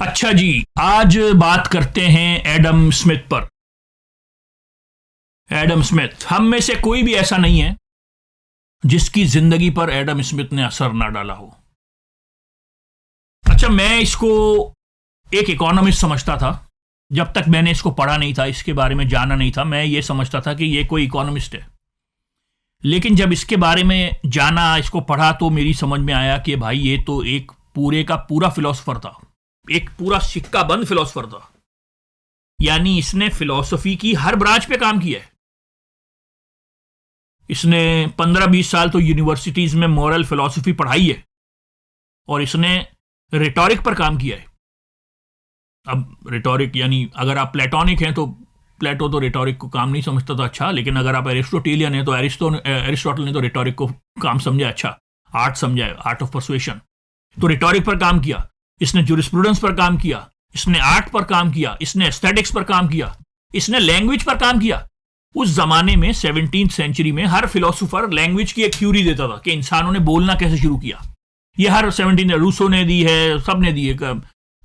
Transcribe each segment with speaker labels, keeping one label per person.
Speaker 1: अच्छा जी, आज बात करते हैं एडम स्मिथ पर। एडम स्मिथ, हम में से कोई भी ऐसा नहीं है जिसकी जिंदगी पर एडम स्मिथ ने असर ना डाला हो। अच्छा, मैं इसको एक इकोनॉमिस्ट समझता था। जब तक मैंने इसको पढ़ा नहीं था, इसके बारे में जाना नहीं था, मैं ये समझता था कि ये कोई इकोनॉमिस्ट है। लेकिन जब इसके बारे में जाना, इसको पढ़ा, तो मेरी समझ में आया कि भाई ये तो एक पूरे का पूरा फिलोसोफर था, एक पूरा सिक्का बंद फिलोसोफर था। यानी इसने फिलॉसफी की हर ब्रांच पे काम किया है। इसने 15-20 साल तो यूनिवर्सिटीज में मॉरल फिलॉसफी पढ़ाई है और इसने रिटॉरिक पर काम किया है। अब रिटॉरिक यानी अगर आप प्लेटोनिक हैं तो प्लेटो तो रिटॉरिक को काम नहीं समझता था अच्छा, लेकिन अगर आप एरिस्टोटेलियन हैं तो एरिस्टोटल ने तो रिटॉरिक को काम समझा अच्छा, आर्ट समझा, आर्ट ऑफ परसुएशन। तो रिटॉरिक पर काम किया इसने, ज्यूरिस्प्रूडेंस पर काम किया इसने, आर्ट पर काम किया इसने, एस्थेटिक्स पर काम किया इसने, लैंग्वेज पर काम किया। उस जमाने में 17th सेंचुरी में हर फिलोसोफर लैंग्वेज की एक थ्योरी देता था कि इंसानों ने बोलना कैसे शुरू किया। ये हर 17 रूसो ने दी है, सब ने दी है।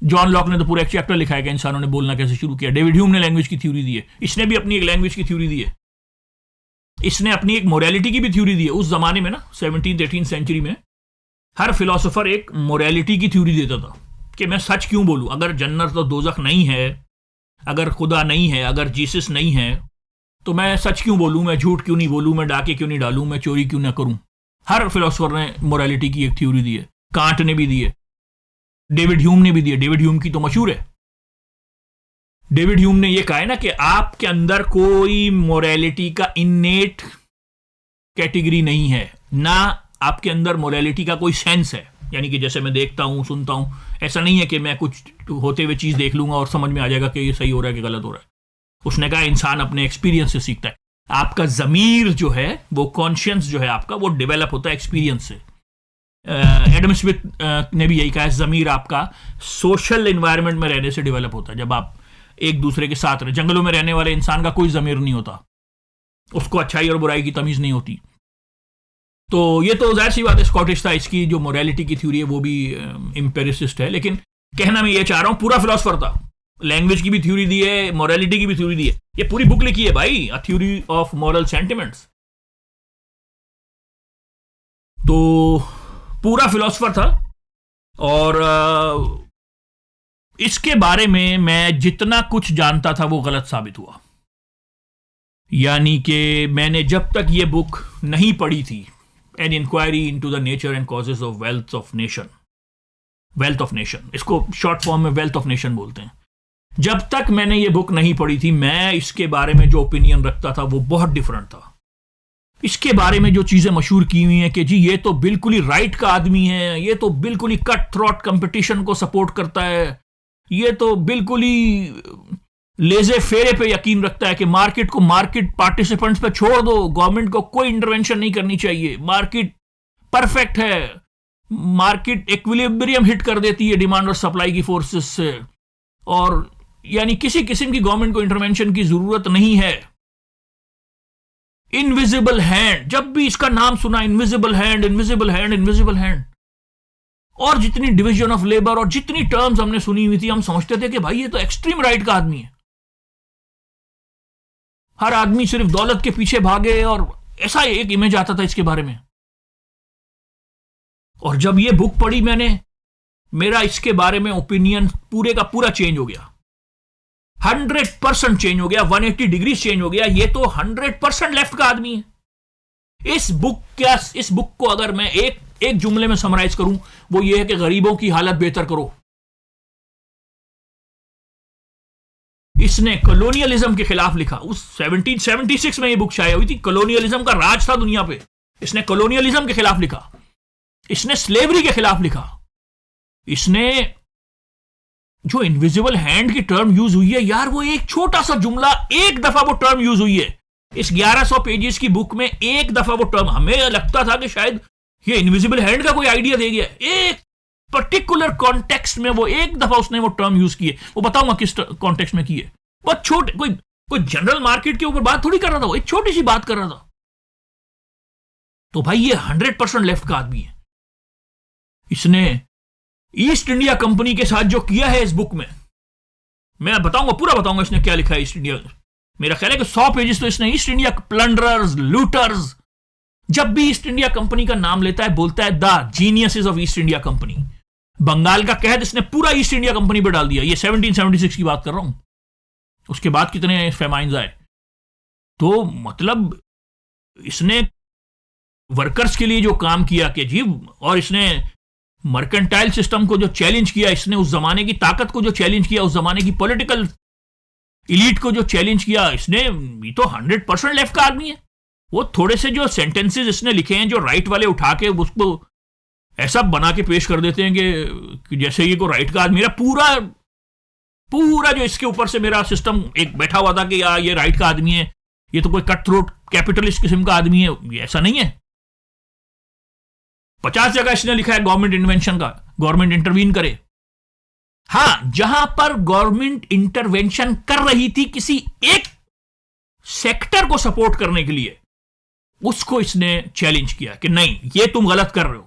Speaker 1: जॉन लॉक ने तो पूरा एक चैप्टर लिखा है कि इंसानों ने बोलना कैसे शुरू किया। डेविड ह्यूम ने लैंग्वेज की थ्योरी दी है, इसने भी अपनी एक लैंग्वेज की थ्योरी दी है। इसने अपनी एक मोरालिटी की भी थ्योरी दी है। उस जमाने में ना 17th-18th सेंचुरी में हर फिलोसोफर एक मोरालिटी की थ्योरी देता था कि मैं सच क्यों बोलूं, अगर जन्नत और दोजख नहीं है, अगर खुदा नहीं है, अगर जीसस नहीं है, तो मैं सच क्यों बोलूं, मैं झूठ क्यों नहीं बोलूं, मैं डाके क्यों नहीं डालूं, मैं चोरी क्यों ना करूं। हर फिलोसोफर ने मोरालिटी की एक थ्योरी दी है। कांट ने भी दी है, डेविड ह्यूम ने भी दी है। डेविड ह्यूम की तो मशहूर है। डेविड ह्यूम ने यह कहा है ना कि आपके अंदर कोई मोरालिटी का इन्नेट कैटेगरी नहीं है, ना आपके अंदर मोरालिटी का कोई सेंस है। यानी कि जैसे मैं देखता हूं, सुनता हूं, ऐसा नहीं है कि मैं कुछ होते हुए चीज देख लूंगा और समझ में आ जाएगा कि ये सही हो रहा है कि गलत हो रहा है। उसने कहा इंसान अपने एक्सपीरियंस से सीखता है। आपका जमीर जो है, वो कॉन्शियंस जो है आपका, वो डेवलप होता है एक्सपीरियंस से। एडम स्मिथ ने भी यही कहा है, जमीर आपका सोशल एनवायरनमेंट में रहने से डेवलप होता है। जब आप एक दूसरे के साथ रहे, जंगलों में रहने वाले इंसान का कोई जमीर नहीं होता, उसको अच्छाई और बुराई की तमीज नहीं होती। तो ये तो जाहिर सी बात है, स्कॉटिश था, इसकी जो मोरालिटी की थ्योरी है वो भी एम्पिरिसिस्ट है। लेकिन कहना मैं ये चाह रहा हूं, पूरा फिलोसोफर था। लैंग्वेज की भी थ्योरी दी है, मोरालिटी की भी थ्योरी दी है। ये पूरी बुक लिखी है भाई, a theory of moral sentiments. तो पूरा फिलोसोफर था और इसके बारे में मैं जितना कुछ जानता था वो गलत साबित हुआ। यानी कि मैंने जब तक ये बुक नहीं पढ़ी थी, an inquiry into the nature and causes of wealth of nation, wealth of nation, इसको शॉर्ट फॉर्म में वेल्थ ऑफ नेशन बोलते हैं। जब तक मैंने ये बुक नहीं पढ़ी थी, मैं इसके बारे में जो ओपिनियन रखता था वो बहुत डिफरेंट था। इसके बारे में जो चीजें मशहूर की हुई हैं कि जी ये तो बिल्कुल ही राइट का आदमी है, ये तो बिल्कुल ही कट थ्रॉट कंपटीशन को सपोर्ट करता है, ये तो बिल्कुल ही लेजे फेरे पे यकीन रखता है कि मार्केट को मार्केट पार्टिसिपेंट्स पे छोड़ दो, गवर्नमेंट को कोई इंटरवेंशन नहीं करनी चाहिए, मार्केट परफेक्ट है, मार्केट इक्विलिब्रियम हिट कर देती है डिमांड और सप्लाई की फोर्सेस से, और यानी किसी किस्म की गवर्नमेंट को इंटरवेंशन की जरूरत नहीं है। इनविजिबल हैंड, जब भी इसका नाम सुना, invisible hand, invisible hand, invisible hand. और जितनी डिवीजन ऑफ लेबर और जितनी टर्म्स हमने सुनी हुई थी, हम समझते थे कि भाई ये तो एक्सट्रीम राइट का आदमी है। हर आदमी सिर्फ दौलत के पीछे भागे, और ऐसा एक इमेज आता था इसके बारे में। और जब ये बुक पढ़ी मैंने, मेरा इसके बारे में ओपिनियन पूरे का पूरा चेंज हो गया। 100% चेंज हो गया, 180 डिग्री चेंज हो गया। ये तो 100% लेफ्ट का आदमी है। इस बुक को अगर मैं एक जुमले में समराइज करूं, वो ये है कि गरीबों की हालत बेहतर करो। इसने कॉलोनियलिज्म के खिलाफ लिखा। उस 1776 में ये बुक शाया हुई थी। कॉलोनियलिज्म का राज था दुनिया पे। इसने कॉलोनियलिज्म के खिलाफ लिखा, इसने स्लेवरी के खिलाफ लिखा, इसने जो इनविजिबल हैंड की टर्म यूज हुई है यार, वो एक छोटा सा जुमला, एक दफा वो टर्म यूज हुई है इस 1100 पेजेस की बुक में। एक दफा वो टर्म, हमें लगता था कि शायद ये इनविजिबल हैंड का कोई आइडिया दे गया। एक पर्टिकुलर कॉन्टेक्स्ट में वो एक दफा उसने वो टर्म यूज की है। वो बताऊंगा किस कॉन्टेक्स्ट में की है। बहुत छोटे, कोई जनरल मार्केट के ऊपर बात थोड़ी कर रहा था, वो एक छोटी सी बात कर रहा था। तो भाई ये 100% लेफ्ट का आदमी है। इसने ईस्ट इंडिया कंपनी के साथ जो किया है इस बुक में, मैं बताऊंगा, पूरा बताऊंगा इसने क्या लिखा है ईस्ट इंडिया। मेरा ख्याल है कि 100 पेजेस तो इसने ईस्ट इंडिया प्लंडरर्स, लूटर्स, जब भी ईस्ट इंडिया कंपनी का नाम लेता है बोलता है the geniuses of East India Company. Bengal का कहत इसने पूरा ईस्ट इंडिया कंपनी पर डाल दिया। ये 1776 की बात कर रहा हूं, उसके बाद कितने फेमाइंस आए। तो मतलब इसने वर्कर्स के लिए जो काम किया कि जी, और इसने मर्केंटाइल सिस्टम को जो चैलेंज किया, इसने उस जमाने की ताकत को जो चैलेंज किया, उस जमाने की पॉलिटिकल इलीट को जो चैलेंज किया, इसने, ये तो 100% लेफ्ट का आदमी है। वो थोड़े से जो सेंटेंसेस इसने लिखे हैं जो राइट वाले उठा के उसको ऐसा बना के पेश कर देते हैं कि जैसे ये को राइट का आदमी, मेरा पूरा जो इसके ऊपर से मेरा सिस्टम एक बैठा हुआ था कि यार ये राइट का आदमी है, ये तो कोई कट थ्रोट कैपिटलिस्ट किस्म का आदमी है, ये ऐसा नहीं है। 50 जगह इसने लिखा है गवर्नमेंट इन्वेंशन का, गवर्नमेंट इंटरवीन करे। हां, जहां पर गवर्नमेंट इंटरवेंशन कर रही थी किसी एक सेक्टर को सपोर्ट करने के लिए, उसको इसने चैलेंज किया कि नहीं, ये तुम गलत कर रहे हो।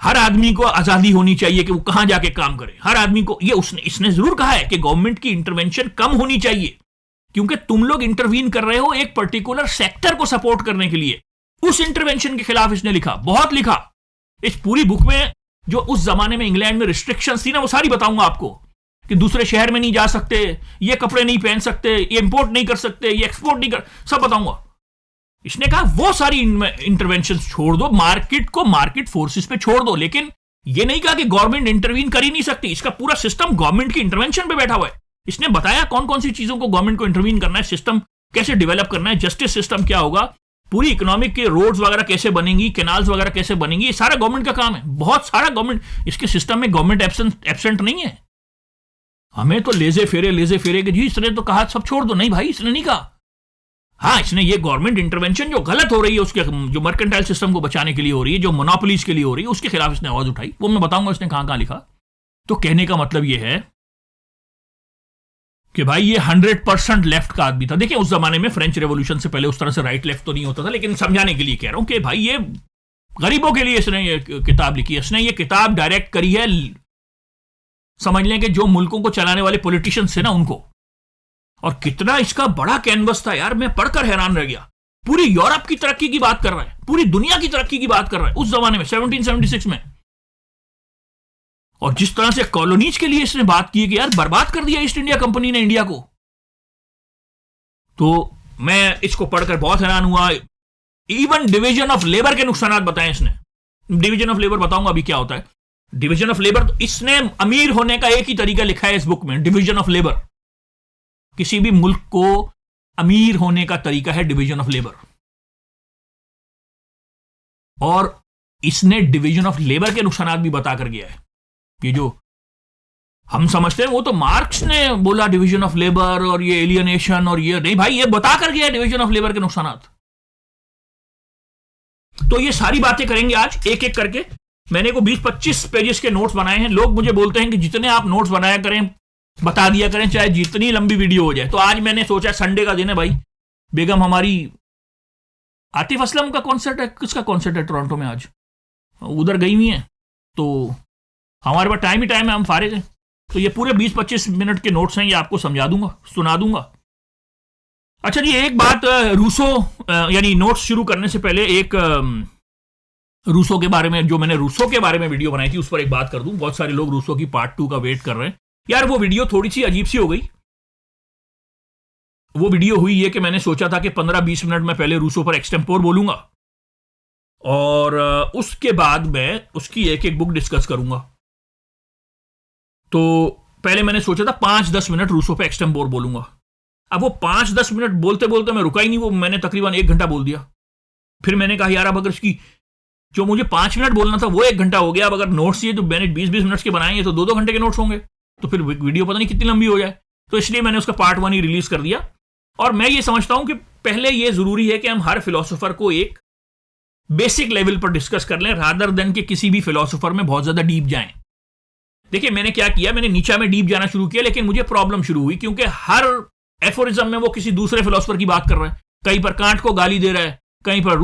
Speaker 1: हर आदमी को आजादी होनी चाहिए कि वो कहां जाके काम करे। हर आदमी को, ये इसने जरूर कहा है कि गवर्नमेंट की इंटरवेंशन कम होनी चाहिए, क्योंकि तुम लोग इंटरवीन कर रहे हो एक पर्टिकुलर सेक्टर को सपोर्ट करने के लिए। उस इंटरवेंशन के खिलाफ इसने लिखा, बहुत लिखा। इस पूरी बुक में जो उस जमाने में इंग्लैंड में रिस्ट्रिक्शंस थी ना, वो सारी बताऊंगा आपको, कि दूसरे शहर में नहीं जा सकते, ये कपड़े नहीं पहन सकते, ये इंपोर्ट नहीं कर सकते, ये एक्सपोर्ट नहीं कर, सब बताऊंगा। इसने कहा वो सारी इंटरवेंशन छोड़ दो, मार्केट को मार्केट फोर्सेस पे छोड़ दो, लेकिन ये नहीं कहा कि गवर्नमेंट इंटरवीन कर ही नहीं सकती। इसका पूरा सिस्टम गवर्नमेंट की इंटरवेंशन पे बैठा हुआ है। इसने बताया कौन कौन सी चीजों को गवर्नमेंट को इंटरवीन करना है, सिस्टम कैसे डेवलप करना है, जस्टिस सिस्टम क्या होगा, पूरी इकोनॉमिक के रोड्स वगैरह कैसे बनेंगी, कैनाल्स वगैरह कैसे बनेंगी, ये सारा गवर्नमेंट का काम है। बहुत सारा गवर्नमेंट, इसके सिस्टम में गवर्नमेंट एब्सेंट नहीं है। हमें तो लेजे फेरे कि जी इसने तो कहा सब छोड़ दो, नहीं भाई, इसने नहीं कहा। हाँ, इसने ये गवर्नमेंट इंटरवेंशन जो गलत हो रही है, उसके जो मर्केंटाइल सिस्टम को बचाने के लिए हो रही है, जो मोनोपोलीज के लिए हो रही है, उसके खिलाफ इसने आवाज उठाई। वो मैं बताऊंगा इसने कहां कहां लिखा। तो कहने का मतलब ये है कि भाई ये 100% लेफ्ट का आदमी था। देखिए उस जमाने में फ्रेंच रेवोल्यूशन से पहले उस तरह से राइट लेफ्ट तो नहीं होता था, लेकिन समझाने के लिए कह रहा हूं कि भाई ये गरीबों के लिए इसने ये किताब लिखी है। इसने ये किताब डायरेक्ट करी है, समझ लें कि जो मुल्कों को चलाने वाले पॉलिटिशियंस थे ना उनको। और कितना इसका बड़ा कैनवस था यार, मैं पढ़कर हैरान रह गया। पूरी यूरोप की तरक्की की बात कर रहा है, पूरी दुनिया की तरक्की की बात कर रहा है उस जमाने में 1776 में। और जिस तरह से कॉलोनीज के लिए इसने बात की कि यार बर्बाद कर दिया ईस्ट इंडिया कंपनी ने इंडिया को, तो मैं इसको पढ़कर बहुत हैरान हुआ। इवन डिवीजन ऑफ लेबर के नुकसानात बताए इसने। डिवीजन ऑफ लेबर बताऊंगा अभी क्या होता है। डिवीजन ऑफ लेबर, तो इसने अमीर होने का एक ही तरीका लिखा है इस बुक में, डिवीजन ऑफ लेबर। किसी भी मुल्क को अमीर होने का तरीका है डिवीजन ऑफ लेबर। और इसने डिवीजन ऑफ लेबर के नुकसानात भी बताकर गया है। ये जो हम समझते हैं वो तो मार्क्स ने बोला डिवीजन ऑफ लेबर और ये एलियनेशन और ये नहीं, भाई ये बताकर गया डिवीजन ऑफ लेबर के नुकसानात। तो ये सारी बातें करेंगे आज एक एक करके। मैंने को 20-25 पेजेस के नोट्स बनाए हैं। लोग मुझे बोलते हैं कि जितने आप नोट्स बनाया करें, बता दिया करें, चाहे जितनी लंबी वीडियो हो जाए। तो आज मैंने सोचा संडे का दिन है भाई, बेगम हमारी आतिफ असलम का कॉन्सर्ट है, किसका कॉन्सर्ट है टोरंटो में, आज उधर गई हुई है, तो हमारे पास टाइम ही टाइम है, हम फारिग हैं। तो ये पूरे 20-25 मिनट के नोट्स हैं, ये आपको समझा दूंगा, सुना दूंगा। अच्छा जी, एक बात रूसो यानी नोट्स शुरू करने से पहले एक रूसो के बारे में, जो मैंने रूसो के बारे में वीडियो बनाई थी उस पर एक बात कर दूं। बहुत सारे लोग रूसो की पार्ट 2 का वेट कर रहे हैं। यार वो वीडियो थोड़ी सी अजीब सी हो गई। वो वीडियो हुई है कि मैंने सोचा था कि 15-20 मिनट में पहले रूसो पर एक्सटेम्पोर बोलूंगा और उसके बाद मैं उसकी एक एक बुक डिस्कस करूंगा। तो पहले मैंने सोचा था 5-10 मिनट रूसो पे एक्सटेम्पोर बोलूंगा। अब वो 5-10 मिनट बोलते बोलते मैं रुका ही नहीं, वो मैंने तकरीबन 1 घंटा बोल दिया। फिर मैंने कहा यार अब अगर इसकी जो मुझे 5 मिनट बोलना था वो 1 घंटा हो गया। अब अगर नोट्स ये तो मैंने 20-20 मिनट के बनाएंगे तो 2-2 घंटे के नोट्स होंगे, तो फिर वीडियो पता नहीं कितनी लंबी हो जाए। तो इसलिए मैंने उसका पार्ट 1 ही रिलीज कर दिया। और मैं ये समझता हूं कि पहले ये जरूरी है कि हम हर फिलोसोफर को एक बेसिक लेवल पर डिस्कस कर लें, रादर देन कि किसी भी फिलोसोफर में बहुत ज्यादा डीप जाएं। देखिए मैंने क्या किया, मैंने नीचा में डीप जाना शुरू किया, लेकिन मुझे प्रॉब्लम शुरू हुई क्योंकि हर एफोरिज्म में वो किसी दूसरे फिलोसोफर की बात कर रहा है। कहीं पर कांट को गाली दे रहा है, कहीं पर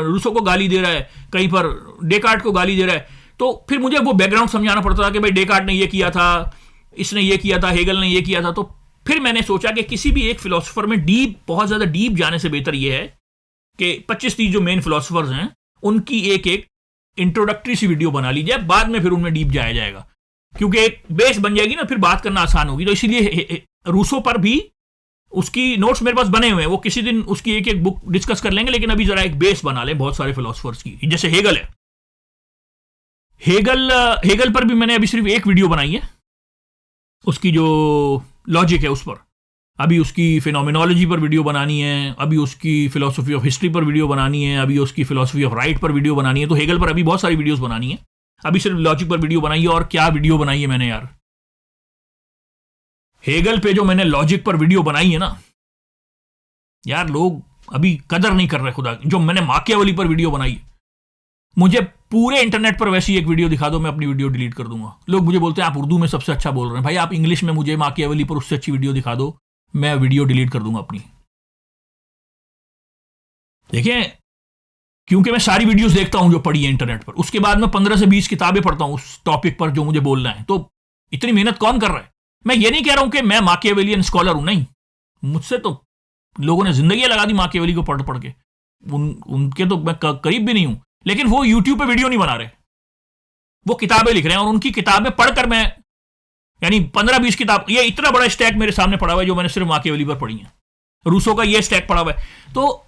Speaker 1: रूसो को गाली दे रहा है, कहीं पर डेकार्ट को गाली दे रहा है। तो फिर मुझे वो बैकग्राउंड समझाना पड़ता था कि भाई डेकार्ट ने ये किया था, इसने ये किया था, हेगल ने ये किया था। तो फिर मैंने सोचा कि किसी भी एक फिलोसोफर में बहुत ज़्यादा डीप जाने से बेहतर ये है कि 25-30 जो मेन फिलोसोफर्स हैं उनकी एक एक इंट्रोडक्टरी सी वीडियो बना ली जाए, बाद में फिर उनमें डीप जाया जाएगा, क्योंकि एक बेस बन जाएगी ना, फिर बात करना आसान होगी। तो इसीलिए रूसो पर भी उसकी नोट्स मेरे पास बने हुए हैं, वो किसी दिन उसकी एक एक बुक डिस्कस कर लेंगे, लेकिन अभी जरा एक बेस बना लें बहुत सारे फिलोसोफर्स की। जैसे हेगल है, हेगल पर भी मैंने अभी सिर्फ एक वीडियो बनाई है, उसकी जो लॉजिक है उस पर। अभी उसकी फिनोमिनोलॉजी पर वीडियो बनानी है, अभी उसकी फिलोसफी ऑफ हिस्ट्री पर वीडियो बनानी है, अभी उसकी फिलोसफी ऑफ राइट पर वीडियो बनानी है। तो हेगल पर अभी बहुत सारी वीडियोस बनानी है, अभी सिर्फ लॉजिक पर वीडियो बनाई है। और क्या वीडियो बनाई है मैंने यार, हेगल पे जो मैंने लॉजिक पर वीडियो बनाई है ना यार, लोग अभी कदर नहीं कर रहे खुदा। जो मैंने माकियावेली पर वीडियो बनाई है, मुझे पूरे इंटरनेट पर वैसी एक वीडियो दिखा दो, मैं अपनी वीडियो डिलीट कर दूंगा। लोग मुझे बोलते हैं आप उर्दू में सबसे अच्छा बोल रहे हैं, भाई आप इंग्लिश में मुझे माकियावेली पर उससे अच्छी वीडियो दिखा दो, मैं वीडियो डिलीट कर दूंगा अपनी। देखिए, क्योंकि मैं सारी वीडियोस देखता हूं जो पढ़ी है इंटरनेट पर, उसके बाद मैं 15 से 20 किताबें पढ़ता हूं उस टॉपिक पर जो मुझे बोलना है। तो इतनी मेहनत कौन कर रहा है? मैं ये नहीं कह रहा हूं कि मैं माकियावेलियन स्कॉलर हूं, नहीं, मुझसे तो लोगों ने जिंदगी लगा दी माकियावेली को पढ़ पढ़ के, उनके तो मैं करीब भी नहीं हूं। लेकिन वो यूट्यूब पे वीडियो नहीं बना रहे, वो किताबें लिख रहे हैं, और उनकी किताबें पढ़कर मैं, यानी 15-20 किताब, ये इतना बड़ा स्टैक मेरे सामने पड़ा हुआ है जो मैंने सिर्फ माकियावेली पर पढ़ी है। रूसो का ये स्टैक पड़ा हुआ है। तो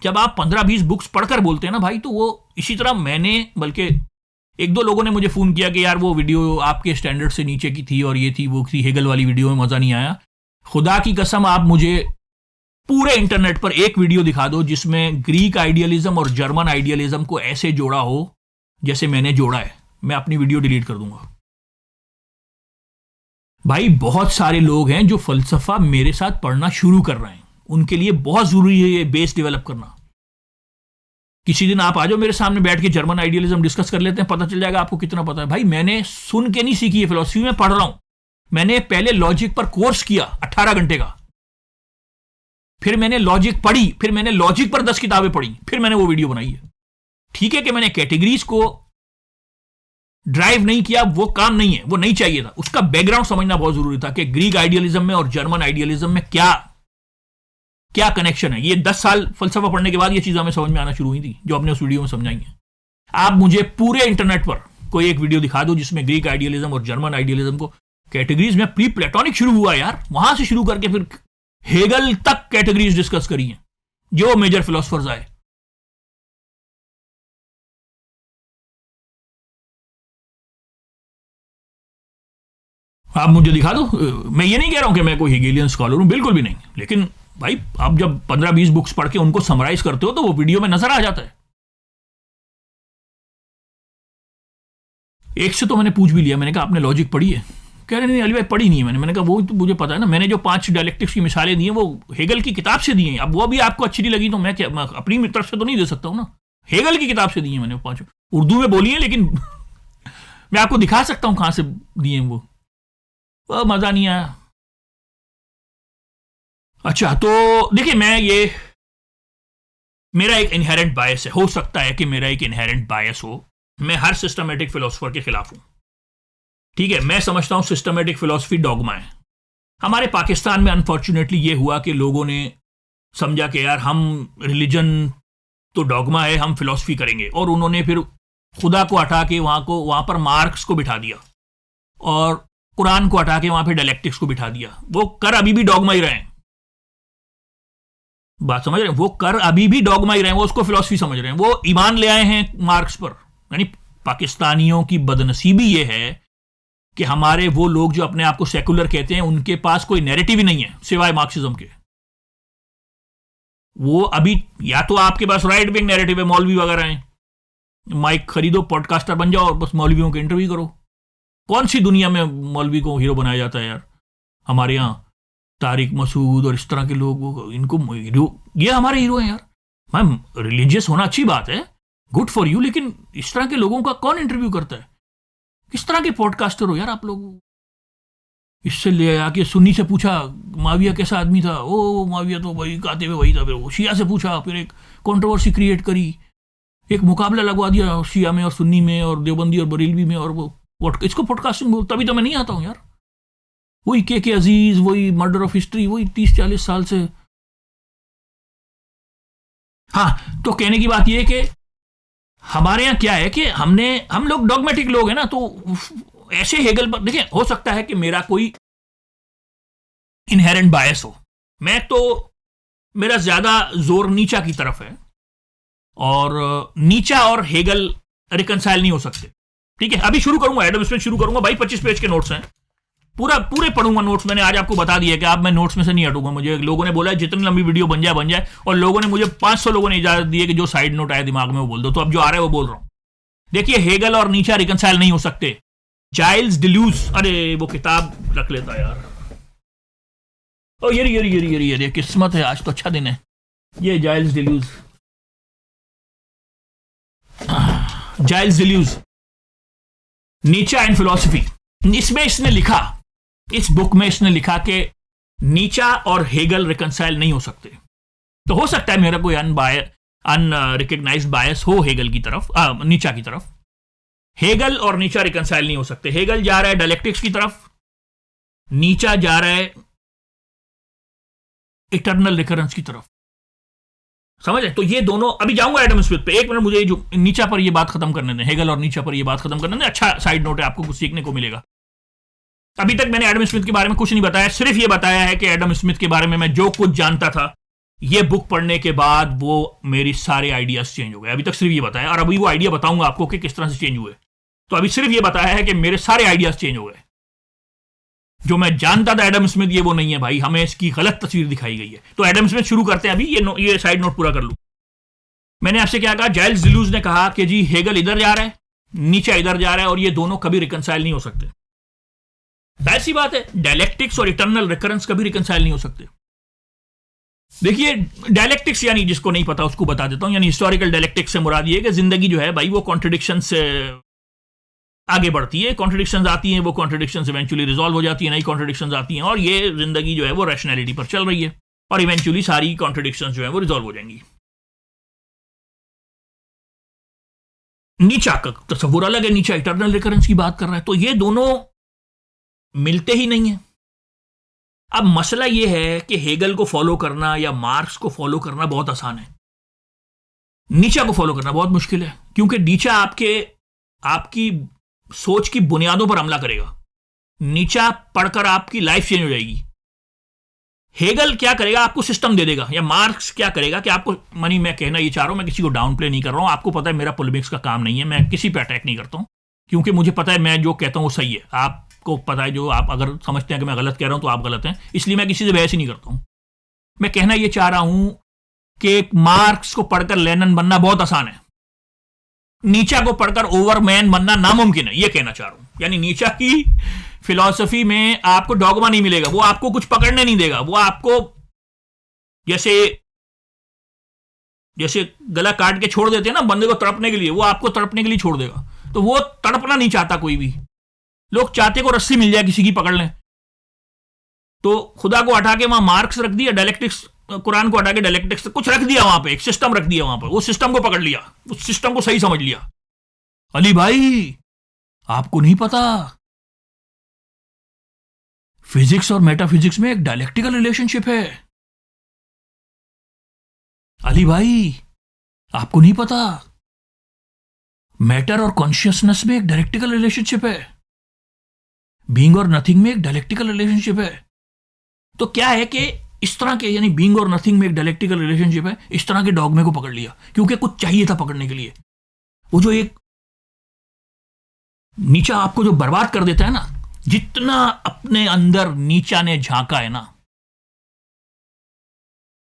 Speaker 1: जब आप 15-20 बुक्स पढ़कर बोलते हैं ना भाई, तो वो इसी तरह मैंने, बल्कि एक दो लोगों ने मुझे फोन किया कि यार वो वीडियो आपके स्टैंडर्ड से नीचे की थी, और ये थी वो थी, हेगल वाली वीडियो में मजा नहीं आया। खुदा की कसम, आप मुझे पूरे इंटरनेट पर एक वीडियो दिखा दो जिसमें ग्रीक आइडियलिज्म और जर्मन आइडियलिज्म को ऐसे जोड़ा हो जैसे मैंने जोड़ा है, मैं अपनी वीडियो डिलीट कर दूंगा। भाई बहुत सारे लोग हैं जो फलसफा मेरे साथ पढ़ना शुरू कर रहे हैं, उनके लिए बहुत जरूरी है ये बेस डेवलप करना। किसी दिन आप आ जाओ मेरे सामने, बैठ के जर्मन आइडियलिज्म डिस्कस कर लेते हैं, पता चल जाएगा आपको कितना पता है। भाई मैंने सुन के नहीं सीखी है फिलॉसफी, में पढ़ रहा हूं। मैंने पहले लॉजिक पर कोर्स किया 18 घंटे का, फिर मैंने लॉजिक पढ़ी, फिर मैंने लॉजिक पर 10 किताबें पढ़ी, फिर मैंने वो वीडियो बनाई है। ठीक है कि मैंने कैटेगरीज को ड्राइव नहीं किया, वो काम नहीं है, वो नहीं चाहिए था। उसका बैकग्राउंड समझना बहुत जरूरी था कि ग्रीक आइडियलिज्म में और जर्मन आइडियलिज्म में क्या क्या कनेक्शन है। ये 10 साल फलसफा पढ़ने के बाद ये चीज हमें समझ में आना शुरू हुई थी, जो हमने उस वीडियो में समझाई है। आप मुझे पूरे इंटरनेट पर कोई एक वीडियो दिखा दो जिसमें ग्रीक आइडियलिज्म और जर्मन आइडियलिज्म को कैटेगरीज में, प्री प्लेटोनिक शुरू हुआ यार, वहां से शुरू करके फिर हेगल तक कैटेगरीज डिस्कस करी हैं जो मेजर फिलोसफर्स आए। आप मुझे दिखा दो। मैं ये नहीं कह रहा हूं कि मैं कोई हेगेलियन स्कॉलर हूं, बिल्कुल भी नहीं, लेकिन भाई आप जब 15-20 बुक्स पढ़ के उनको समराइज करते हो तो वो वीडियो में नजर आ जाता है। एक से तो मैंने पूछ भी लिया, मैंने कहा आपने लॉजिक पढ़ी है? कह रहे नहीं अली भाई पढ़ी नहीं है मैंने कहा वो तो मुझे पता है ना, मैंने जो 5 डायलेक्टिक्स की मिसालें दी हैं वो हेगल की किताब से दी हैं। अब वो भी आपको अच्छी नहीं लगी तो मैं क्या, मैं अपनी तरफ से तो नहीं दे सकता हूं ना, हेगल की किताब से दी है मैंने 5, उर्दू में बोली है, लेकिन मैं आपको दिखा सकता हूं कहां से दिए हैं वो मजा नहीं आया। अच्छा, तो देखिए, मैं ये मेरा एक इनहेरेंट बायस है, हो सकता है कि मेरा एक इनहेरेंट बायस हो, मैं हर सिस्टमेटिक फिलोसफर के खिलाफ हूं। ठीक है, मैं समझता हूं सिस्टमेटिक फिलोसफी डॉगमा है। हमारे पाकिस्तान में अनफॉर्चुनेटली ये हुआ कि लोगों ने समझा कि यार हम रिलीजन तो डॉगमा है, हम फिलोसफी करेंगे, और उन्होंने फिर खुदा को हटा के वहां पर मार्क्स को बिठा दिया और कुरान को हटा के वहां पे डायलेक्टिक्स को बिठा दिया। वो कर अभी भी डॉगमा ही रहे हैं, बात समझ रहे हैं? वो कर अभी भी डॉगमा ही रहे हैं, वो उसको फिलोसफी समझ रहे हैं, वो ईमान ले आए हैं मार्क्स पर। यानी पाकिस्तानियों की बदनसीबी ये है कि हमारे वो लोग जो अपने आप को सेकुलर कहते हैं, उनके पास कोई नैरेटिव ही नहीं है सिवाय मार्क्सिज्म के। वो अभी या तो आपके पास राइट विंग नैरेटिव है, मौलवी वगैरह हैं, माइक खरीदो, पॉडकास्टर बन जाओ और बस मौलवियों के इंटरव्यू करो। कौन सी दुनिया में मौलवी को हीरो बनाया जाता है यार? हमारे यहाँ तारिक मसूद और इस तरह के लोग, इनको हीरो, ये हमारे हीरो हैं यार। मैम, रिलीजियस होना अच्छी बात है, गुड फॉर यू, लेकिन इस तरह के लोगों का कौन इंटरव्यू करता है? किस तरह के पॉडकास्टर हो यार आप लोग? इससे ले आके सुन्नी से पूछा माविया कैसा आदमी था, ओ माविया तो वही कहते हुए वही था, फिर वो शिया से पूछा, फिर एक कंट्रोवर्सी क्रिएट करी, एक मुकाबला लगवा दिया शिया में और सुन्नी में और देवबंदी और बरेलवी में, और वो इसको पॉडकास्टिंग बोल, तभी तो मैं नहीं आता हूं यार। वही के अजीज, वही मर्डर ऑफ हिस्ट्री, वही 30-40 साल से। हाँ, तो कहने की बात यह कि हमारे यहां क्या है कि हम लोग डॉगमेटिक लोग हैं ना, तो ऐसे हेगल पर देखिए, हो सकता है कि मेरा कोई इनहेरेंट बायस हो, मैं तो मेरा ज्यादा जोर नीचा की तरफ है, और नीचा और हेगल रिकंसाइल नहीं हो सकते। ठीक है, अभी शुरू करूंगा, एडम स्मिथ शुरू करूंगा भाई। 25 पेज के नोट्स हैं, पूरे पढ़ूंगा नोट्स। मैंने आज आपको बता दिया कि आप, मैं नोट्स में से नहीं हटूंगा। मुझे लोगों ने बोला जितनी लंबी वीडियो बन जाए, और लोगों ने मुझे 500 लोगों ने इजाजत दी है कि जो साइड नोट आया दिमाग में वो बोल दो। तो अब जो आ रहा है वो बोल रहा हूं। देखिए, हेगल और नीचा रिकंसाइल नहीं हो सकते। जाइल्स डिल्यूज, अरे वो किताब रख लेता यार। ओ ये किस्मत है, आज तो अच्छा दिन है। ये जाइल्स डिल्यूज, नीचा एंड फिलॉसफी। इसमें इसने लिखा, इस बुक में इसने लिखा कि नीचा और हेगल रिकंसाइल नहीं हो सकते। तो हो सकता है मेरा कोई अनरिकग्नाइज्ड बायस हो हेगल की तरफ, नीचा की तरफ। हेगल और नीचा रिकंसाइल नहीं हो सकते। हेगल जा रहा है डायलेक्टिक्स की तरफ, नीचा जा रहा है इटर्नल रिकरेंस की तरफ। समझ है? तो ये दोनों, अभी जाऊंगा एडम स्मिथ पे। एक मिनट, मुझे जो नीचा पर ये बात खत्म करने दें, हेगल और नीचा पर ये बात खत्म करने दें। अच्छा साइड नोट है, आपको कुछ सीखने को मिलेगा। अभी तक मैंने एडम स्मिथ के बारे में कुछ नहीं बताया, सिर्फ ये बताया है कि एडम स्मिथ के बारे में मैं जो कुछ जानता था, ये बुक पढ़ने के बाद वो मेरी सारे आइडियाज चेंज हो गए। अभी तक सिर्फ ये बताया, और अभी वो आइडिया बताऊंगा आपको कि किस तरह से चेंज हुए। तो अभी सिर्फ ये बताया है कि मेरे सारे आइडियाज चेंज हो गए। जो मैं जानता था एडम स्मिथ, ये वो नहीं है भाई, हमें इसकी गलत तस्वीर दिखाई गई है। तो एडम स्मिथ शुरू करते हैं। अभी ये साइड नोट पूरा कर लूं। मैंने आपसे क्या कहा? जाइल्स डिल्यूज ने कहा कि जी हेगल इधर जा रहा है, नीचा इधर जा रहा है, और ये दोनों कभी रिकंसाइल नहीं हो सकते। ऐसी बात है, डायलेक्टिक्स और इटर्नल रिकरेंस कभी रिकंसाइल नहीं हो सकते। देखिए, डायलेक्टिक्स यानी, जिसको नहीं पता उसको बता देता हूं, यानी हिस्टोरिकल डायलेक्टिक्स से मुराद ये है कि जिंदगी जो है भाई वो कॉन्ट्रडिक्शन से आगे बढ़ती है। कॉन्ट्रडिक्शंस आती हैं, वो कॉन्ट्रडिक्शंस इवेंचुअली रिजॉल्व हो जाती है, नई कॉन्ट्रडिक्शंस आती हैं, और ये जिंदगी जो है वो रैशनैलिटी पर चल रही है, और इवेंचुअली सारी कॉन्ट्रडिक्शंस जो है वो रिजॉल्व हो जाएंगी। नीचा का तस्वुर अलग है, नीचा इटर्नल रिकरेंस की बात कर रहा है। तो ये दोनों मिलते ही नहीं है। अब मसला यह है कि हेगल को फॉलो करना या मार्क्स को फॉलो करना बहुत आसान है, नीचा को फॉलो करना बहुत मुश्किल है, क्योंकि नीचा आपकी सोच की बुनियादों पर हमला करेगा। नीचा पढ़कर आपकी लाइफ चेंज हो जाएगी। हेगल क्या करेगा? आपको सिस्टम दे देगा। या मार्क्स क्या करेगा कि आपको, मैं कहना ये चाह रहा हूं, मैं किसी को डाउन प्ले नहीं कर रहा हूं। आपको पता है मेरा पोलेमिक्स का काम नहीं है, मैं किसी पे अटैक नहीं करता हूं, क्योंकि मुझे पता है मैं जो कहता हूं वो सही है। आपको पता है, जो आप अगर समझते हैं कि मैं गलत कह रहा हूं तो आप गलत हैं, इसलिए मैं किसी से बहस ही नहीं करता हूं। मैं कहना ये चाह रहा हूं कि मार्क्स को पढ़कर लेनिन बनना बहुत आसान है, नीचा को पढ़कर ओवरमैन बनना नामुमकिन है, यह कहना चाह रहा हूं। यानी नीचा की फिलॉसफी में आपको डॉगमा नहीं मिलेगा, वो आपको कुछ पकड़ने नहीं देगा, वो आपको जैसे गला काट के छोड़ देते हैं ना बंदे को तड़पने के लिए, वो आपको तड़पने के लिए छोड़ देगा। तो वो तड़पना नहीं चाहता कोई भी। लोग चाहते को रस्सी मिल जाए, किसी की पकड़ लें। तो खुदा को हटा के वहां मार्क्स रख दिया, डायलेक्टिक्स, कुरान को हटा के डायलेक्टिक्स कुछ रख दिया, वहां पे एक सिस्टम रख दिया, वहां पर वो सिस्टम को पकड़ लिया, उस सिस्टम को सही समझ लिया। अली भाई, आपको नहीं पता, फिजिक्स और मेटाफिजिक्स में एक डायलेक्टिकल रिलेशनशिप है। अली भाई, आपको नहीं पता, मैटर और कॉन्शियसनेस में एक डायलेक्टिकल रिलेशनशिप है, बीइंग और नथिंग में एक डायलेक्टिकल रिलेशनशिप है। तो क्या है कि इस तरह के, यानी बीइंग और नथिंग में एक डायलेक्टिकल रिलेशनशिप है, इस तरह के डॉगमे को पकड़ लिया, क्योंकि कुछ चाहिए था पकड़ने के लिए। वो जो एक नीचा आपको जो बर्बाद कर देता है ना, जितना अपने अंदर नीचा ने झांका है ना,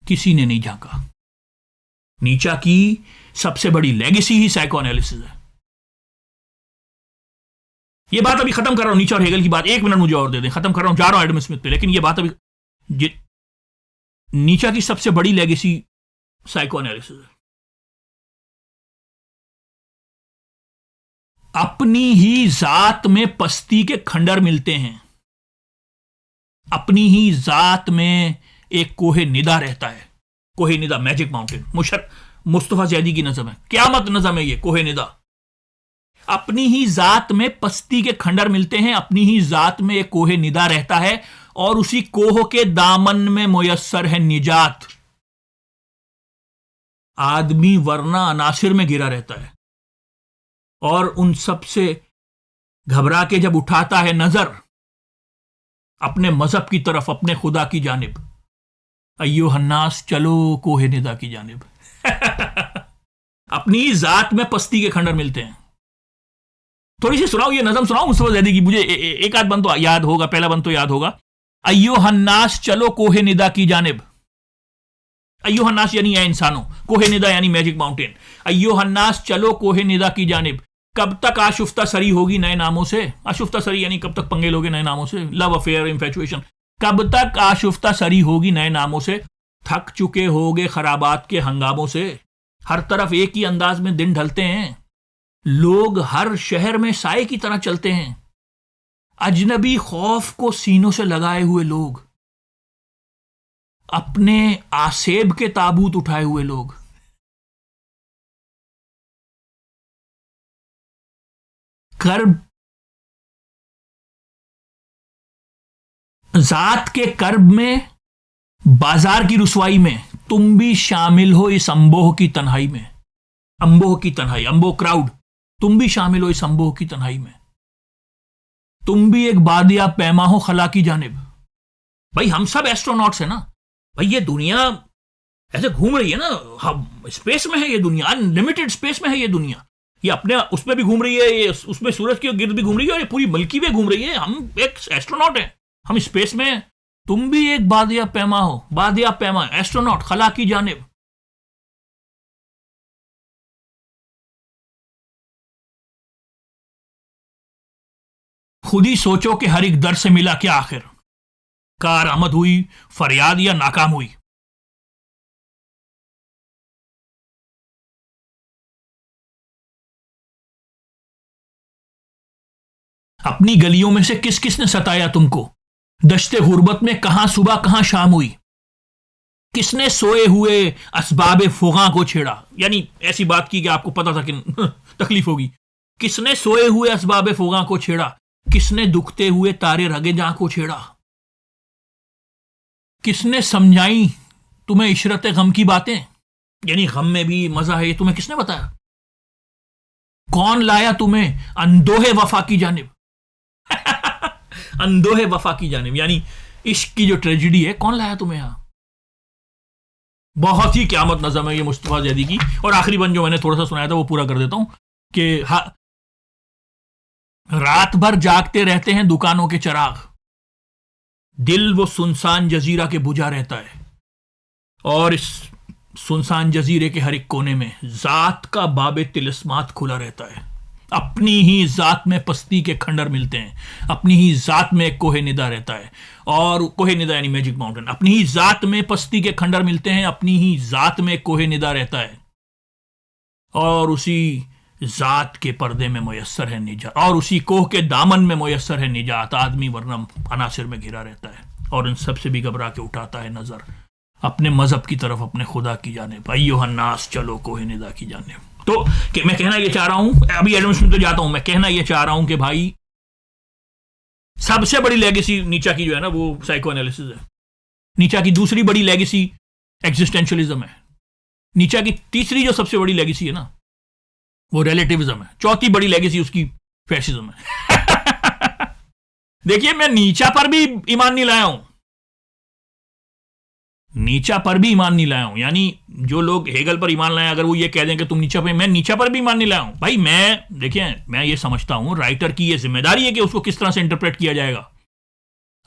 Speaker 1: किसी ने नहीं झांका। नीचा की सबसे बड़ी लेगेसी ही साइकोएनालिसिस है। ये बात अभी खत्म कर रहा हूं, नीचा और हेगल की बात। एक मिनट मुझे और दे दें, खत्म कर रहा हूं, जा रहा हूं एडम स्मिथ पे। लेकिन ये बात अभी, नीचा की सबसे बड़ी लेगेसी साइकोएनालिसिस है। अपनी ही जात में पस्ती के खंडर मिलते हैं, अपनी ही जात में एक कोहे निदा रहता है। कोहे निदा, मैजिक माउंटेन, मुस्तफा जैदी की नज़म है, क़यामत नज़म है ये कोहे निदा। अपनी ही जात में पस्ती के खंडर मिलते हैं, अपनी ही जात में एक कोहे निदा रहता है, और उसी कोह के दामन में मुयस्सर है निजात। आदमी वरना अनासिर में घिरा रहता है, और उन सब से घबरा के जब उठाता है नजर अपने मजहब की तरफ, अपने खुदा की जानिब, अय्युहन्नास चलो कोहे निदा की जानिब। अपनी जात में पस्ती के खंडर मिलते हैं। थोड़ी सी सुनाओ, ये नज़म सुनाओ मुस्तफा जैदी की, मुझे एक आध बंद तो याद होगा, पहला बंद तो याद होगा। अय्युहन्नास चलो कोहे निदा की जानिब। अय्युहन्नास यानी है इंसानों, कोहे निदा यानी मैजिक माउंटेन। अय्युहन्नास चलो कोहे निदा की जानिब, कब तक आशुफ्ता सरी होगी नए नामों से। आशुफ्ता सरी यानी कब तक पंगे लोगे नए नामों से, लव अफेयर, इंफैचुएशन। कब तक आशुफ्ता सरी होगी नए नामों से, थक चुके होगे खराबात के हंगामों से। हर तरफ एक ही अंदाज में दिन ढलते हैं, लोग हर शहर में साए की तरह चलते हैं। अजनबी खौफ को सीनों से लगाए हुए लोग, अपने आसेब के ताबूत उठाए हुए लोग। कर्ब, जात के कर्ब में, बाजार की रुसवाई में तुम भी शामिल हो इस अंबोह की तन्हाई में। अंबोह की तन्हाई, अंबोह क्राउड, तुम भी शामिल हो इस अंबोह की तन्हाई में। तुम भी एक बादिया पैमा हो खला की जानिब। भाई हम सब एस्ट्रोनॉट्स हैं ना भाई, ये दुनिया ऐसे घूम रही है ना, हम स्पेस में है ये दुनिया, अनलिमिटेड स्पेस में है ये दुनिया। ये अपने उसमें भी घूम रही है, ये उसमें सूरज के गिर्द भी घूम रही है, और ये पूरी मिल्की वे घूम रही है। हम एक एस्ट्रोनॉट हैं, हम स्पेस में हैं। तुम भी एक बादिया पैमा हो, बादिया पैमा, एस्ट्रोनॉट खला की जानिब। खुद ही सोचो कि हर एक दर से मिला क्या आखिर, कार आमद हुई, फरियाद या नाकाम हुई। अपनी गलियों में से किस किस ने सताया तुमको, दश्ते गुर्बत में कहां सुबह कहां शाम हुई। किसने सोए हुए असबाब फुगा को छेड़ा, यानी ऐसी बात की कि आपको पता था कि तकलीफ होगी। किसने सोए हुए असबाब फुगा को छेड़ा, किसने दुखते हुए तारे रगे जहां को छेड़ा। किसने समझाई तुम्हें इशरत गम की बातें, यानी गम में भी मजा है, तुम्हें किसने बताया। कौन लाया तुम्हें अंदोहे वफा की जानिब। अंदोहे वफा की जानिब यानी इश्क की जो ट्रेजिडी है, कौन लाया तुम्हें यहां। बहुत ही क़यामत नज़म है ये मुस्तफा जैदी की। और आखिरी बंद जो मैंने थोड़ा सा सुनाया था वो पूरा कर देता हूं कि रात भर जागते रहते हैं दुकानों के चिराग, दिल वो सुनसान जजीरा के बुझा रहता है, और इस सुनसान जजीरे के हर एक कोने में जात का बाबे तिलिस्मात खुला रहता है। अपनी ही जात में पस्ती के खंडर मिलते हैं, अपनी ही जात में एक कोहे निदा रहता है, और कोहे निदा यानी मैजिक माउंटेन। अपनी ही जात में पस्ती के खंडर मिलते हैं, अपनी ही जात में एक कोहे निदा रहता है, और उसी जात के पर्दे में मुयस्सर है निजात, और उसी कोह के दामन में मुयस्सर है निजात। आदमी वरना अनासिर में घिरा रहता है, और इन सब से भी घबरा के उठाता है नजर अपने मजहब की तरफ, अपने खुदा की जानिब। अय्युहन्नास चलो कोहे निदा की जानिब। तो मैं कहना ये चाह रहा हूं, अभी एडमिशन तो जाता हूं, मैं कहना ये चाह रहा हूं कि भाई सबसे बड़ी लेगेसी नीचा की जो है ना वो साइको एनालिसिस है। नीचा की दूसरी बड़ी लेगेसी एग्जिस्टेंशियलिज्म है। नीचा की तीसरी जो सबसे बड़ी लेगेसी है ना वो रिलेटिविज्म है। चौथी बड़ी लेगेसी उसकी फैसिज्म है। देखिए मैं नीचा पर भी ईमान नहीं लाया हूं, नीचा पर भी ईमान नहीं लाया हूं। यानी जो लोग हेगल पर ईमान लाए, अगर वो ये कह दें कि तुम नीचा पे, मैं नीचा पर भी ईमान नहीं लाया हूं। भाई मैं देखिए मैं ये समझता हूं राइटर की ये जिम्मेदारी है कि उसको किस तरह से इंटरप्रेट किया जाएगा।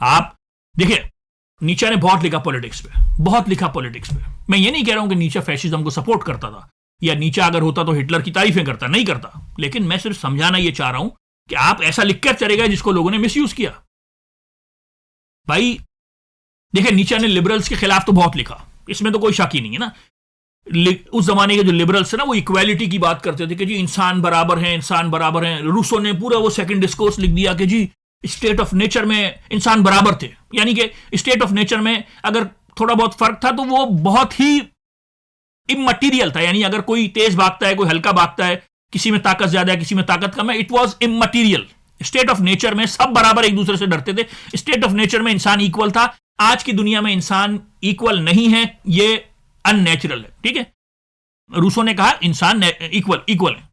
Speaker 1: आप देखिए नीचा ने बहुत लिखा पॉलिटिक्स पे, बहुत लिखा पॉलिटिक्स पे। मैं ये नहीं कह रहा हूं कि नीचा फैशिज्म को सपोर्ट करता था, या नीचा अगर होता तो हिटलर की तारीफें करता, नहीं करता। लेकिन मैं सिर्फ समझाना ये चाह रहा हूं कि आप ऐसा लिखकर चलेगा जिसको लोगों ने मिसयूज किया। भाई देखिए नीचा ने लिबरल्स के खिलाफ तो बहुत लिखा, इसमें तो कोई शक ही नहीं है ना। उस जमाने के जो लिबरल्स है ना वो इक्वालिटी की बात करते थे कि जी इंसान बराबर हैं, इंसान बराबर हैं। रूसो ने पूरा वो सेकंड डिस्कोर्स लिख दिया कि जी स्टेट ऑफ नेचर में इंसान बराबर थे, यानी कि स्टेट ऑफ नेचर में अगर थोड़ा बहुत फर्क था तो वो बहुत ही इममटीरियल था, यानी अगर कोई तेज भागता है, कोई हल्का भागता है, किसी में ताकत ज्यादा है, किसी में ताकत कम है, it was immaterial. State of nature में सब बराबर एक दूसरे से डरते थे, स्टेट ऑफ नेचर में इंसान इक्वल था। आज की दुनिया में इंसान इक्वल नहीं है, ये अननेचुरल है, ठीक है। रूसो ने कहा इंसान इक्वल है,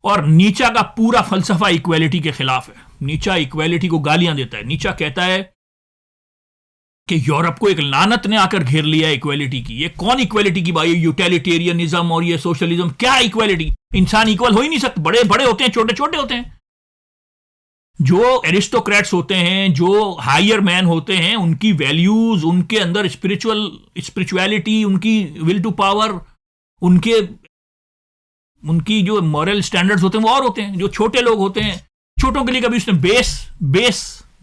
Speaker 1: और नीचा का पूरा फलसफा इक्वालिटी के खिलाफ है। नीचा इक्वालिटी को गालियां देता है। नीचा कहता है कि यूरोप को एक लानत ने आकर घेर लिया है इक्वालिटी की। ये कौन इक्वालिटी की बात, यूटिलिटेरियनिज्म और ये सोशलिज्म, क्या इक्वालिटी? इंसान इक्वल हो ही नहीं सकते, बड़े बड़े होते हैं, छोटे छोटे होते हैं। जो एरिस्टोक्रेट्स होते हैं, जो हायर मैन होते हैं, उनकी वैल्यूज, उनके अंदर स्पिरिचुअलिटी, उनकी विल टू पावर, उनकी जो मॉरल स्टैंडर्ड्स होते हैं वो और होते हैं। जो छोटे लोग होते हैं, छोटों के लिए कभी उसने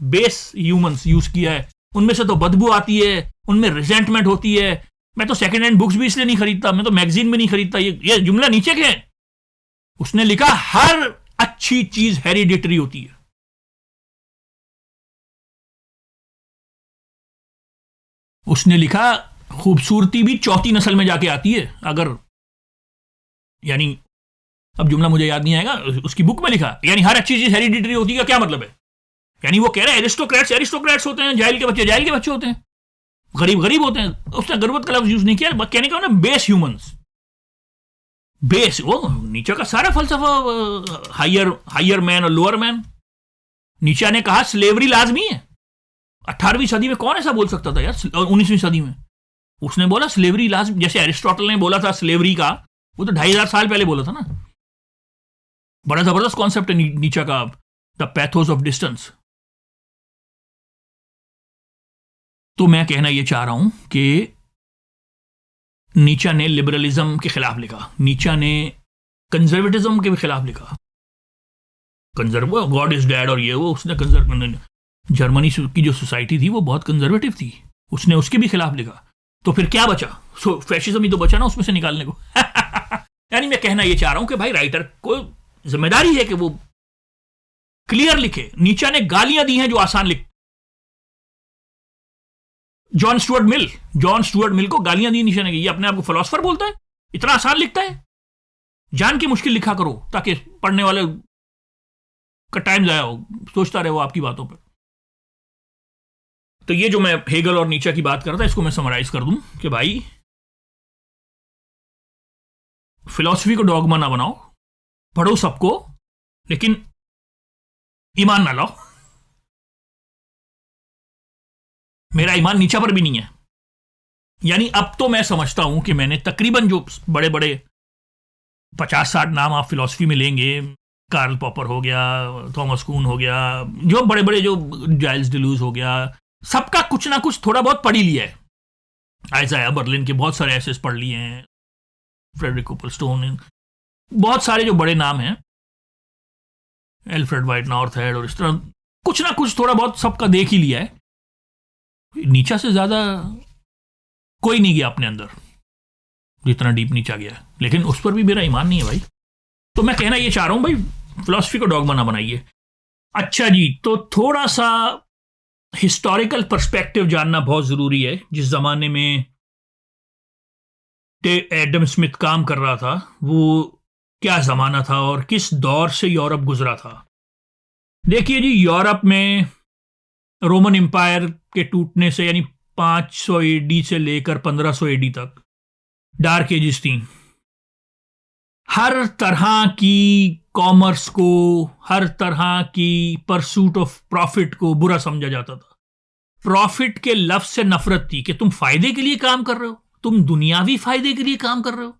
Speaker 1: बेस ह्यूमंस यूज किया है, उनमें से तो बदबू आती है, उनमें रिजेंटमेंट होती है। मैं तो सेकेंड हैंड बुक्स भी इसलिए नहीं खरीदता, मैं तो मैगजीन भी नहीं खरीदता। ये जुमला नीचे के है। उसने लिखा हर अच्छी चीज हेरिडिटरी होती है। उसने लिखा खूबसूरती भी चौथी नस्ल में जाके आती है। अगर यानी अब जुमला मुझे याद नहीं आएगा, उसकी बुक में लिखा, यानी हर अच्छी चीज हेरिडिटरी होती है का क्या मतलब है? यानी वो कह रहे हैं एरिस्टोक्रेट्स होते हैं, जाहिल के बच्चे होते हैं, गरीब होते हैं। उसने गरीबत का लफ्ज यूज नहीं किया, कहने का ना बेस ह्यूमंस, बेस। वो नीचे का सारा फलसफा हायर मैन और लोअर मैन। नीचे ने कहा स्लेवरी लाजमी है। 18वीं सदी में कौन ऐसा बोल सकता था यार? 19वीं सदी में उसने बोला स्लेवरी लाजमी। जैसे एरिस्टोटल ने बोला था स्लेवरी का, वो तो 2500 साल पहले बोला था ना। बड़ा जबरदस्त कॉन्सेप्ट है नीचे का, द पैथोस ऑफ डिस्टेंस। तो मैं कहना यह चाह रहा हूं कि नीचा ने लिबरलिज्म के खिलाफ लिखा, नीचा ने कंजर्वेटिज्म के भी खिलाफ लिखा। गॉड इज डैड और ये वो, उसने जर्मनी की जो सोसाइटी थी वो बहुत कंजर्वेटिव थी, उसने उसके भी खिलाफ लिखा। तो फिर क्या बचा? फैशिज्म ही तो बचा ना उसमें से निकालने को। यानी मैं कहना यह चाह रहा हूं कि भाई राइटर को जिम्मेदारी है कि वो क्लियर लिखे। नीचा ने गालियां दी हैं जो आसान लिख। जॉन स्टुअर्ट मिल को गालियां दी नीचा ने। ये अपने आप को फिलोसोफर बोलता है, इतना आसान लिखता है। जान के मुश्किल लिखा करो ताकि पढ़ने वाले का टाइम जाया हो, सोचता रहे वो आपकी बातों पर। तो ये जो मैं हेगल और नीचा की बात कर रहा था, इसको मैं समराइज कर दूं कि भाई फिलॉसफी को डॉगमा ना बनाओ, पढ़ो सबको, लेकिन ईमान ना लाओ। मेरा ईमान नीचा पर भी नहीं है। यानी अब तो मैं समझता हूं कि मैंने तकरीबन जो बड़े बड़े 50-60 नाम आप फिलॉसफी में लेंगे, कार्ल पॉपर हो गया, थॉमस कून हो गया, जो बड़े बड़े, जो जाइल्स डिलूज हो गया, सबका कुछ ना कुछ थोड़ा बहुत पढ़ ही लिया है। आइज़ाया बर्लिन के बहुत सारे एसेस पढ़ लिए हैं, फ्रेडरिक कोपलस्टोन, बहुत सारे जो बड़े नाम हैं, एल्फ्रेड वाइट नॉर्थहेड, और इस तरह कुछ ना कुछ थोड़ा बहुत सबका देख ही लिया है। नीचा से ज्यादा कोई नहीं गया अपने अंदर जितना डीप नीचा गया, लेकिन उस पर भी मेरा ईमान नहीं है भाई। तो मैं कहना ये चाह रहा हूं भाई, फिलॉसफी को डॉगमा ना बनाइए। अच्छा जी, तो थोड़ा सा हिस्टोरिकल पर्सपेक्टिव जानना बहुत जरूरी है। जिस जमाने में एडम स्मिथ काम कर रहा था वो क्या जमाना था और किस दौर से यूरोप गुजरा था। देखिए जी, यूरोप में रोमन एम्पायर के टूटने से, यानी 500 एडी से लेकर 1500 एडी तक डार्क एजेस थी। हर तरह की कॉमर्स को, हर तरह की परसूट ऑफ प्रॉफिट को बुरा समझा जाता था। प्रॉफिट के लफ्ज से नफरत थी कि तुम फायदे के लिए काम कर रहे हो, तुम दुनियावी फायदे के लिए काम कर रहे हो,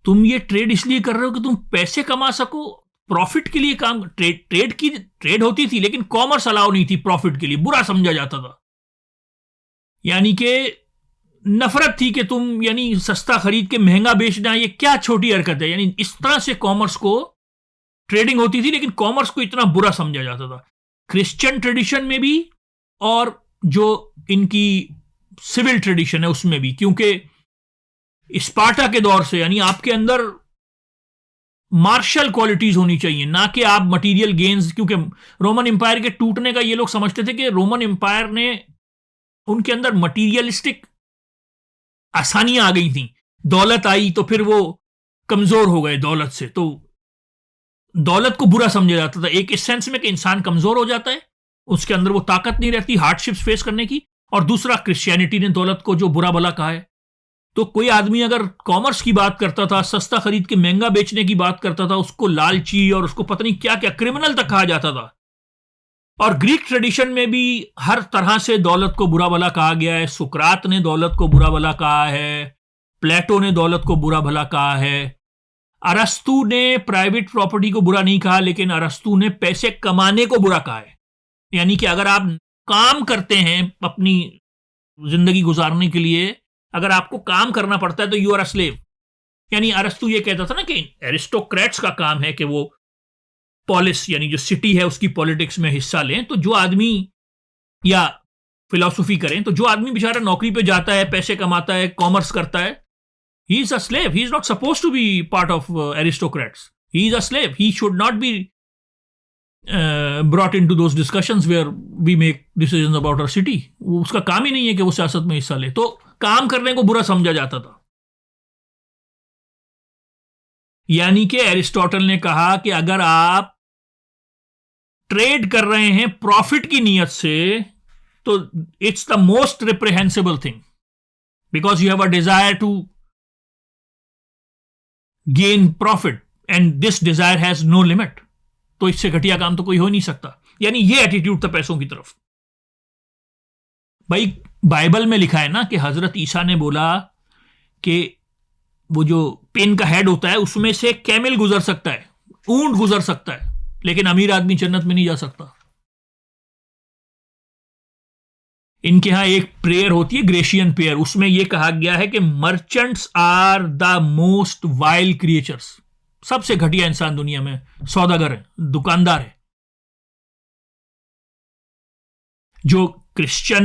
Speaker 1: तुम ये ट्रेड इसलिए कर रहे हो कि तुम पैसे कमा सको, प्रॉफिट के लिए काम। ट्रेड होती थी लेकिन कॉमर्स अलाउ नहीं थी, प्रॉफिट के लिए बुरा समझा जाता था। यानी कि नफरत थी कि तुम, यानी सस्ता खरीद के महंगा बेचना, ये क्या छोटी हरकत है। यानी इस तरह से कॉमर्स को, ट्रेडिंग होती थी लेकिन कॉमर्स को इतना बुरा समझा जाता था। क्रिश्चियन ट्रेडिशन में भी और जो इनकी सिविल ट्रेडिशन है उसमें भी, क्योंकि स्पार्टा के दौर से, यानी आपके अंदर मार्शल क्वालिटीज होनी चाहिए, ना कि आप मटेरियल गेन्स। क्योंकि रोमन एम्पायर के टूटने का ये लोग समझते थे कि रोमन एम्पायर ने, उनके अंदर मटीरियलिस्टिक आसानियां आ गई थी, दौलत आई तो फिर वो कमजोर हो गए दौलत से, तो दौलत को बुरा समझा जाता था, एक इस सेंस में कि इंसान कमजोर हो जाता है, उसके अंदर वो ताकत नहीं रहती हार्डशिप्स फेस करने की। और दूसरा, क्रिश्चियनिटी ने दौलत को जो बुरा भला कहा है। तो कोई आदमी अगर कॉमर्स की बात करता था, सस्ता खरीद के महंगा बेचने की बात करता था, उसको लालची और उसको पता नहीं क्या क्या क्रिमिनल तक कहा जाता था। और ग्रीक ट्रेडिशन में भी हर तरह से दौलत को बुरा भला कहा गया है। सुकरात ने दौलत को बुरा भला कहा है, प्लेटो ने दौलत को बुरा भला कहा है। अरस्तु ने प्राइवेट प्रॉपर्टी को बुरा नहीं कहा, लेकिन अरस्तु ने पैसे कमाने को बुरा कहा है। यानी कि अगर आप काम करते हैं अपनी जिंदगी गुजारने के लिए, अगर आपको काम करना पड़ता है तो यू आर अ स्लेव। यानी अरस्तु ये कहता था ना कि एरिस्टोक्रेट्स का काम है कि वो पॉलिस यानी जो सिटी है उसकी पॉलिटिक्स में हिस्सा लें। तो जो आदमी या फिलॉसफी करें, तो जो आदमी बेचारा नौकरी पे जाता है, पैसे कमाता है, कॉमर्स करता है, he is a slave. He is not suppose to be part of aristocrats, he is a slave. He should not be brought into those discussions where we make decisions about our city. उसका काम ही नहीं है कि वो सियासत में हिस्सा ले। तो काम करने को बुरा समझा जाता था। यानी कि एरिस्टोटल ने कहा कि अगर आप ट्रेड कर रहे हैं प्रॉफिट की नीयत से, तो it's the most reprehensible thing, because you have a desire to gain profit and this desire has no limit. तो इससे घटिया काम तो कोई हो नहीं सकता। यानी ये एटीट्यूड था पैसों की तरफ। भाई बाइबल में लिखा है ना कि हजरत ईसा ने बोला कि वो जो पेन का हेड होता है उसमें से कैमल गुजर सकता है, ऊंट गुजर सकता है, लेकिन अमीर आदमी जन्नत में नहीं जा सकता। इनके यहां एक प्रेयर होती है ग्रेशियन प्रेयर, उसमें यह कहा गया है कि merchants are the most wild creatures. सबसे घटिया इंसान दुनिया में सौदागर है, दुकानदार है। जो क्रिश्चियन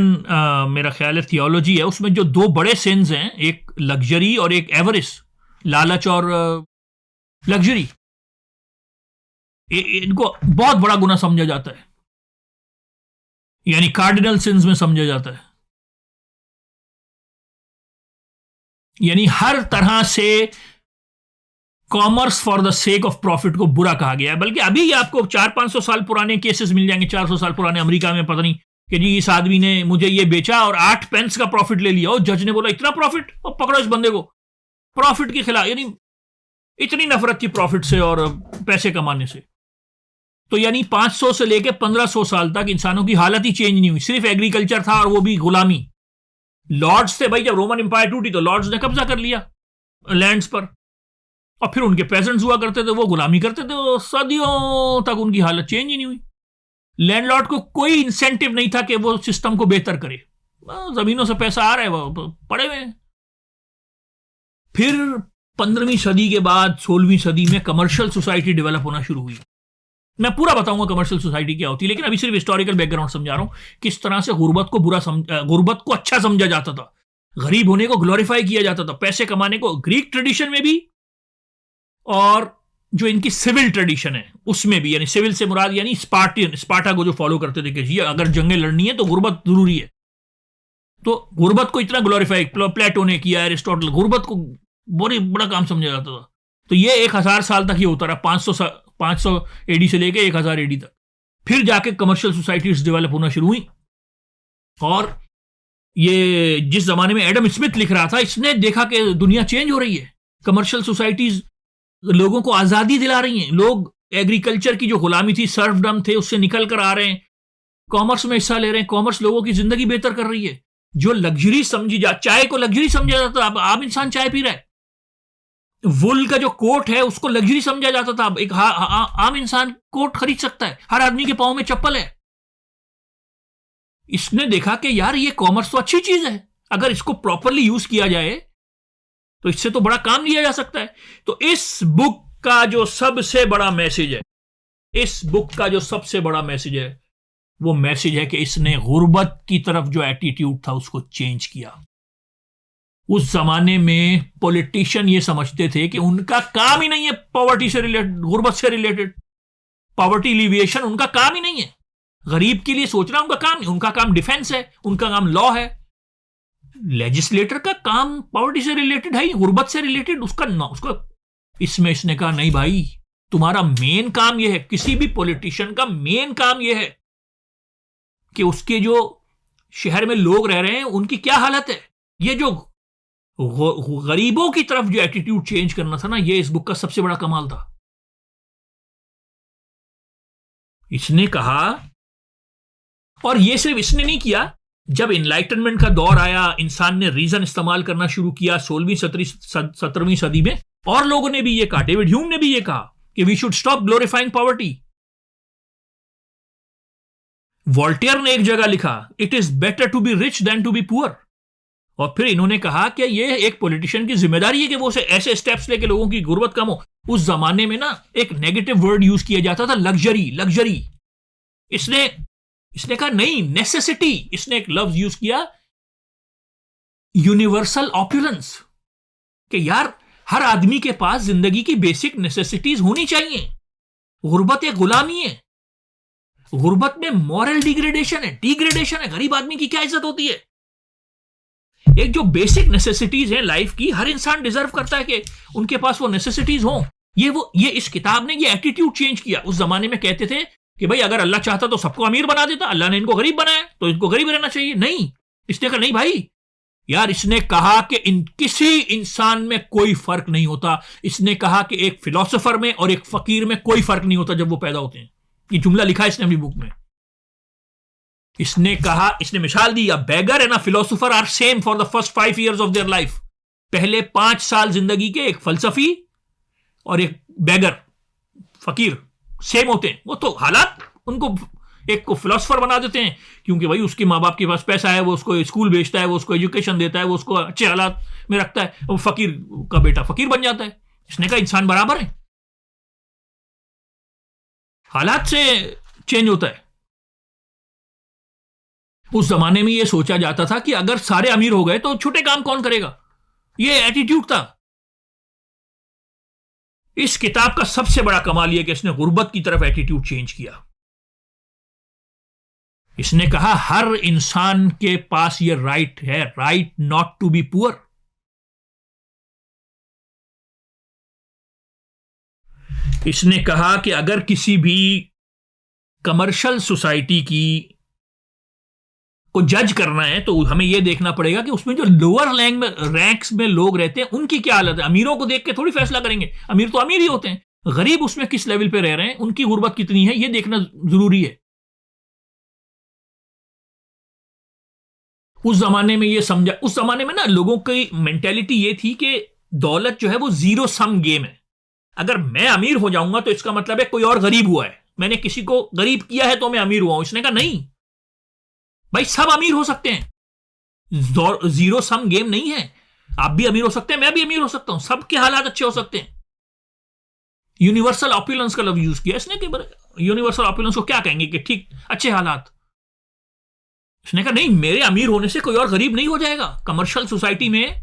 Speaker 1: मेरा ख्याल है थियोलॉजी है, उसमें जो दो बड़े सिंस हैं, एक लग्जरी और एक एवरिस, लालच और लग्जरी, इनको बहुत बड़ा गुनाह समझा जाता है, यानी कार्डिनल सिंस में समझा जाता है। यानी हर तरह से commerce for the sake of profit को बुरा कहा गया है। बल्कि अभी आपको 400-500 साल पुराने केसेस मिल जाएंगे, 400 साल पुराने, अमेरिका में पता नहीं कि जी इस आदमी ने मुझे ये बेचा और 8 पेंस का प्रॉफिट ले लिया, और जज ने बोला इतना प्रॉफिट, और पकड़ो इस बंदे को। प्रॉफिट के खिलाफ, यानी इतनी नफरत थी प्रॉफिट से और पैसे कमाने से। तो यानी 500 से लेकर 1500 साल तक इंसानों की हालत ही चेंज नहीं हुई, सिर्फ एग्रीकल्चर था और वो भी गुलामी। लॉर्ड्स थे भाई, जब रोमन एम्पायर टूटी तो लॉर्ड्स ने कब्जा कर लिया लैंड्स पर, और फिर उनके पेजेंट्स हुआ करते थे, वो गुलामी करते थे, वो सदियों तक उनकी हालत चेंज ही नहीं हुई। लैंडलॉर्ड को कोई इंसेंटिव नहीं था कि वो सिस्टम को बेहतर करे, जमीनों से पैसा आ रहा है, वो पड़े हुए। फिर 15वीं सदी के बाद 16वीं सदी में कमर्शियल सोसाइटी डेवलप होना शुरू हुई। मैं पूरा बताऊंगा कमर्शियल सोसाइटी क्या होती है, लेकिन अभी सिर्फ हिस्टोरिकल बैकग्राउंड समझा रहा हूं, किस तरह से गुर्बत को अच्छा समझा जाता था, गरीब होने को ग्लोरीफाई किया जाता था, पैसे कमाने को। ग्रीक ट्रेडिशन में भी और जो इनकी सिविल ट्रेडिशन है उसमें भी, यानी सिविल से मुराद यानी स्पार्टा को जो फॉलो करते थे कि जी अगर जंगें लड़नी है तो गुर्बत जरूरी है। तो गुर्बत को इतना ग्लोरीफाई प्लेटो ने किया, एरिस्टोटल, गुर्बत को बड़ा काम समझा जाता था। तो ये 1000 साल तक ये होता रहा, 500 एडी से लेके 1000 एडी तक। फिर जाके कमर्शियल सोसाइटीज डेवलप होना शुरू हुई। और ये जिस जमाने में एडम स्मिथ लिख रहा था, इसने देखा कि दुनिया चेंज हो रही है, कमर्शियल सोसाइटीज लोगों को आजादी दिला रही हैं, लोग एग्रीकल्चर की जो गुलामी थी, सर्फडम थे, उससे निकल कर आ रहे हैं, कॉमर्स में हिस्सा ले रहे हैं, कॉमर्स लोगों की जिंदगी बेहतर कर रही है। जो लग्जरी समझी चाय को लग्जरी समझा जाता था, अब आम इंसान चाय पी रहा है। वुल का जो कोट है उसको लग्जरी समझा जाता था, अब एक आम इंसान कोट खरीद सकता है, हर आदमी के पांव में चप्पल है। इसने देखा कि यार ये कॉमर्स तो अच्छी चीज है, अगर इसको प्रॉपरली यूज किया जाए तो इससे तो बड़ा काम लिया जा सकता है। तो इस बुक का जो सबसे बड़ा मैसेज है, इस बुक का जो सबसे बड़ा मैसेज है, वो मैसेज है कि इसने गुर्बत की तरफ जो एटीट्यूड था उसको चेंज किया। उस जमाने में पॉलिटिशियन ये समझते थे कि उनका काम ही नहीं है पॉवर्टी से रिलेटेड, गुर्बत से रिलेटेड, पॉवर्टी एलिविएशन उनका काम ही नहीं है, गरीब के लिए सोचना उनका काम नहीं, उनका काम डिफेंस है, उनका काम लॉ है। लेजिस्लेटर का काम पॉवर्टी से रिलेटेड है, गुर्बत से रिलेटेड उसका इसमें इसने कहा नहीं भाई, तुम्हारा मेन काम यह है, किसी भी पॉलिटिशियन का मेन काम यह है कि उसके जो शहर में लोग रह रहे हैं उनकी क्या हालत है। ये जो गरीबों की तरफ जो एटीट्यूड चेंज करना था ना, ये इस बुक का सबसे बड़ा कमाल था। इसने कहा, और ये सिर्फ इसने नहीं किया, जब इनलाइटनमेंट का दौर आया, इंसान ने रीजन इस्तेमाल करना शुरू किया 16वीं 17वीं सदी में, और लोगों ने भी ये कहा, डेविड ह्यूम ने भी ये कहा कि we should stop glorifying poverty. Voltaire ने एक जगह लिखा, it is better to be rich than to be poor. और फिर इन्होंने कहा कि ये एक पॉलिटिशियन की जिम्मेदारी है कि वो ऐसे स्टेप्स लेके लोगों की गुर्बत कम हो। उस जमाने में ना एक नेगेटिव वर्ड यूज किया जाता था, लग्जरी। इसने कहा नहीं, नेसेसिटी। इसने एक लफ्ज यूज किया, यूनिवर्सल ऑपुलेंस, कि यार हर आदमी के पास जिंदगी की बेसिक नेसेसिटीज होनी चाहिए। गुर्बत एक गुलामी है, गुर्बत में मॉरल डिग्रेडेशन है, गरीब आदमी की क्या इज्जत होती है। एक जो बेसिक नेसेसिटीज हैं लाइफ की, हर इंसान डिजर्व करता है कि उनके पास वो नेसेसिटीज हो। ये इस किताब ने ये एटीट्यूड चेंज किया। उस जमाने में कहते थे कि भाई अगर अल्लाह चाहता तो सबको अमीर बना देता, अल्लाह ने इनको गरीब बनाया तो इनको गरीब रहना चाहिए। नहीं, इसने कहा नहीं भाई यार, इसने कहा कि किसी इंसान में कोई फर्क नहीं होता। इसने कहा कि एक फिलोसोफर में और एक फकीर में कोई फर्क नहीं होता जब वो पैदा होते हैं। ये जुमला लिखा है इसने अपनी बुक में। इसने कहा, इसने मिसाल दी, a beggar and a philosopher are same for the first 5 years of their life. पहले 5 साल जिंदगी के एक फलसफी और एक बेगर फकीर सेम होते हैं। वो तो हालात उनको, एक को फिलोसोफर बना देते हैं क्योंकि भाई उसके माँ बाप के पास पैसा है, वो उसको स्कूल भेजता है, वो उसको एजुकेशन देता है, वो उसको अच्छे हालात में रखता है, वो फकीर का बेटा फकीर बन जाता है। इसने कहा इंसान बराबर है, हालात से चेंज होता है। उस जमाने में यह सोचा जाता था कि अगर सारे अमीर हो गए तो छोटे काम कौन करेगा, यह एटीट्यूड था। इस किताब का सबसे बड़ा कमाल यह कि इसने गुर्बत की तरफ एटीट्यूड चेंज किया। इसने कहा हर इंसान के पास यह राइट है, right not to be poor. इसने कहा कि अगर किसी भी कमर्शियल सोसाइटी की को जज करना है तो हमें यह देखना पड़ेगा कि उसमें जो लोअर रैंक्स में लोग रहते हैं उनकी क्या हालत है। अमीरों को देख के थोड़ी फैसला करेंगे, अमीर तो अमीर ही होते हैं, गरीब उसमें किस लेवल पे रह रहे हैं, उनकी गुर्बत कितनी है, यह देखना जरूरी है। उस जमाने में यह समझा, उस जमाने में ना लोगों की मेंटेलिटी यह थी कि दौलत जो है वो जीरो सम गेम है। अगर मैं अमीर हो जाऊंगा तो इसका मतलब है कोई और गरीब हुआ है, मैंने किसी को गरीब किया है तो मैं अमीर हुआ हूं। इसने कहा नहीं भाई, सब अमीर हो सकते हैं, जीरो सम गेम नहीं है। आप भी अमीर हो सकते हैं, मैं भी अमीर हो सकता हूं, सबके हालात अच्छे हो सकते हैं। यूनिवर्सल ऑपुलेंस का लफ्ज यूज किया इसने कि यूनिवर्सल ऑपुलेंस को क्या कहेंगे कि ठीक अच्छे हालात। इसने कहा नहीं, मेरे अमीर होने से कोई और गरीब नहीं हो जाएगा। कमर्शियल सोसाइटी में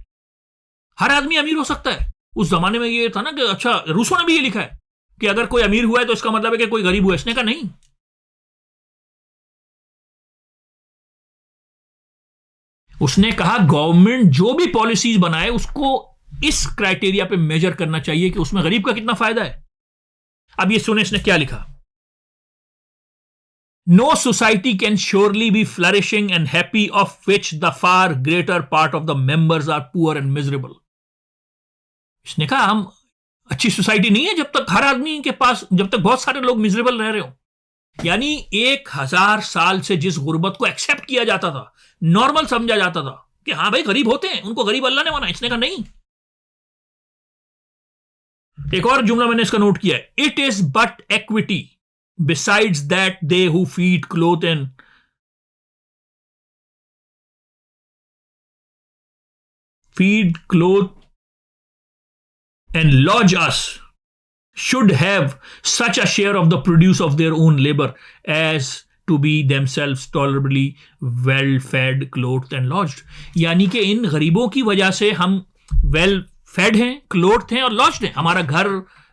Speaker 1: हर आदमी अमीर हो सकता है। उस जमाने में ये था ना कि अच्छा, रूसो ने भी ये लिखा है कि अगर कोई अमीर हुआ है तो इसका मतलब है कि कोई गरीब हुआ है। इसने कहा नहीं, उसने कहा गवर्नमेंट जो भी पॉलिसीज बनाए उसको इस क्राइटेरिया पे मेजर करना चाहिए कि उसमें गरीब का कितना फायदा है। अब ये सुने इसने क्या लिखा, no society can surely be flourishing and happy of which the far greater part of the members are poor and miserable. इसने कहा हम अच्छी सोसाइटी नहीं है जब तक हर आदमी के पास, जब तक बहुत सारे लोग मिजरेबल रह रहे हो। यानी 1000 साल से जिस गुर्बत को एक्सेप्ट किया जाता था, नॉर्मल समझा जाता था कि हाँ भाई गरीब होते हैं, उनको गरीब अल्लाह ने माना। इसने कहा नहीं। एक और जुमला मैंने इसका नोट किया है, it is but equity besides that they who feed cloth and lodge us should have such a share of the produce of their own labor as to be themselves tolerably well fed, clothed and lodged। यानी कि इन गरीबों की वजह से हम well fade हैं, clothed हैं और लॉज्ड हैं। हमारा घर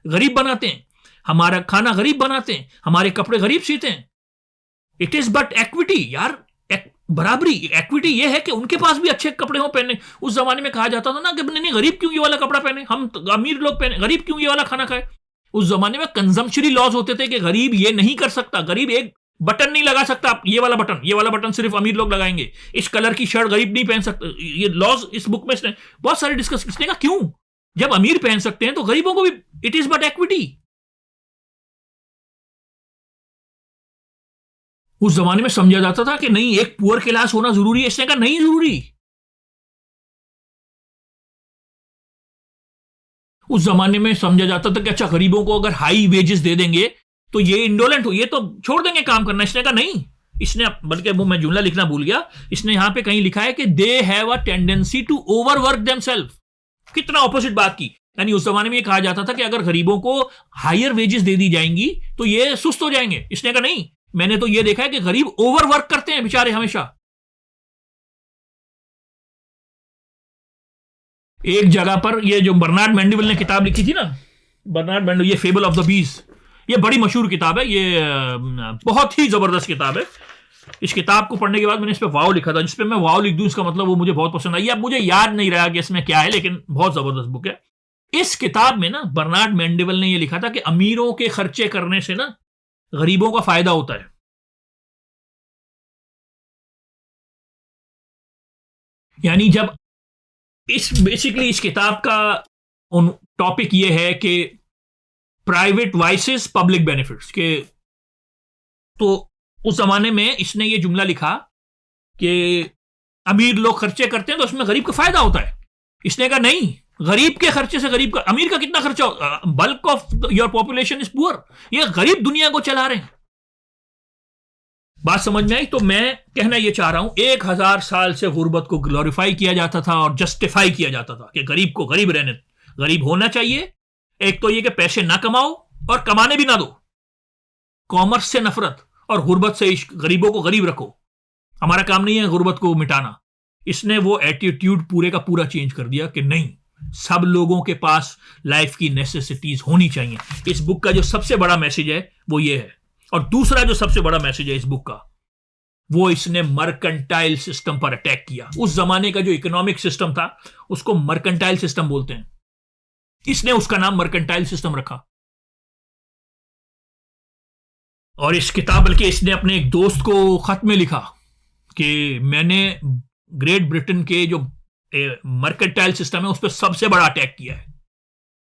Speaker 1: गरीब बनाते हैं, हमारा खाना गरीब बनाते हैं, हमारे कपड़े गरीब सीते हैं। इट इज बट इक्विटी यार, बराबरी, इक्विटी ये है कि उनके पास भी अच्छे कपड़े हो पहने। उस जमाने में कहा जाता था ना कि नहीं, गरीब क्यों ये वाला कपड़ा पहने, हम अमीर लोग पहने, गरीब क्यों ये वाला खाना खाए। उस जमाने में कंजम्पशनरी लॉज होते थे कि गरीब ये नहीं कर सकता, गरीब एक बटन नहीं लगा सकता, ये वाला बटन सिर्फ अमीर लोग लगाएंगे, इस कलर की शर्ट गरीब नहीं पहन सकता। ये लॉज इस बुक में इसने बहुत सारे डिस्कस, इसने कहा क्यों, जब अमीर पहन सकते हैं तो गरीबों को भी, इट इज बट इक्विटी। उस जमाने में समझा जाता था कि नहीं, एक पुअर क्लास होना जरूरी है, इसने कहा नहीं जरूरी। उस जमाने में समझा जाता था कि अच्छा, गरीबों को अगर हाई वेजेस दे देंगे तो ये इंडोलेंट हो, ये तो छोड़ देंगे काम करना। इसने कहा नहीं, इसने, बल्कि वो मैं जुमला लिखना भूल गया, इसने यहां पे कहीं लिखा है कि they have a tendency to overwork themselves. कितना ऑपोजिट बात की। यानी उस जमाने में ये कहा जाता था कि अगर गरीबों को हायर वेजेस दे दी जाएंगी तो ये सुस्त हो जाएंगे। इसने कहा नहीं, मैंने तो ये देखा है कि गरीब ओवरवर्क करते हैं बेचारे हमेशा। एक जगह पर ये जो बर्नार्ड मैंडिवल ने किताब लिखी थी ना, बर्नार्ड मैंडिवल, ये फेबल ऑफ द बीज, ये बड़ी मशहूर किताब है, ये बहुत ही जबरदस्त किताब है। इस किताब को पढ़ने के बाद मैंने इस पे वाव लिखा था, जिस पे मैं वाव लिख दूं इसका मतलब वो मुझे बहुत पसंद आई। अब मुझे याद नहीं रहा कि इसमें क्या है, लेकिन बहुत जबरदस्त बुक है। इस किताब में ना बर्नार्ड मैंडिवल ने यह लिखा था कि अमीरों के खर्चे करने से ना गरीबों का फायदा होता है। यानी जब बेसिकली इस किताब का टॉपिक यह है कि प्राइवेट वाइसेस पब्लिक बेनिफिट्स के, तो उस जमाने में इसने ये जुमला लिखा कि अमीर लोग खर्चे करते हैं तो उसमें गरीब का फायदा होता है। इसने कहा नहीं, गरीब के खर्चे से गरीब का, अमीर का कितना खर्चा, bulk of your population is poor, ये गरीब दुनिया को चला रहे हैं। बात समझ में आई? तो मैं कहना यह चाह रहा हूं, 1000 साल से गुर्बत को ग्लोरीफाई किया जाता था और जस्टिफाई किया जाता था कि गरीब को गरीब रहने, गरीब होना चाहिए। एक तो यह कि पैसे ना कमाओ और कमाने भी ना दो, कॉमर्स से नफरत और गुर्बत से इश्क, गरीबों को गरीब रखो, हमारा काम नहीं है गुर्बत को मिटाना। इसने वो एटीट्यूड पूरे का पूरा चेंज कर दिया कि नहीं, सब लोगों के पास लाइफ की नेसेसिटीज होनी चाहिए। इस बुक का जो सबसे बड़ा मैसेज है वो ये है। और दूसरा जो सबसे बड़ा मैसेज है इस बुक का, वो इसने मर्केंटाइल सिस्टम पर अटैक किया। उस जमाने का जो इकोनॉमिक सिस्टम था उसको मर्केंटाइल सिस्टम बोलते हैं, इसने उसका नाम मर्केंटाइल सिस्टम रखा। और इस किताब, बल्कि इसने अपने एक दोस्त को खत में लिखा कि मैंने ग्रेट ब्रिटेन के जो मर्केंटाइल सिस्टम है उस पर सबसे बड़ा अटैक किया है।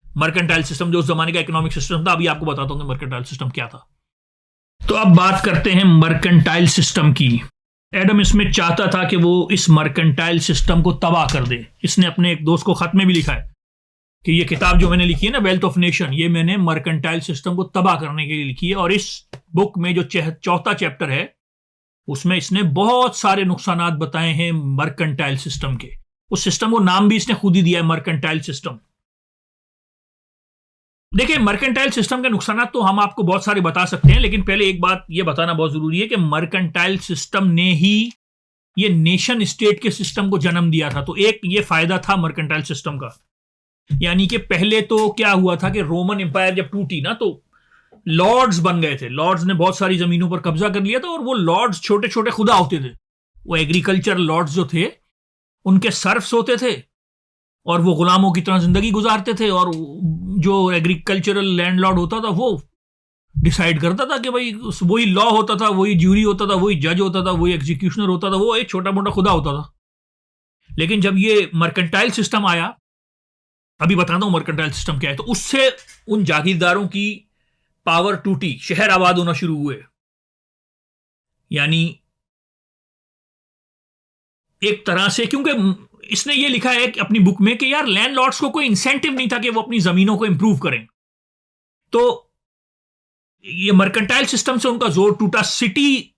Speaker 1: मर्केंटाइल सिस्टम जो उस जमाने का इकोनॉमिक सिस्टम था, अभी आपको बताता हूं कि मर्केंटाइल सिस्टम क्या था। तो अब बात करते हैं मर्केंटाइल सिस्टम की। एडम स्मिथ चाहता था कि वो इस मर्केंटाइल सिस्टम को तबाह कर दे। इसने अपने एक दोस्त को खत में भी लिखा है कि ये किताब जो मैंने लिखी है ना, वेल्थ ऑफ नेशन, ये मैंने मर्केंटाइल सिस्टम को तबाह करने के लिए लिखी है। और इस बुक में जो चौथा चैप्टर है उसमें इसने बहुत सारे नुकसानात बताए हैं मर्केंटाइल सिस्टम के। उस सिस्टम को नाम भी इसने खुद ही दिया है, मर्केंटाइल सिस्टम। देखिए, मर्केंटाइल सिस्टम के नुकसानात तो हम आपको बहुत सारे बता सकते हैं, लेकिन पहले एक बात यह बताना बहुत जरूरी है कि मर्केंटाइल सिस्टम ने ही ये नेशन स्टेट के सिस्टम को जन्म दिया था। तो एक ये फायदा था मर्केंटाइल सिस्टम का। यानी कि पहले तो क्या हुआ था कि रोमन एम्पायर जब टूटी ना, तो लॉर्ड्स बन गए थे। लॉर्ड्स ने बहुत सारी जमीनों पर कब्जा कर लिया था और वो लॉर्ड्स छोटे छोटे खुदा होते थे। वो एग्रीकल्चर लॉर्ड्स जो थे उनके सर्फ्स होते थे और वो गुलामों की तरह जिंदगी गुजारते थे। और जो एग्रीकल्चरल लैंडलॉर्ड होता था वो डिसाइड करता था कि भाई वही लॉ होता था, वही ज्यूरी होता था, वही जज होता था, वही एग्जीक्यूशनर होता था, वो एक छोटा मोटा खुदा होता था। लेकिन जब ये मर्केंटाइल सिस्टम आया, अभी बताता हूं मर्केंटाइल सिस्टम क्या है, तो उससे उन जागीरदारों की पावर टूटी, शहर आबाद होना शुरू हुए। यानी एक तरह से, क्योंकि इसने ये लिखा है अपनी बुक में कि यार लैंडलॉर्ड्स को कोई इंसेंटिव नहीं था कि वो अपनी जमीनों को इंप्रूव करें। तो ये मर्केंटाइल सिस्टम से उनका जोर टूटा, सिटी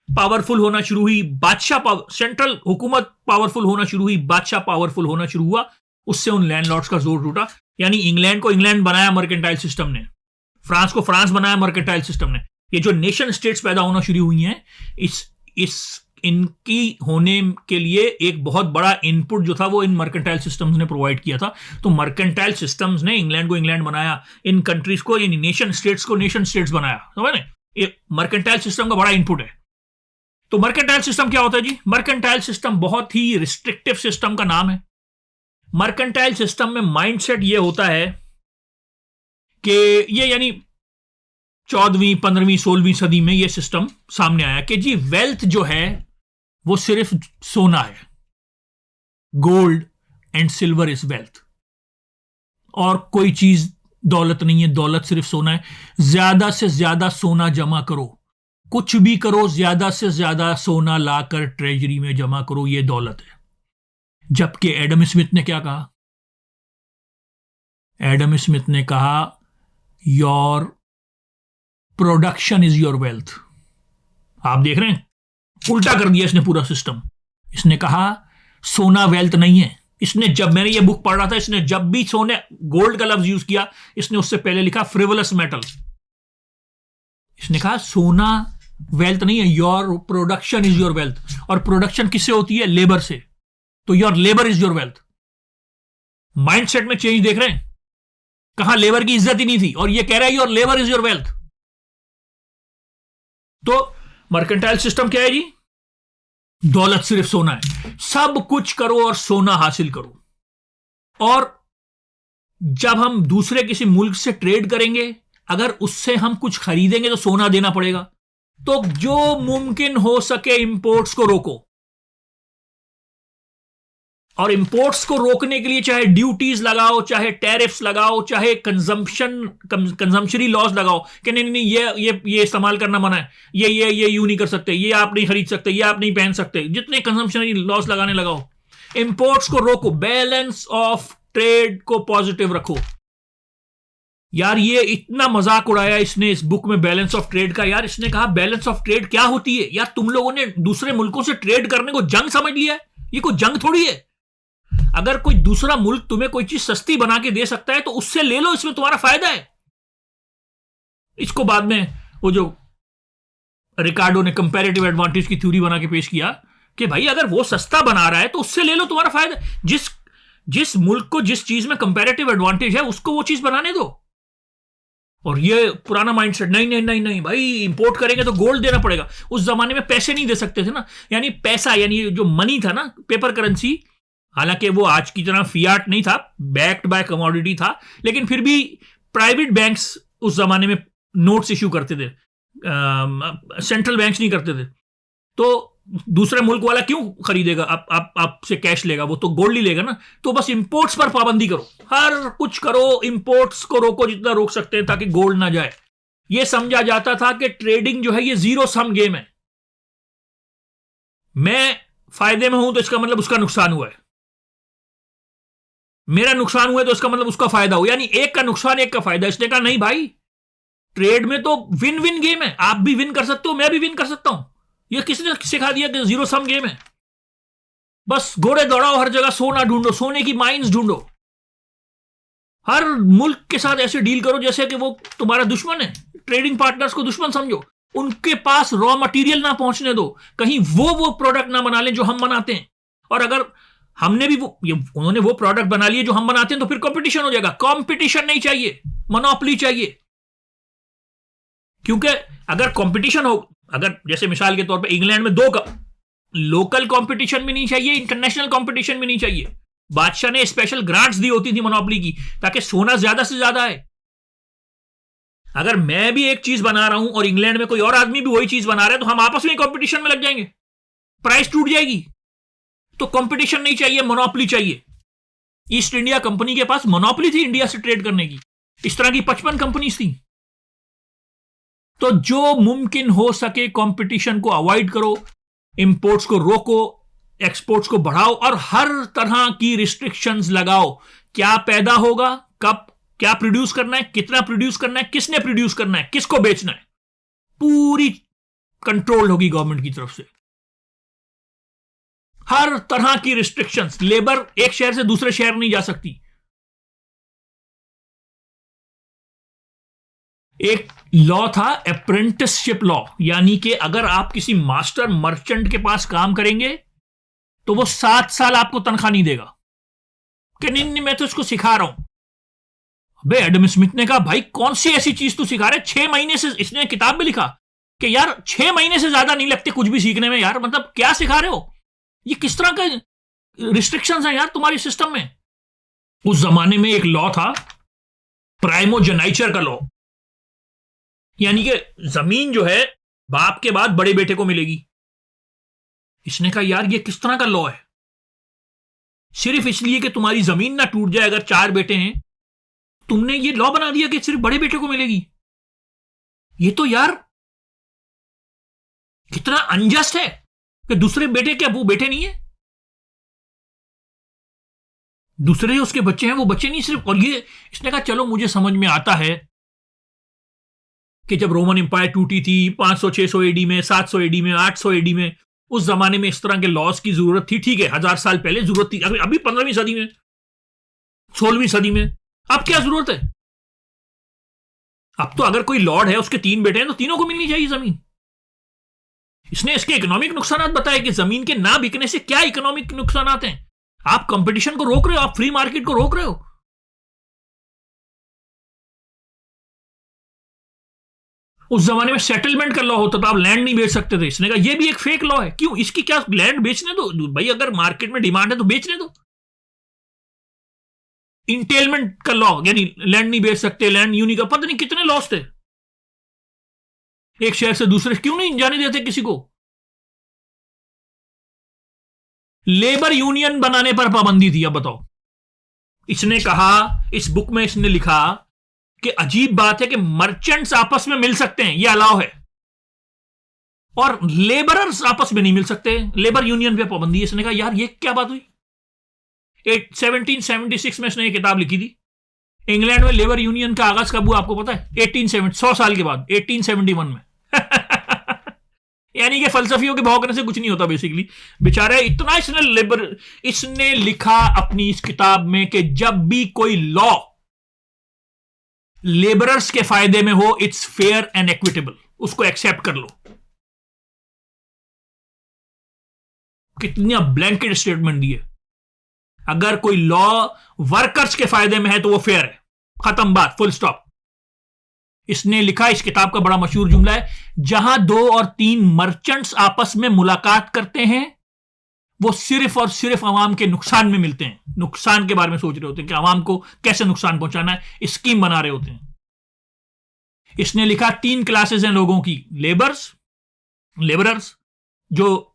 Speaker 1: पावरफुल होना शुरू हुई, बादशाह सेंट्रल हुकूमत पावरफुल होना शुरू हुई, बादशाह पावरफुल होना शुरू हुआ। उससे उन लैंडलॉर्ड्स का जोर टूटा। यानी इंग्लैंड को इंग्लैंड बनाया मर्केंटाइल सिस्टम ने, फ्रांस को फ्रांस बनाया मर्केंटाइल सिस्टम ने। ये जो नेशन स्टेट्स पैदा होना शुरू हुई हैं, इनकी होने के लिए एक बहुत बड़ा इनपुट जो था वो इन मर्केंटाइल सिस्टम्स ने प्रोवाइड किया था। तो मर्केंटाइल सिस्टम्स ने इंग्लैंड को इंग्लैंड बनाया, इन कंट्रीज को, इन नेशन स्टेट्स को नेशन स्टेट्स बनाया। समझ रहे? ये मर्केंटाइल सिस्टम का बड़ा इनपुट है। तो मर्केंटाइल सिस्टम क्या होता है जी? मर्केंटाइल सिस्टम बहुत ही रिस्ट्रिक्टिव सिस्टम का नाम है। मर्केंटाइल सिस्टम में माइंडसेट ये होता है कि ये यानी 14वीं 15वीं 16वीं सदी में ये सिस्टम सामने आया कि जी वेल्थ जो है वो सिर्फ सोना है, gold and silver is wealth, और कोई चीज दौलत नहीं है, दौलत सिर्फ सोना है। ज्यादा से ज्यादा सोना जमा करो, कुछ भी करो, ज्यादा से ज्यादा सोना लाकर ट्रेजरी में जमा करो, ये दौलत है। जबकि एडम स्मिथ ने क्या कहा? एडम स्मिथ ने कहा your production is your wealth. आप देख रहे हैं, उल्टा कर दिया इसने पूरा सिस्टम। इसने कहा सोना वेल्थ नहीं है। इसने, जब मैंने ये बुक पढ़ रहा था, इसने जब भी सोने गोल्ड का लफ्ज यूज किया, इसने उससे पहले लिखा फ्रिवलस मेटल। इसने कहा सोना वेल्थ नहीं है, your production is your wealth. और प्रोडक्शन किससे होती है? लेबर से। तो your labour is your wealth. Mindset में चेंज देख रहे हैं? कहां लेबर की इज्जत ही नहीं थी, और ये कह रहा है your labour is your wealth. तो मर्केंटाइल सिस्टम क्या है जी? दौलत सिर्फ सोना है, सब कुछ करो और सोना हासिल करो। और जब हम दूसरे किसी मुल्क से ट्रेड करेंगे, अगर उससे हम कुछ खरीदेंगे तो सोना देना पड़ेगा। तो जो मुमकिन हो सके इंपोर्ट्स को रोको, और इंपोर्ट्स को रोकने के लिए चाहे ड्यूटीज लगाओ, चाहे टैरिफ्स लगाओ, चाहे कंजम्पशनरी लॉज लगाओ कि नहीं नहीं ये इस्तेमाल करना मना है, ये यूं नहीं कर सकते, ये आप नहीं खरीद सकते, ये आप नहीं पहन सकते, जितने कंजम्पशनरी लॉज लगाने लगाओ। इंपोर्ट्स को रोको, बैलेंस ऑफ ट्रेड को पॉजिटिव रखो। यार ये इतना मजाक उड़ाया इसने इस बुक में बैलेंस ऑफ ट्रेड का। यार इसने कहा बैलेंस ऑफ ट्रेड क्या होती है? यार तुम लोगों ने दूसरे मुल्कों से ट्रेड करने को जंग समझ लिया है। ये कोई जंग थोड़ी है। अगर कोई दूसरा मुल्क तुम्हें कोई चीज सस्ती बना के दे सकता है तो उससे ले लो, इसमें तुम्हारा फायदा है। इसको बाद में वो जो रिकार्डो ने कंपैरेटिव एडवांटेज की थ्योरी बना के पेश किया कि भाई अगर वो सस्ता बना रहा है तो उससे ले लो, तुम्हारा फायदा। जिस मुल्क को जिस चीज में कंपैरेटिव एडवांटेज है उसको वो चीज बनाने दो। और ये पुराना माइंडसेट, नहीं नहीं नहीं नहीं भाई इंपोर्ट करेंगे तो गोल्ड देना पड़ेगा। उस जमाने में पैसे नहीं दे सकते थे ना, यानी पैसा यानी जो मनी था ना, पेपर करेंसी, हालांकि वो आज की तरह फियाट नहीं था, बैक्ड बाय कमोडिटी था, लेकिन फिर भी प्राइवेट बैंक्स उस जमाने में नोट्स इश्यू करते थे, सेंट्रल बैंक्स नहीं करते थे। तो दूसरे मुल्क वाला क्यों खरीदेगा? आपसे कैश लेगा, वो तो गोल्ड ही लेगा ना। तो बस इंपोर्ट्स पर पाबंदी करो, हर कुछ करो, इंपोर्ट्स को रोको जितना रोक सकते हैं ताकि गोल्ड ना जाए। यह समझा जाता था कि ट्रेडिंग जो है ये जीरो सम गेम है। मैं फायदे में हूं तो इसका मतलब उसका नुकसान हुआ है, मेरा नुकसान हुआ तो इसका मतलब उसका फायदा हो, यानी एक का नुकसान एक का फायदा। इसने कहा नहीं भाई, ट्रेड में तो विन विन गेम है, आप भी विन कर सकते हो, मैं भी विन कर सकता हूं। यह किसने सिखा दिया कि जीरो सम गेम है? बस घोड़े दौड़ाओ, हर जगह सोना ढूंढो, सोने की माइंस ढूंढो, हर मुल्क के साथ ऐसे डील करो जैसे कि वो तुम्हारा दुश्मन है। ट्रेडिंग पार्टनर्स को दुश्मन समझो, उनके पास रॉ मटेरियल ना पहुंचने दो, कहीं वो प्रोडक्ट ना बना लें जो हम बनाते हैं। और अगर हमने भी उन्होंने वो प्रोडक्ट बना लिए जो हम बनाते हैं तो फिर कंपटीशन हो जाएगा। कंपटीशन नहीं चाहिए, मोनोपोली चाहिए। क्योंकि अगर कंपटीशन हो, अगर जैसे मिसाल के तौर पे इंग्लैंड में दो लोकल कंपटीशन भी नहीं चाहिए, इंटरनेशनल कंपटीशन भी नहीं चाहिए। बादशाह ने स्पेशल ग्रांट्स दी होती थी मोनोपोली की ताकि सोना ज्यादा से ज्यादा है। अगर मैं भी एक चीज बना रहा हूं और इंग्लैंड में कोई और आदमी भी वही चीज बना रहा है तो हम आपस में कंपटीशन में लग जाएंगे, प्राइस टूट जाएगी। तो कंपटीशन नहीं चाहिए, मोनोपोली चाहिए। ईस्ट इंडिया कंपनी के पास मोनोपोली थी इंडिया से ट्रेड करने की। इस तरह की 55 कंपनीज थी। तो जो मुमकिन हो सके कंपटीशन को अवॉइड करो, इंपोर्ट्स को रोको, एक्सपोर्ट्स को बढ़ाओ और हर तरह की रिस्ट्रिक्शंस लगाओ। क्या पैदा होगा, कब क्या प्रोड्यूस करना है, कितना प्रोड्यूस करना है, किसने प्रोड्यूस करना है, किसको बेचना है, पूरी कंट्रोल होगी गवर्नमेंट की तरफ से। हर तरह की रिस्ट्रिक्शंस, लेबर एक शहर से दूसरे शहर नहीं जा सकती। एक लॉ था अप्रेंटिसशिप लॉ, यानी कि अगर आप किसी मास्टर मर्चेंट के पास काम करेंगे तो वो 7 साल आपको तनख्वाह नहीं देगा कि नहीं मैं तो इसको सिखा रहा हूं। अबे एडम स्मिथ ने कहा भाई कौन सी ऐसी चीज तू सिखा रहे? 6 महीने से, इसने किताब में लिखा कि यार 6 महीने से ज्यादा नहीं लगते कुछ भी सीखने में यार, मतलब क्या सिखा रहे हो? ये किस तरह का रिस्ट्रिक्शंस हैं यार तुम्हारे सिस्टम में? उस जमाने में एक लॉ था, प्राइमोजेनाइचर का लॉ, यानी कि जमीन जो है बाप के बाद बड़े बेटे को मिलेगी। इसने कहा यार ये किस तरह का लॉ है? सिर्फ इसलिए कि तुम्हारी जमीन ना टूट जाए अगर 4 बेटे हैं, तुमने ये लॉ बना दिया कि सिर्फ बड़े बेटे को मिलेगी। ये तो यार कितना अनजस्ट है कि दूसरे बेटे क्या वो बेटे नहीं है? दूसरे जो उसके बच्चे हैं वो बच्चे नहीं सिर्फ। और ये इसने कहा चलो मुझे समझ में आता है कि जब रोमन एम्पायर टूटी थी 500-600 एडी में, 700 एडी में, 800 एडी में, उस जमाने में इस तरह के लॉस की जरूरत थी। ठीक है, 1000 साल पहले जरूरत थी, अभी 15वीं सदी में, 16वीं सदी में अब क्या जरूरत है? अब तो अगर कोई लॉर्ड है, उसके 3 बेटे हैं, तो तीनों को मिलनी चाहिए जमीन। इसने इसके इकोनॉमिक नुकसान बताए कि जमीन के ना बिकने से क्या इकोनॉमिक नुकसान हैं। आप कंपटीशन को रोक रहे हो, आप फ्री मार्केट को रोक रहे हो। उस जमाने में सेटलमेंट का लॉ होता था, आप लैंड नहीं बेच सकते थे। इसने कहा यह भी एक फेक लॉ है। क्यों? इसकी क्या, लैंड बेचने दो भाई, अगर मार्केट में डिमांड है तो बेचने दो। इंटेलमेंट का लॉ, यानी लैंड नहीं बेच सकते, लैंड यूनिक, पता नहीं कितने लॉस थे। एक शहर से दूसरे क्यों नहीं जाने देते किसी को। लेबर यूनियन बनाने पर पाबंदी थी। अब बताओ, इसने कहा, इस बुक में इसने लिखा कि अजीब बात है कि मर्चेंट्स आपस में मिल सकते हैं, यह अलाउ है, और लेबरर्स आपस में नहीं मिल सकते, लेबर यूनियन पे पाबंदी है। इसने कहा यार ये क्या बात हुई? 1776 में इसने ये किताब लिखी थी। इंग्लैंड में लेबर यूनियन का आगाज कब हुआ आपको पता है? 1870, 100 साल के बाद, 1871 में। यानी कि फलसफियों के भौंकने से कुछ नहीं होता बेसिकली। बेचारा इतना इसने लिखा अपनी इस किताब में कि जब भी कोई लॉ लेबरर्स के फायदे में हो, इट्स फेयर एंड इक्विटेबल, उसको एक्सेप्ट कर लो। कितनी ब्लैंकेट स्टेटमेंट दी है। अगर कोई लॉ वर्कर्स के फायदे में है तो वो फेयर है, खत्म बात, फुल स्टॉप। इसने लिखा, इस किताब का बड़ा मशहूर जुमला है, जहां 2 और 3 मर्चेंट्स आपस में मुलाकात करते हैं वो सिर्फ और सिर्फ अवाम के नुकसान में मिलते हैं, नुकसान के बारे में सोच रहे होते हैं कि अवाम को कैसे नुकसान पहुंचाना है, स्कीम बना रहे होते हैं। इसने लिखा 3 क्लासेस हैं लोगों की, लेबरर्स, जो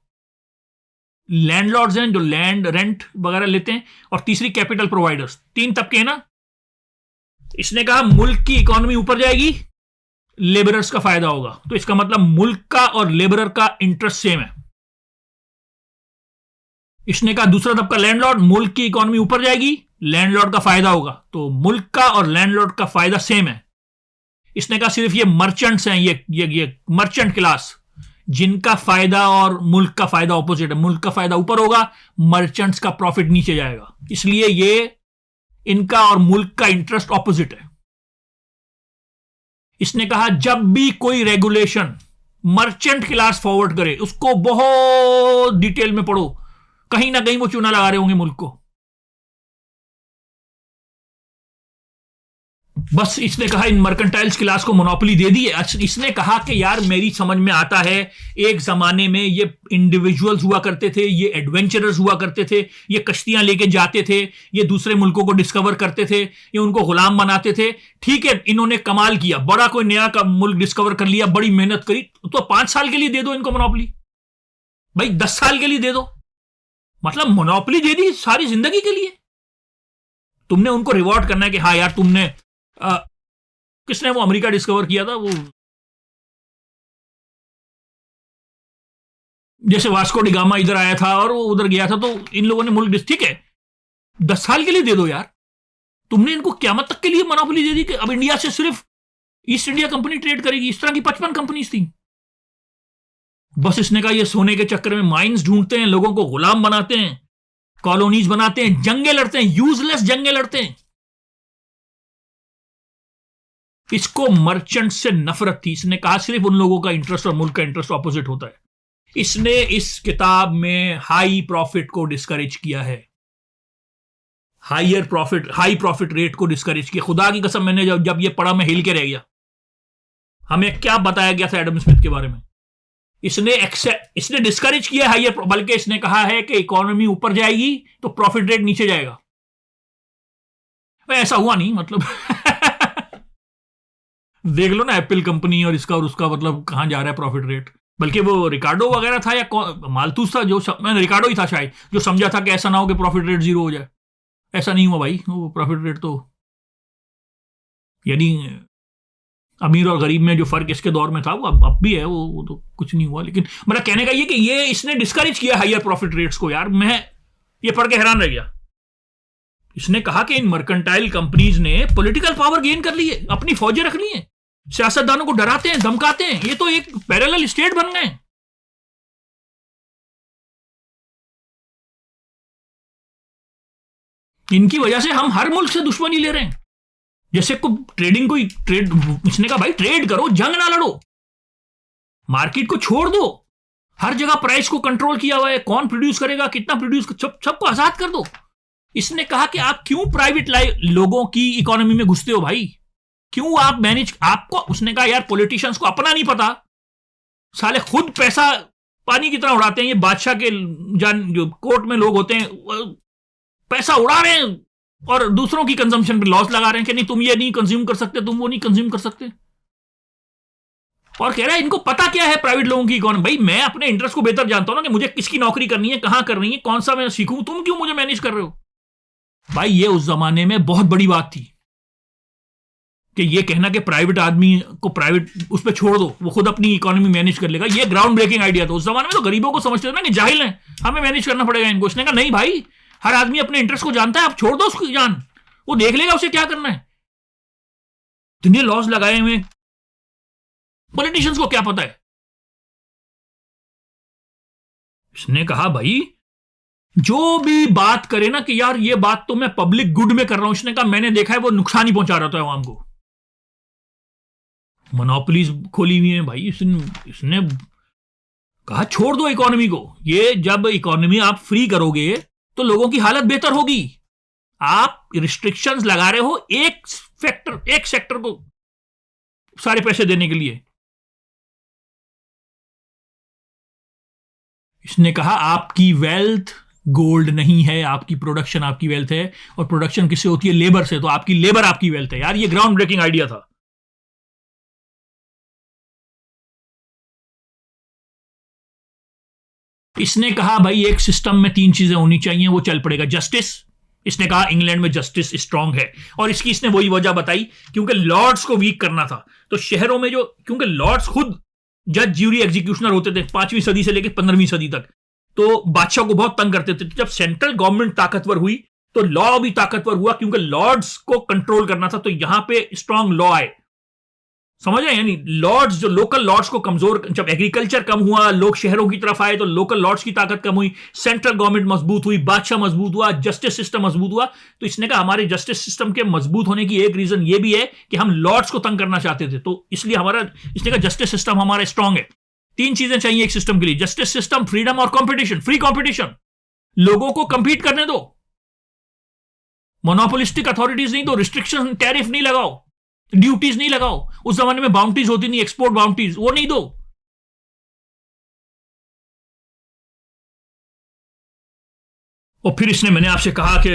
Speaker 1: लैंडलॉर्ड्स हैं, जो लैंड रेंट वगैरह लेते हैं, और तीसरी कैपिटल प्रोवाइडर्स। 3 तबके हैं ना। इसने कहा मुल्क की इकोनॉमी ऊपर जाएगी, लेबरर्स का फायदा होगा। तो इसका मतलब मुल्क का और लेबरर का इंटरेस्ट सेम है। इसने कहा दूसरा तबका लैंडलॉर्ड, मुल्क की इकोनॉमी ऊपर जाएगी, लैंडलॉर्ड का फायदा होगा, तो मुल्क का और लैंडलॉर्ड का फायदा सेम है। इसने कहा सिर्फ ये मर्चेंट्स हैं, ये मर्चेंट क्लास, जिनका फायदा और मुल्क का फायदा ऑपोजिट है। मुल्क का फायदा ऊपर होगा, मर्चेंट्स का प्रॉफिट नीचे जाएगा, इसलिए ये इनका और मुल्क का इंटरेस्ट ऑपोजिट है। इसने कहा जब भी कोई रेगुलेशन मर्चेंट क्लास फॉरवर्ड करे, उसको बहुत डिटेल में पढ़ो, कहीं ना कहीं वो चूना लगा रहे होंगे मुल्क को। बस इसने कहा इन मर्केंटाइल्स क्लास को मोनोपोली दे दी है। इसने कहा कि यार मेरी समझ में आता है, एक जमाने में ये इंडिविजुअल्स हुआ करते थे, ये एडवेंचरर्स हुआ करते थे, ये कश्तियां लेके जाते थे, ये दूसरे मुल्कों को डिस्कवर करते थे, ये उनको गुलाम बनाते थे। ठीक है, इन्होंने कमाल किया, बड़ा कोई नया का मुल्क डिस्कवर कर लिया, बड़ी मेहनत करी, तो 5 साल के लिए दे दो इनको मोनोपोली, भाई 10 साल के लिए दे दो, मतलब मोनोपोली दे दी सारी जिंदगी के लिए। तुमने उनको रिवॉर्ड करना है कि हाँ यार तुमने किसने वो अमेरिका डिस्कवर किया था, वो जैसे वास्को डी गामा इधर आया था और वो उधर गया था, तो इन लोगों ने मुल्क, ठीक है 10 साल के लिए दे दो यार। तुमने इनको क़यामत तक के लिए मोनोपोली दे दी कि अब इंडिया से सिर्फ ईस्ट इंडिया कंपनी ट्रेड करेगी। इस तरह की 55 कंपनीज थी। बस इसने कहा ये सोने के चक्कर में माइंस ढूंढते हैं, लोगों को गुलाम बनाते हैं, कॉलोनीज बनाते हैं, जंगे लड़ते हैं, यूजलेस जंगे लड़ते हैं। इसको मर्चेंट से नफरत थी। इसने कहा सिर्फ उन लोगों का इंटरेस्ट और मुल्क का इंटरेस्ट ऑपोजिट होता है। इसने इस किताब में हाई प्रॉफिट को डिस्करेज किया है, हाई प्रॉफिट रेट को डिस्करेज किया। खुदा की कसम, मैंने जब ये पढ़ा मैं हिल के रह गया। हमें क्या बताया गया था एडम स्मिथ के बारे में? इसने डिस्करेज किया हायर, बल्कि इसने कहा है कि इकोनॉमी ऊपर जाएगी तो प्रॉफिट रेट नीचे जाएगा। ऐसा हुआ नहीं, मतलब देख लो ना एप्पल कंपनी और इसका और उसका, मतलब कहां जा रहा है प्रॉफिट रेट। बल्कि वो रिकार्डो वगैरह था या मालतूस था, जो रिकार्डो ही था शायद, जो समझा था कि ऐसा ना हो कि प्रॉफिट रेट जीरो हो जाए। ऐसा नहीं हुआ भाई, वो प्रॉफिट रेट तो, यानी अमीर और गरीब में जो फर्क इसके दौर में था वो अब भी है, वो तो कुछ नहीं हुआ। लेकिन मेरा कहने का ये कि ये इसने डिस्करेज किया हायर प्रॉफिट रेट्स को। यार मैं ये पढ़ के हैरान रह गया। इसने कहा कि इन मर्केंटाइल कंपनीज ने पॉलिटिकल पावर गेन कर ली है, अपनी फौजें रख ली हैं, सियासतदानों को डराते हैं, धमकाते हैं, ये तो एक पैरेलल स्टेट बन गए। इनकी वजह से हम हर मुल्क से दुश्मनी ले रहे हैं। जैसे को ट्रेडिंग, कोई ट्रेड, इसने कहा भाई ट्रेड करो, जंग ना लड़ो, मार्केट को छोड़ दो, हर जगह प्राइस को कंट्रोल किया हुआ है, कौन प्रोड्यूस करेगा, कितना प्रोड्यूस, सबको आजाद कर दो। इसने कहा कि आप क्यों प्राइवेट लोगों की इकोनॉमी में घुसते हो भाई, क्यों आप मैनेज, आपको, उसने कहा यार पॉलिटिशियंस को अपना नहीं पता, साले खुद पैसा पानी की तरह उड़ाते हैं। ये बादशाह के जो कोर्ट में लोग होते हैं पैसा उड़ा रहे हैं और दूसरों की कंजम्पशन पे लॉस लगा रहे हैं कि नहीं तुम ये नहीं कंज्यूम कर सकते, तुम वो नहीं कंज्यूम कर सकते। और कह रहा है इनको पता क्या है प्राइवेट लोगों की इकोनॉमी। भाई मैं अपने इंटरेस्ट को बेहतर जानता हूं ना, कि मुझे किसकी नौकरी करनी है, कहां करनी है, कौन सा मैं सीखूं, तुम क्यों मुझे मैनेज कर रहे हो भाई। ये उस जमाने में बहुत बड़ी बात थी कि ये कहना कि प्राइवेट आदमी को प्राइवेट उस पर छोड़ दो, वो खुद अपनी इकोनॉमी मैनेज कर लेगा। ये ग्राउंड ब्रेकिंग आइडिया था। उस जमाने में तो गरीबों को समझते थे ना कि जाहिल है, हमें मैनेज करना पड़ेगा इनको। उसने कहा नहीं भाई, हर आदमी अपने इंटरेस्ट को जानता है, आप छोड़ दो उसकी जान, वो देख लेगा उसे क्या करना है। दुनिया लॉस लगाए हुए, पॉलिटिशियंस को क्या पता है। इसने कहा भाई जो भी बात करे ना कि यार ये बात तो मैं पब्लिक गुड में कर रहा हूं, इसने कहा मैंने देखा है वो नुकसान ही पहुंचा रहा था आवाम को। मोनोपोलीज खोली हुई है भाई। इसने कहा छोड़ दो इकोनॉमी को। ये जब इकोनॉमी आप फ्री करोगे तो लोगों की हालत बेहतर होगी। आप रिस्ट्रिक्शंस लगा रहे हो एक सेक्टर को सारे पैसे देने के लिए। इसने कहा आपकी वेल्थ गोल्ड नहीं है, आपकी प्रोडक्शन आपकी वेल्थ है, और प्रोडक्शन किससे होती है, लेबर से, तो आपकी लेबर आपकी वेल्थ है। यार ये ग्राउंड ब्रेकिंग आइडिया था। इसने कहा भाई एक सिस्टम में 3 चीजें होनी चाहिए, वो चल पड़ेगा। जस्टिस, इसने कहा इंग्लैंड में जस्टिस स्ट्रांग है, और इसकी इसने वही वजह बताई क्योंकि लॉर्ड्स को वीक करना था। तो शहरों में जो, क्योंकि लॉर्ड्स खुद जज, ज्यूरी, एग्जीक्यूशनर होते थे 5वीं सदी से लेकर 15वीं सदी तक, तो बादशाह को बहुत तंग करते थे। जब सेंट्रल गवर्नमेंट ताकतवर हुई तो लॉ भी ताकतवर हुआ, क्योंकि लॉर्ड्स को कंट्रोल करना था, तो यहां पे स्ट्रांग लॉ आए। समझ रहे, यानी लॉर्ड्स, जो लोकल लॉर्ड्स को कमजोर, जब एग्रीकल्चर कम हुआ, लोग शहरों की तरफ आए, तो लोकल लॉर्ड्स की ताकत कम हुई, सेंट्रल गवर्नमेंट मजबूत हुई, बादशाह मजबूत हुआ, जस्टिस सिस्टम मजबूत हुआ। तो इसने कहा हमारे जस्टिस सिस्टम के मजबूत होने की एक रीजन ये भी है कि हम लॉर्ड्स को तंग करना चाहते थे, तो इसलिए हमारा, इसने कहा जस्टिस सिस्टम हमारा स्ट्रांग है। 3 चीजें चाहिए एक सिस्टम के लिए, जस्टिस सिस्टम, फ्रीडम और कंपटीशन, फ्री कंपटीशन, लोगों को कंपीट करने दो, मोनोपोलिस्टिक अथॉरिटीज नहीं दो, रिस्ट्रिक्शन, टैरिफ नहीं लगाओ, ड्यूटीज नहीं लगाओ। उस जमाने में बाउंटीज होती नहीं, एक्सपोर्ट बाउंटीज, वो नहीं दो। और फिर इसने, मैंने आपसे कहा कि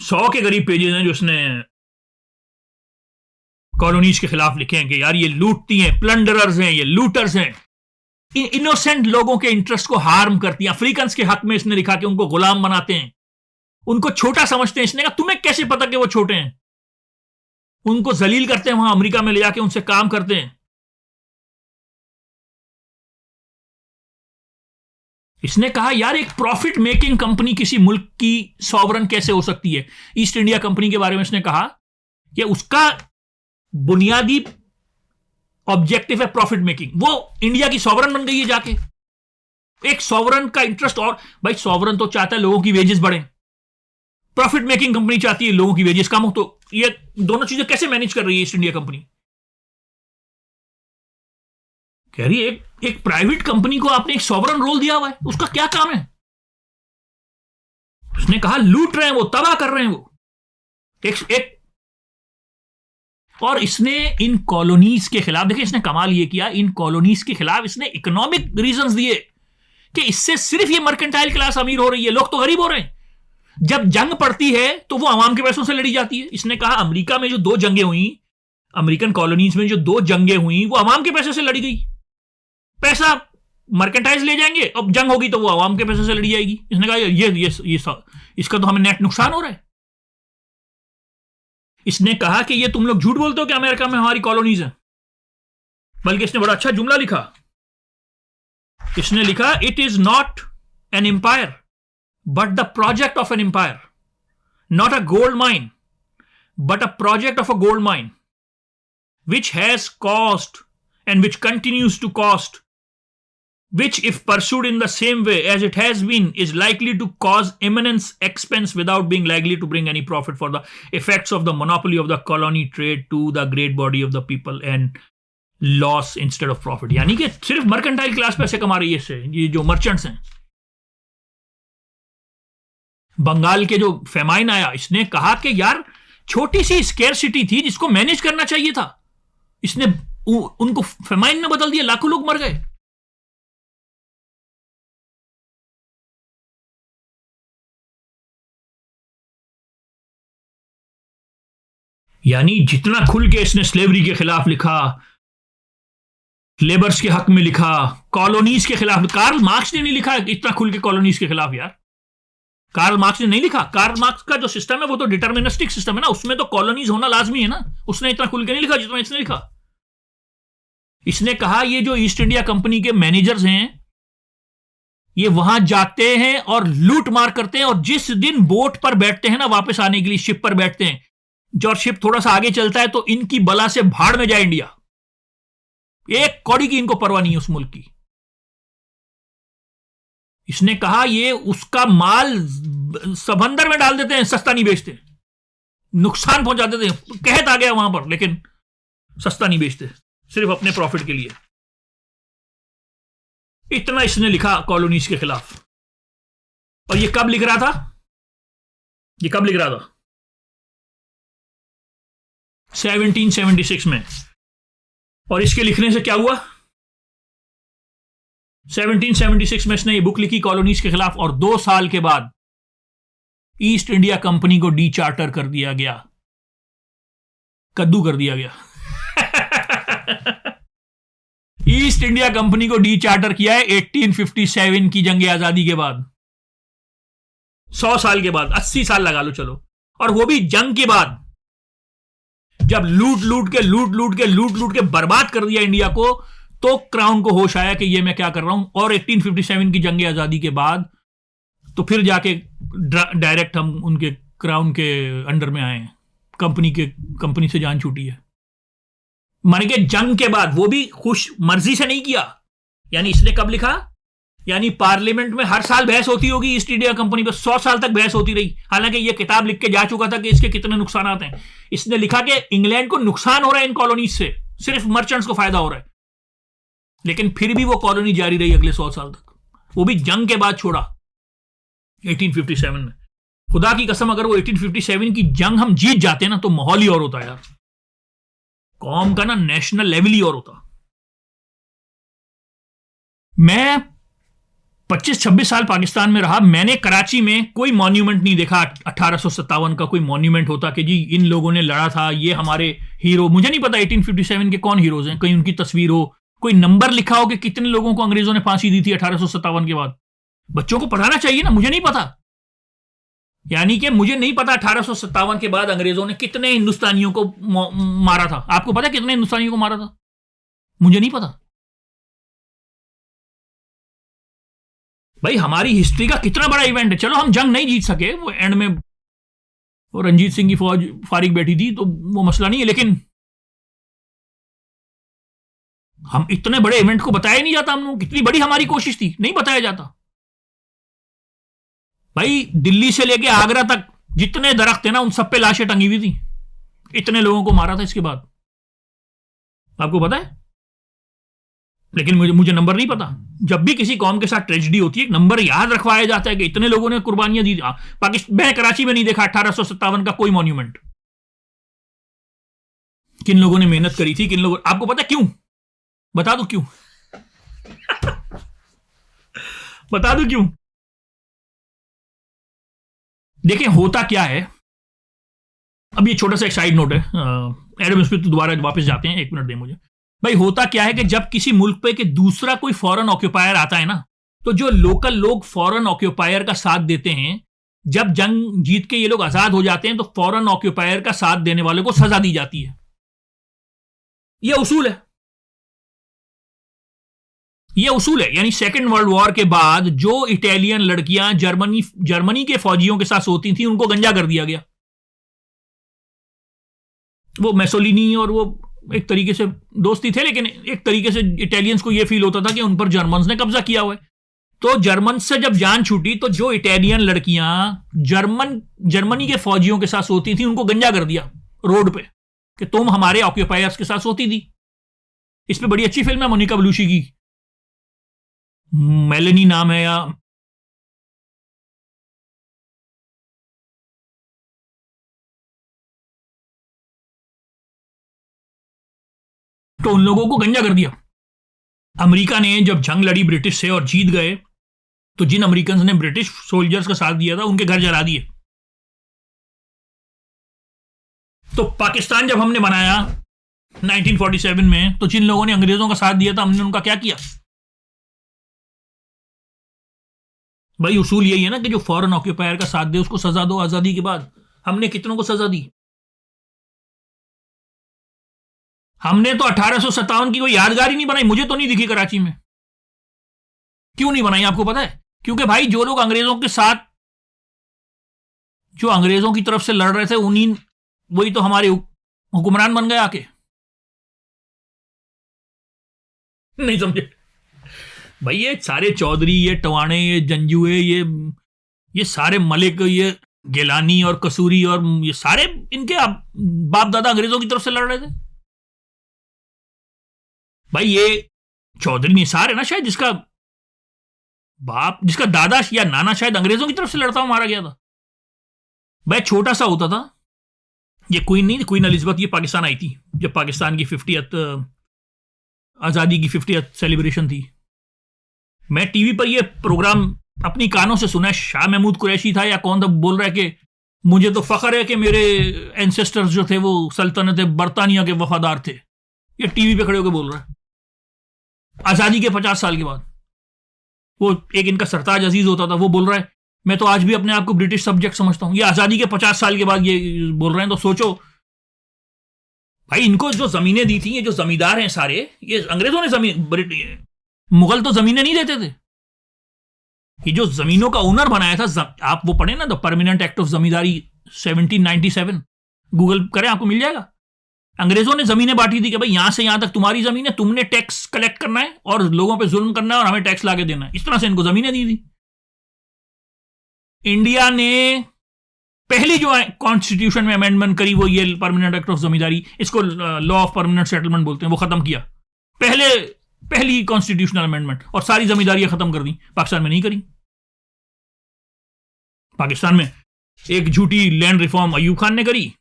Speaker 1: 100 के करीब पेजेस हैं जो इसने कॉलोनीज के खिलाफ लिखे हैं कि यार ये लूटती हैं, प्लंडरर्स हैं, ये लूटर्स हैं, इनोसेंट लोगों के इंटरेस्ट को हार्म करती हैं। अफ्रीकन्स के हक में इसने लिखा कि उनको गुलाम बनाते हैं, उनको छोटा समझते हैं। इसने कहा तुम्हें कैसे पता कि वो छोटे हैं, उनको जलील करते हैं, वहां अमेरिका में ले जाके उनसे काम करते हैं। इसने कहा यार एक प्रॉफिट मेकिंग कंपनी किसी मुल्क की सॉवरन कैसे हो सकती है। ईस्ट इंडिया कंपनी के बारे में इसने कहा कि उसका बुनियादी ऑब्जेक्टिव है प्रॉफिट मेकिंग, वो इंडिया की सॉवरन बन गई है जाके। एक सॉवरन का इंटरेस्ट, और भाई सॉवरन तो चाहता है लोगों की वेजेस बढ़े, प्रॉफिट मेकिंग कंपनी चाहती है लोगों की वेजेस कम हो। तो ये दोनों चीजें कैसे मैनेज कर रही है ईस्ट इंडिया कंपनी। कह रही है एक प्राइवेट कंपनी को आपने एक सॉवरन रोल दिया हुआ है, उसका क्या काम है। उसने कहा लूट रहे हैं वो, तबाह कर रहे हैं वो। एक और इसने इन कॉलोनीज के खिलाफ, देखिए इसने कमाल ये किया, इन कॉलोनीज के खिलाफ इसने इकोनॉमिक रीजंस दिए कि इससे सिर्फ ये मर्केंटाइल क्लास अमीर हो रही है, लोग तो गरीब हो रहे हैं। जब जंग पड़ती है तो वो आवाम के पैसों से लड़ी जाती है। इसने कहा अमेरिका में जो 2 जंगें हुई, अमेरिकन कॉलोनीज में जो 2 जंगें हुई, वो आवाम के पैसे से लड़ी गई। पैसा मर्केंटाइज ले जाएंगे, अब जंग होगी तो वो आवाम के पैसे से लड़ी जाएगी। इसने कहा ये इसका तो हमें नेट नुकसान हो रहा है। इसने कहा कि ये तुम लोग झूठ बोलते हो कि अमेरिका में हमारी कॉलोनीज हैं। बल्कि इसने बड़ा अच्छा जुमला लिखा। इसने लिखा, it is not an empire but the project of an empire, not a gold mine but a project of a gold mine which has cost and which continues to cost, which if pursued in the same way as it has been is likely to cause immense expense without being likely to bring any profit for the effects of the monopoly of the colony trade to the great body of the people and loss instead of profit। यानी कि सिर्फ mercantile class पैसे कमा रही है इससे, ये जो मर्चेंट्स हैं। बंगाल के जो फेमाइन आया, इसने कहा कि यार छोटी सी स्केर्सिटी थी जिसको मैनेज करना चाहिए था, इसने उनको फेमाइन में बदल दिया, लाखों लोग मर गए। यानी जितना खुल के इसने स्लेवरी के खिलाफ लिखा, लेबर्स के हक में लिखा, कॉलोनीज के खिलाफ, कार्ल मार्क्स ने नहीं लिखा इतना खुल के कॉलोनीज के खिलाफ। यार कार्ल मार्क्स ने नहीं लिखा। कार्ल मार्क्स का जो सिस्टम है वो तो डिटर्मिनिस्टिक सिस्टम है ना, उसमें तो कॉलोनीज होना लाजमी है ना। उसने इतना खुल के नहीं लिखा जितना इसने लिखा। इसने कहा ये जो ईस्ट इंडिया कंपनी के मैनेजर्स हैं, ये वहां जाते हैं और लूट मार करते हैं, और जिस दिन बोट पर बैठते हैं ना वापस आने के लिए, शिप पर बैठते हैं, जो शिप थोड़ा सा आगे चलता है तो इनकी बला से भाड़ में जाए इंडिया। एक कौड़ी की इनको परवाह नहीं है उस मुल्क की। इसने कहा ये उसका माल समंदर में डाल देते हैं, सस्ता नहीं बेचते, नुकसान पहुंचा देते हैं। कहत आ गया वहां पर, लेकिन सस्ता नहीं बेचते, सिर्फ अपने प्रॉफिट के लिए। इतना इसने लिखा कॉलोनीज के खिलाफ। और ये कब लिख रहा था? ये कब लिख रहा था? 1776 में। और इसके लिखने से क्या हुआ? 1776 में इसने ये बुक लिखी कॉलोनीज के खिलाफ, और 2 साल के बाद ईस्ट इंडिया कंपनी को डी चार्टर कर दिया गया, कद्दू कर दिया गया। ईस्ट इंडिया कंपनी को डी चार्टर किया है 1857 की जंग आजादी के बाद, 100 साल के बाद, 80 साल लगा लो चलो। और वो भी जंग के बाद, जब लूट लूट के बर्बाद कर दिया इंडिया को, तो क्राउन को होश आया कि ये मैं क्या कर रहा हूं। और 1857 की जंग आजादी के बाद तो फिर जाके डायरेक्ट हम उनके क्राउन के अंडर में आए हैं, कंपनी से जान छूटी है। माने कि जंग के बाद, वो भी खुश मर्जी से नहीं किया। यानी इसने कब लिखा? यानी पार्लियामेंट में हर साल बहस होती होगी ईस्ट इंडिया कंपनी पर, 100 साल तक बहस होती रही। हालांकि ये किताब लिख के जा चुका था कि इसके कितने नुकसान आते हैं। इसने लिखा कि इंग्लैंड को नुकसान हो रहा है इन कॉलोनीज से, सिर्फ मर्चेंट्स को फायदा हो रहा है। लेकिन फिर भी वो कॉलोनी जारी रही अगले 100 साल तक, वो भी जंग के बाद छोड़ा 1857 में। खुदा की कसम, अगर वो 1857 की जंग हम जीत जाते ना तो माहौल ही और होता यार, कौम का ना नेशनल लेवल ही और होता। मैं 25-26 साल पाकिस्तान में रहा, मैंने कराची में कोई मॉन्यूमेंट नहीं देखा 1857 का कोई मॉन्यूमेंट होता कि जी इन लोगों ने लड़ा था, ये हमारे हीरो। मुझे नहीं पता 1857 के कौन हीरोज हैं, कहीं उनकी तस्वीर हो, कोई नंबर लिखा हो कि कितने लोगों को अंग्रेजों ने फांसी दी थी 1857 के बाद। बच्चों को पढ़ाना चाहिए ना, मुझे नहीं पता। यानी कि मुझे नहीं पता 1857 के बाद अंग्रेजों ने कितने हिंदुस्तानियों को मारा था। आपको पता है कितने हिंदुस्तानियों को मारा था? मुझे नहीं पता। भाई हमारी हिस्ट्री का कितना बड़ा इवेंट है। चलो हम जंग नहीं जीत सके, वो एंड में वो रंजीत सिंह की फौज फारिग बैठी थी तो वो मसला नहीं है, लेकिन हम इतने बड़े इवेंट को बताया नहीं जाता। हम लोग कितनी बड़ी हमारी कोशिश थी, नहीं बताया जाता। भाई दिल्ली से लेके आगरा तक जितने दरख्त थे ना, उन सब पे लाशें टंगी हुई थी। इतने लोगों को मारा था इसके बाद, आपको पता है? लेकिन मुझे नंबर नहीं पता। जब भी किसी कौम के साथ ट्रेजेडी होती है, एक नंबर याद रखवाया जाता है कि इतने लोगों ने कुर्बानियां दी। पाकिस्तान, मैं कराची में नहीं देखा 1857 का कोई मॉन्यूमेंट। किन लोगों ने मेहनत करी थी, किन लोगों, आपको पता क्यों? बता दो क्यों। बता दो क्यों। देखें होता क्या है, अब ये छोटा सा एक साइड नोट है, एडम स्मिथ तो दोबारा वापस जाते हैं, 1 मिनट दें मुझे। भाई होता क्या है कि जब किसी मुल्क पे कि दूसरा कोई फॉरेन ऑक्यूपायर आता है ना, तो जो लोकल लोग फॉरेन ऑक्यूपायर का साथ देते हैं, जब जंग जीत के ये लोग आजाद हो जाते हैं तो फॉरेन ऑक्यूपायर का साथ देने वालों को सजा दी जाती है। यह उसूल है, यह उसूल है। यानी सेकेंड वर्ल्ड वॉर के बाद जो इटालियन लड़कियां जर्मनी के फौजियों के साथ सोती थी, उनको गंजा कर दिया गया। वो मैसोलिनी और वो एक तरीके से दोस्ती थे, लेकिन एक तरीके से इटालियंस को यह फील होता था कि उन पर जर्मन्स ने कब्जा किया हुआ है। तो जर्मन से जब जान छूटी तो जो इटालियन लड़कियां जर्मनी के फौजियों के साथ सोती थी, उनको गंजा कर दिया रोड पे कि तुम हमारे ऑक्यूपायर्स के साथ सोती थी। इस पे बड़ी अच्छी फिल्म है मोनिका बेलुशी की, मेलेनी नाम है, या तो उन लोगों को गंजा कर दिया। अमेरिका ने जब जंग लड़ी ब्रिटिश से और जीत गए, तो जिन अमेरिकन ने ब्रिटिश सोल्जर्स का साथ दिया था, उनके घर जला दिए। तो पाकिस्तान जब हमने बनाया 1947 में, तो जिन लोगों ने अंग्रेजों का साथ दिया था, हमने उनका क्या किया? भाई उसूल यही है ना कि जो फॉरेन ऑक्यूपायर का साथ दे उसको सजा दो। आजादी के बाद हमने कितनों को सजा दी? हमने तो 1857 की कोई यादगार ही नहीं बनाई, मुझे तो नहीं दिखी कराची में। क्यों नहीं बनाई आपको पता है? क्योंकि भाई जो लोग अंग्रेजों के साथ, जो अंग्रेजों की तरफ से लड़ रहे थे, उन्हीं वही तो हमारे हुक्मरान बन गए आके। नहीं समझे भाई? ये सारे चौधरी, ये टवाणे, ये जंजुए, ये सारे मलिक, ये गिलानी और कसूरी, और ये सारे इनके बाप दादा अंग्रेजों की तरफ से लड़ रहे थे। भाई ये चौधरी निसार है ना शायद, जिसका दादा या नाना शायद अंग्रेजों की तरफ से लड़ता हुआ मारा गया था। भाई छोटा सा होता था, ये क्वीन नहीं, क्वीन एलिजाबेथ, ये पाकिस्तान आई थी जब पाकिस्तान की 50th आजादी की 50th सेलिब्रेशन थी। मैं टीवी पर ये प्रोग्राम अपनी कानों से सुना है, शाह महमूद कुरैशी था या कौन था, बोल रहा है कि मुझे तो फख्र है कि मेरे एंसेस्टर्स जो थे वो सल्तनत बरतानिया के वफादार थे। ये टीवी पे खड़े होकर बोल रहा है आजादी के 50 साल के बाद। वो एक इनका सरताज अजीज होता था, वो बोल रहा है मैं तो आज भी अपने आप को ब्रिटिश सब्जेक्ट समझता हूं। ये आजादी के 50 साल के बाद ये बोल रहे हैं, तो सोचो भाई इनको जो जमीनें दी थी, ये जो जमींदार हैं सारे, ये अंग्रेजों ने जमीन, मुगल तो जमीनें नहीं देते थे। ये जो जमीनों का ओनर बनाया था, आप वो पढ़े ना the permanent act of zamindari 1797, Google करें आपको मिल जाएगा। अंग्रेजों ने जमीनें बांटी थी कि भाई यहां से यहां तक तुम्हारी जमीन है, तुमने टैक्स कलेक्ट करना है और लोगों पे जुल्म करना है और हमें टैक्स लाके देना है। इस तरह से इनको जमीनें दी थी। इंडिया ने पहली जो कॉन्स्टिट्यूशन में अमेंडमेंट करी वो ये परमानेंट एक्ट ऑफ जमींदारी, इसको लॉ ऑफ परमानेंट सेटलमेंट बोलते हैं, वो खत्म किया। पहली कॉन्स्टिट्यूशनल अमेंडमेंट, और सारी जमींदारियां खत्म कर दी। पाकिस्तान में नहीं करी। पाकिस्तान में एक झूठी लैंड रिफॉर्म अयूब खान ने करी,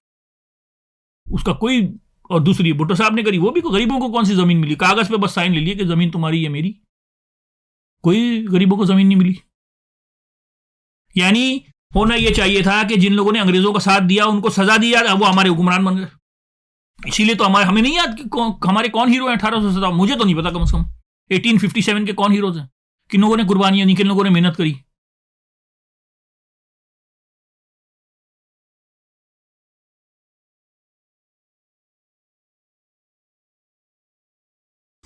Speaker 1: उसका कोई, और दूसरी भुट्टो साहब ने करी, वो भी गरीबों को कौन सी जमीन मिली? कागज पे बस साइन ले लिए कि जमीन तुम्हारी है मेरी, कोई गरीबों को जमीन नहीं मिली। यानी होना यह चाहिए था कि जिन लोगों ने अंग्रेजों का साथ दिया उनको सजा दी जाए, वो हमारे हुक्मरान बन गए। इसीलिए तो हमें नहीं याद कि हमारे कौन हीरो हैं 1857, मुझे तो नहीं पता, कम से कम 1857 के कौन हीरोज हैं, किन लोगों ने कुर्बानियां दी, किन लोगों ने मेहनत करी।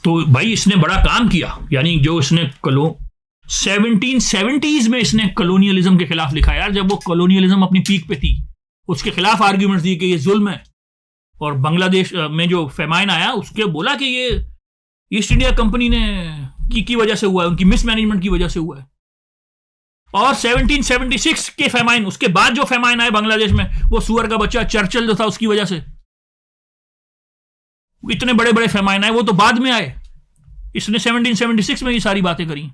Speaker 1: तो भाई इसने बड़ा काम किया। यानी जो इसने 1770s में इसने कॉलोनियलिज्म के खिलाफ लिखा। यार जब वो कॉलोनियलिज्म अपनी पीक पे थी, उसके खिलाफ आर्ग्यूमेंट्स दी कि ये जुल्म है। और बांग्लादेश में जो फेमाइन आया, उसके बोला कि ये ईस्ट इंडिया कंपनी ने की वजह से हुआ है, उनकी मिसमैनेजमेंट की वजह से हुआ है। और 1776 के फेमाइन, उसके बाद जो फेमाइन आए बांग्लादेश में, वो सुअर का बच्चा चर्चिल जो था उसकी वजह से। इतने बड़े बड़े फेमाइन आए, वो तो बाद में आए। इसने 1776 में ये सारी बातें करी।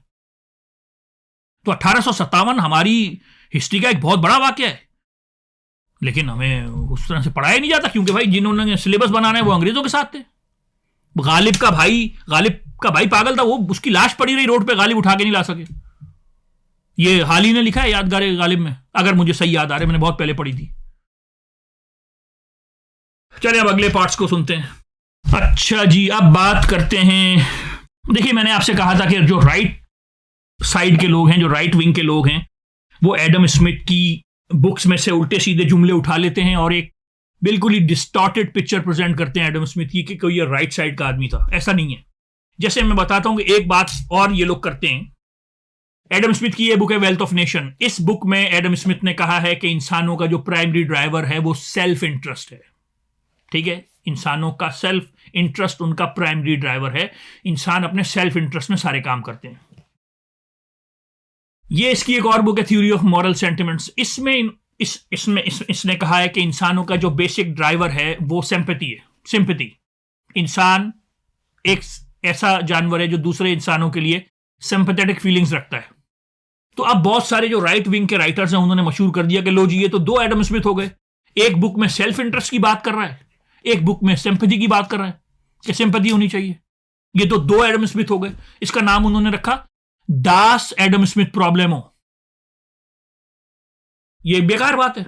Speaker 1: तो 1857 हमारी हिस्ट्री का एक बहुत बड़ा वाक्य है। लेकिन हमें उस तरह से पढ़ाया नहीं जाता, क्योंकि भाई जिन्होंने सिलेबस बनाना है वो अंग्रेजों के साथ थे। गालिब का भाई पागल था, वो उसकी लाश पड़ी रही रोड पे, गालिब उठा के नहीं ला सके। ये हाल ही ने लिखा है यादगार गालिब में, अगर मुझे सही याद आ रहा है, मैंने बहुत पहले पढ़ी थी। चलिए अब अगले पार्ट्स को सुनते हैं। अच्छा जी, अब बात करते हैं। देखिए, मैंने आपसे कहा था कि जो राइट साइड के लोग हैं, जो राइट विंग के लोग हैं, वो एडम स्मिथ की बुक्स में से उल्टे सीधे जुमले उठा लेते हैं और एक बिल्कुल ही डिस्टॉर्टेड पिक्चर प्रेजेंट करते हैं एडम स्मिथ की कि कोई ये राइट साइड का आदमी था। ऐसा नहीं है। जैसे मैं बताता हूं कि एक बात और ये लोग करते हैं। एडम स्मिथ की ये बुक है वेल्थ ऑफ नेशन। इस बुक में एडम स्मिथ ने कहा है कि इंसानों का जो प्राइमरी ड्राइवर है वो सेल्फ इंटरेस्ट है। ठीक है, इंसानों का सेल्फ इंटरेस्ट उनका प्राइमरी ड्राइवर है। इंसान अपने सेल्फ इंटरेस्ट में सारे काम करते हैं। ये इसकी एक और बुक है थ्योरी ऑफ मॉरल सेंटिमेंट्स। इसने कहा है कि इंसानों का जो बेसिक ड्राइवर है वो सिंपैथी है। सिंपैथी, इंसान एक ऐसा जानवर है जो दूसरे इंसानों के लिए सिंपैथेटिक फीलिंग्स रखता है। तो अब बहुत सारे जो राइट विंग के राइटर्स हैं उन्होंने मशहूर कर दिया कि लो जी, ये तो दो एडम स्मिथ हो गए। एक बुक में सेल्फ इंटरेस्ट की बात कर रहा है, एक बुक में सिंपैथी की बात कर रहा है कि सिंपैथी होनी चाहिए। ये तो दो एडम स्मिथ हो गए। इसका नाम उन्होंने रखा दास एडम स्मिथ प्रॉब्लेमो। ये बेकार बात है।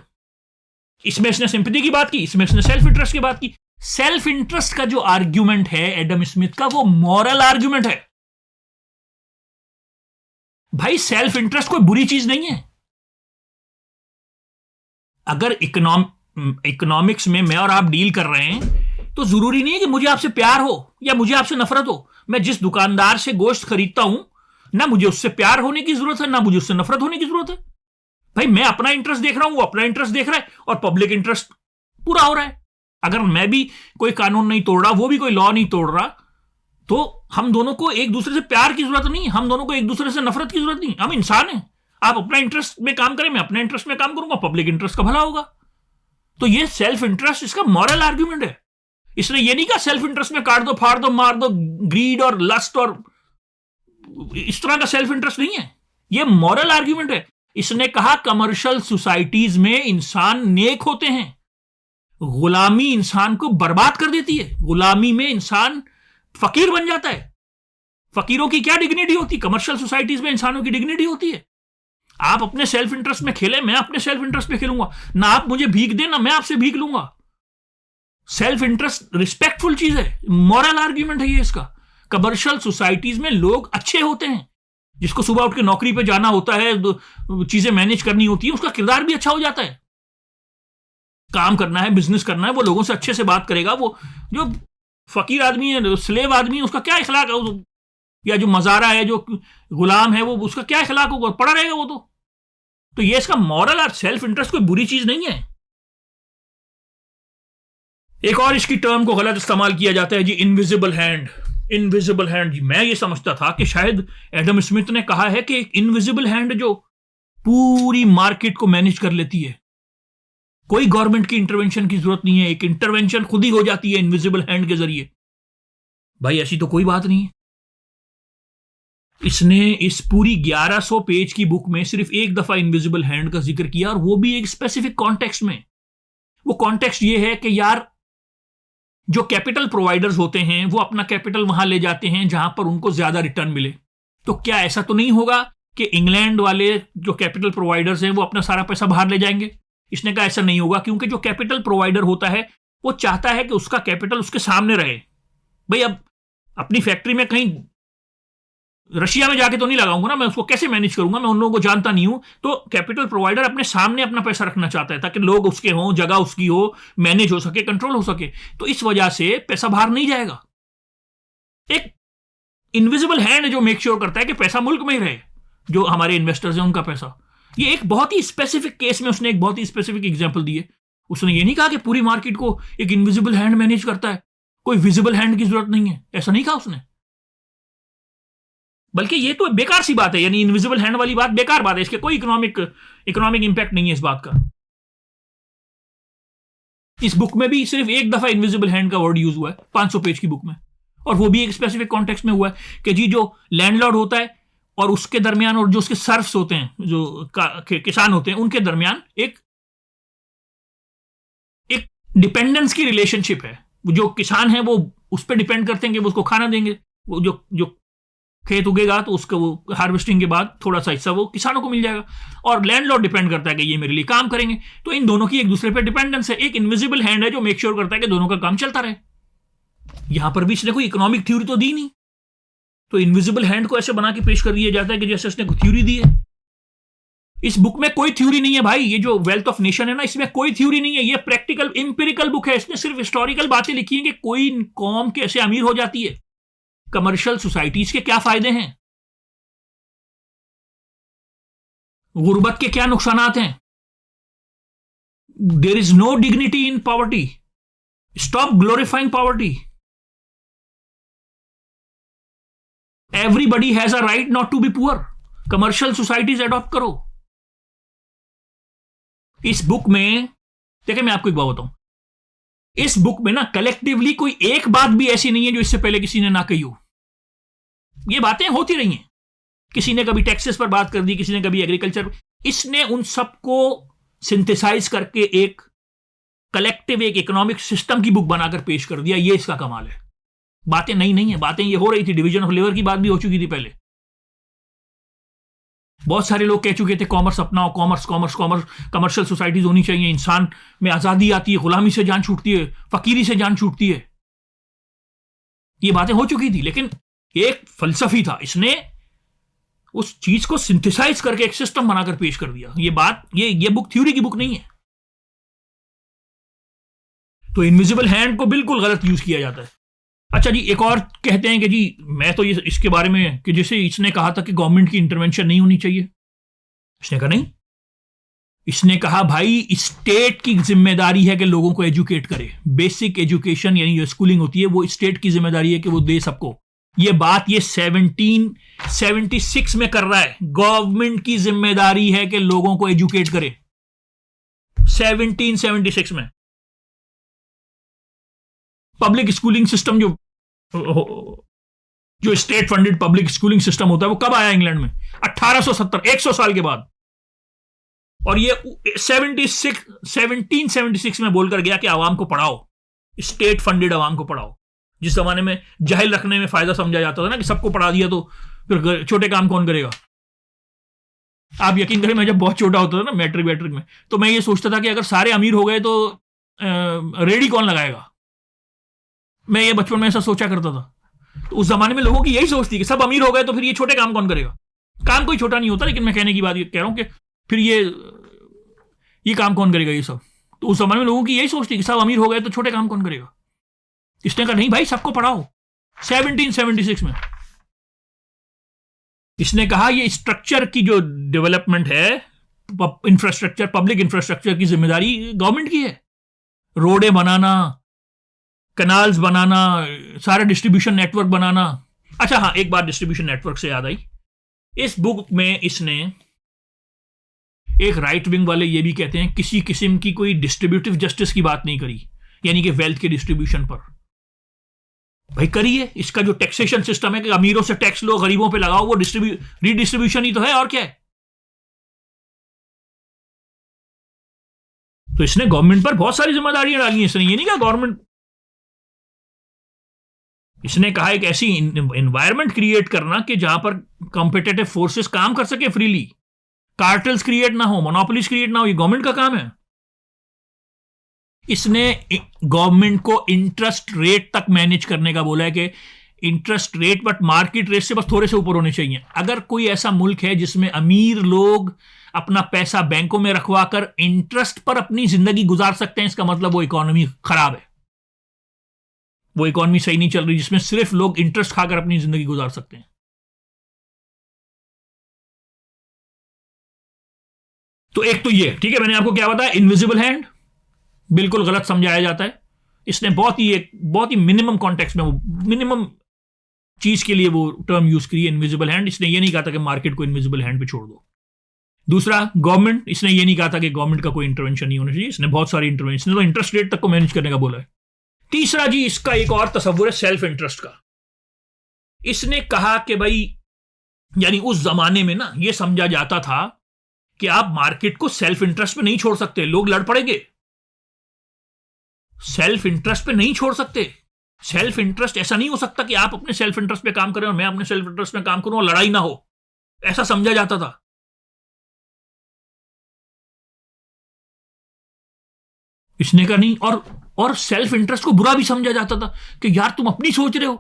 Speaker 1: इसमें इसने सिंपैथी की बात की, इसमें इसने सेल्फ इंटरेस्ट की बात की। सेल्फ इंटरेस्ट का जो आर्ग्यूमेंट है एडम स्मिथ का, वो मॉरल आर्ग्यूमेंट है। भाई, सेल्फ इंटरेस्ट कोई बुरी चीज नहीं है। अगर इकोनॉमिक्स में मैं और आप डील कर रहे हैं तो जरूरी नहीं है कि मुझे आपसे प्यार हो या मुझे आपसे नफरत हो। मैं जिस दुकानदार से गोश्त खरीदता हूं, ना मुझे उससे प्यार होने की जरूरत है, ना मुझे उससे नफरत होने की जरूरत है। भाई, मैं अपना इंटरेस्ट देख रहा हूं, वो अपना इंटरेस्ट देख रहा है और पब्लिक इंटरेस्ट पूरा हो रहा है। अगर मैं भी कोई कानून नहीं तोड़ रहा, वो भी कोई लॉ नहीं तोड़ रहा, तो हम दोनों को एक दूसरे से प्यार की जरूरत नहीं, हम दोनों को एक दूसरे से नफरत की जरूरत नहीं। हम इंसान हैं। आप अपना इंटरेस्ट में काम करें, मैं अपने इंटरेस्ट में काम करूंगा, पब्लिक इंटरेस्ट का भला होगा। तो ये सेल्फ इंटरेस्ट इसका मॉरल आर्ग्यूमेंट है। इसने ये नहीं कहा सेल्फ इंटरेस्ट में काट दो, फाड़ दो, मार दो, ग्रीड और लस्ट और इस तरह का सेल्फ इंटरेस्ट नहीं है। ये मॉरल आर्ग्यूमेंट है। इसने कहा कमर्शियल सोसाइटीज में इंसान नेक होते हैं, गुलामी इंसान को बर्बाद कर देती है। गुलामी में इंसान फकीर बन जाता है। फकीरों की क्या डिग्निटी होती है? कमर्शियल सोसाइटीज में इंसानों की डिग्निटी होती है। आप अपने सेल्फ इंटरेस्ट में खेलें, मैं अपने सेल्फ इंटरेस्ट में खेलूंगा। ना आप मुझे भीख दें, ना मैं आपसे भीख लूंगा। सेल्फ इंटरेस्ट रिस्पेक्टफुल चीज है। मॉरल आर्ग्यूमेंट है ये इसका। कमर्शियल सोसाइटीज में लोग अच्छे होते हैं। जिसको सुबह उठ के नौकरी पे जाना होता है, चीजें मैनेज करनी होती है, उसका किरदार भी अच्छा हो जाता है। काम करना है, बिजनेस करना है, वो लोगों से अच्छे से बात करेगा। वो जो फकीर आदमी है, स्लेव आदमी है, उसका क्या इखलाक है? या जो मजारा है, जो गुलाम है, वो उसका क्या इखलाक होगा? पड़ा रहेगा वो तो ये इसका मॉरल और सेल्फ इंटरेस्ट कोई बुरी चीज नहीं है। एक और इसकी टर्म को गलत इस्तेमाल किया जाता है जी, इनविजिबल हैंड। इनविजिबल हैंड जी, मैं ये समझता था कि शायद एडम स्मिथ ने कहा है कि एक इनविजिबल हैंड जो पूरी मार्केट को मैनेज कर लेती है। कोई गवर्नमेंट की इंटरवेंशन की जरूरत नहीं है, एक इंटरवेंशन खुद ही हो जाती है इनविजिबल हैंड के जरिए। भाई, ऐसी तो कोई बात नहीं है। इसने इस पूरी 1100 पेज की बुक में सिर्फ एक दफा इनविजिबल हैंड का जिक्र किया, और वो भी एक स्पेसिफिक कॉन्टेक्स्ट में। वो कॉन्टेक्स्ट ये है कि यार, जो कैपिटल प्रोवाइडर्स होते हैं वो अपना कैपिटल वहां ले जाते हैं जहां पर उनको ज्यादा रिटर्न मिले। तो क्या ऐसा तो नहीं होगा कि इंग्लैंड वाले जो कैपिटल प्रोवाइडर्स हैं वो अपना सारा पैसा बाहर ले जाएंगे? इसने कहा ऐसा नहीं होगा, क्योंकि जो कैपिटल प्रोवाइडर होता है वो चाहता है कि उसका कैपिटल उसके सामने रहे। भाई, अब अपनी फैक्ट्री में कहीं रशिया में जाके तो नहीं लगाऊंगा ना, मैं उसको कैसे मैनेज करूंगा? मैं उन लोगों को जानता नहीं हूं। तो कैपिटल प्रोवाइडर अपने सामने अपना पैसा रखना चाहता है ताकि लोग उसके हों, जगह उसकी हो, मैनेज हो सके, कंट्रोल हो सके। तो इस वजह से पैसा बाहर नहीं जाएगा। एक इनविजिबल हैंड जो मेक श्योर करता है कि पैसा मुल्क में ही रहे, जो हमारे इन्वेस्टर्स हैं उनका पैसा। ये एक बहुत ही स्पेसिफिक केस में उसने एक बहुत ही स्पेसिफिक एग्जाम्पल दी है। उसने ये नहीं कहा कि पूरी मार्केट को एक इनविजिबल हैंड मैनेज करता है, कोई विजिबल हैंड की जरूरत नहीं है, ऐसा नहीं कहा उसने। बल्कि ये तो बेकार सी बात है, यानी इनविजिबल हैंड वाली बात बेकार बात है। इसके कोई इकोनॉमिक इंपैक्ट नहीं है इस बात का। इस बुक में भी सिर्फ एक दफा इनविजिबल हैंड का वर्ड यूज हुआ है 500 पेज की बुक में, और वो भी एक स्पेसिफिक कॉन्टेक्स्ट में हुआ है कि जी, जो लैंडलॉर्ड होता है और उसके दरमियान, और जो उसके सर्फ्स होते हैं, जो किसान होते हैं, उनके दरमियान एक डिपेंडेंस की रिलेशनशिप है। जो किसान है वो उस पर डिपेंड करते हैं कि वो उसको खाना देंगे, वो जो जो खेत उगेगा तो उसका वो हार्वेस्टिंग के बाद थोड़ा सा हिस्सा वो किसानों को मिल जाएगा, और लैंडलॉर्ड डिपेंड करता है कि ये मेरे लिए काम करेंगे। तो इन दोनों की एक दूसरे पर डिपेंडेंस है। एक इनविजिबल हैंड है जो मेक श्योर करता है कि दोनों का काम चलता रहे। यहां पर भी इसने कोई इकोनॉमिक थ्योरी तो दी नहीं, तो इनविजिबल हैंड को ऐसे बना के पेश कर दिया जाता है कि जैसे उसने कोई थ्योरी दी है। इस बुक में कोई थ्योरी नहीं है भाई। ये जो वेल्थ ऑफ नेशन है ना, इसमें कोई थ्योरी नहीं है। ये प्रैक्टिकल इंपेरिकल बुक है। इसने सिर्फ हिस्टोरिकल बातें लिखी हैं कि कोई कौम कैसे अमीर हो जाती है, कमर्शियल सोसाइटीज के क्या फायदे हैं, गुर्बत के क्या नुकसानात हैं। There is no dignity in poverty, stop glorifying poverty, everybody has a right not to be poor, commercial societies adopt करो। इस बुक में देखिए, मैं आपको एक बात बताऊं, इस बुक में ना कलेक्टिवली कोई एक बात भी ऐसी नहीं है जो इससे पहले किसी ने ना कही हो। ये बातें होती रही हैं, किसी ने कभी टैक्सेस पर बात कर दी, किसी ने कभी एग्रीकल्चर। इसने उन सबको सिंथेसाइज करके एक कलेक्टिव, एक इकोनॉमिक सिस्टम की बुक बनाकर पेश कर दिया। ये इसका कमाल है। बातें नई नहीं है, बातें ये हो रही थी। डिवीजन ऑफ लेबर की बात भी हो चुकी थी पहले। बहुत सारे लोग कह चुके थे कॉमर्स अपनाओ, commerce commerce commerce, commercial societies होनी चाहिए, इंसान में आजादी आती है, गुलामी से जान छूटती है, फकीरी से जान छूटती है। ये बातें हो चुकी थी, लेकिन एक फलसफी था। इसने उस चीज को सिंथेसाइज करके एक सिस्टम बनाकर पेश कर दिया। ये बुक थ्योरी की बुक नहीं है। तो इनविजिबल हैंड को बिल्कुल गलत यूज किया जाता है। अच्छा जी, एक और कहते हैं कि जी मैं तो ये इसके बारे में कि जैसे इसने कहा था कि गवर्नमेंट की इंटरवेंशन नहीं होनी चाहिए। इसने कहा नहीं, इसने कहा भाई स्टेट की जिम्मेदारी है कि लोगों को एजुकेट करे। बेसिक एजुकेशन यानी जो स्कूलिंग होती है वो स्टेट की जिम्मेदारी है कि वो दे सबको। ये बात ये 1776 में कर रहा है। गवर्नमेंट की जिम्मेदारी है कि लोगों को एजुकेट करे, 1776 में। पब्लिक स्कूलिंग सिस्टम जो state funded public schooling system होता है वो कब आया इंग्लैंड में? 1870, 100 साल के बाद। और ये 1776 में बोलकर गया कि आवाम को पढ़ाओ, स्टेट फंडेड आवाम को पढ़ाओ। जिस जमाने में जाहिल रखने में फायदा समझा जाता था ना कि सबको पढ़ा दिया तो फिर छोटे काम कौन करेगा। आप यकीन करें, मैं जब बहुत छोटा होता था ना, मैट्रिक में, तो मैं ये सोचता था कि अगर सारे अमीर हो गए तो रेडी कौन लगाएगा। मैं ये बचपन में ऐसा सोचा करता था। तो उस जमाने में लोगों की यही सोच थी कि सब अमीर हो गए तो फिर ये छोटे काम कौन करेगा। काम कोई छोटा नहीं होता, लेकिन मैं कहने की बात ये कह रहा हूं कि फिर ये काम कौन करेगा ये सब। तो उस जमाने में लोगों की यही सोच थी कि सब अमीर हो गए तो छोटे काम कौन करेगा। इसने कहा नहीं भाई, सबको पढ़ाओ। 1776 में इसने कहा ये स्ट्रक्चर की जो डेवलपमेंट है, इंफ्रास्ट्रक्चर, पब्लिक इंफ्रास्ट्रक्चर की जिम्मेदारी गवर्नमेंट की है। रोडें बनाना, कैनाल्स बनाना, सारा डिस्ट्रीब्यूशन नेटवर्क बनाना। अच्छा हाँ, एक बात डिस्ट्रीब्यूशन नेटवर्क से याद आई। इस बुक में इसने, एक राइट विंग वाले ये भी कहते हैं, किसी किस्म की कोई डिस्ट्रीब्यूटिव जस्टिस की बात नहीं करी, यानी कि वेल्थ के डिस्ट्रीब्यूशन पर। भाई करिए, इसका जो टैक्सेशन सिस्टम है कि अमीरों से टैक्स लो, गरीबों पे लगाओ, वो रीडिस्ट्रीब्यूशन ही तो है, और क्या है। तो इसने गवर्नमेंट पर बहुत सारी जिम्मेदारियां डाली हैं। इसने ये नहीं कहा गवर्नमेंट, इसने कहा एक ऐसी एनवायरनमेंट क्रिएट करना कि जहां पर कॉम्पिटिटिव फोर्सेस काम कर सके फ्रीली, कार्टेल्स क्रिएट ना हो, मोनोपोलीज क्रिएट ना हो। ये गवर्नमेंट का काम है। इसने गवर्नमेंट को इंटरेस्ट रेट तक मैनेज करने का बोला है कि interest rate but market rate से बस थोड़े से ऊपर होने चाहिए। अगर कोई ऐसा मुल्क है जिसमें अमीर लोग अपना पैसा बैंकों में रखवा कर इंटरेस्ट पर अपनी जिंदगी गुजार सकते हैं, इसका मतलब वो इकोनॉमी खराब है, वो इकोनॉमी सही नहीं चल रही जिसमें सिर्फ लोग इंटरेस्ट खाकर अपनी जिंदगी गुजार सकते हैं। तो एक तो ये ठीक है, मैंने आपको क्या बताया, इनविजिबल हैंड बिल्कुल गलत समझाया जाता है। इसने बहुत ही मिनिमम कॉन्टेक्स्ट में, वो मिनिमम चीज के लिए वो टर्म यूज करी, इनविजिबल हैंड। इसने ये नहीं कहा था कि मार्केट को इनविजिबल हैंड पे छोड़ दो। दूसरा, गवर्नमेंट, इसने ये नहीं कहा था कि गवर्नमेंट का कोई इंटरवेंशन नहीं होना चाहिए। इसने बहुत सारी इंटरवेंशन, तो इंटरेस्ट रेट तक को मैनेज करने का बोला है। तीसरा जी, इसका एक और तस्वुर है सेल्फ इंटरेस्ट का। इसने कहा कि भाई, यानी उस जमाने में ना ये समझा जाता था कि आप मार्केट को सेल्फ इंटरेस्ट पे नहीं छोड़ सकते, लोग लड़ पड़ेंगे। सेल्फ इंटरेस्ट पे नहीं छोड़ सकते। सेल्फ इंटरेस्ट ऐसा नहीं हो सकता कि आप अपने सेल्फ इंटरेस्ट पे काम करें और मैं अपने सेल्फ इंटरेस्ट पे काम करूं और लड़ाई ना हो, ऐसा समझा जाता था। इसने कहा नहीं, और सेल्फ इंटरेस्ट को बुरा भी समझा जाता था कि यार तुम अपनी सोच रहे हो,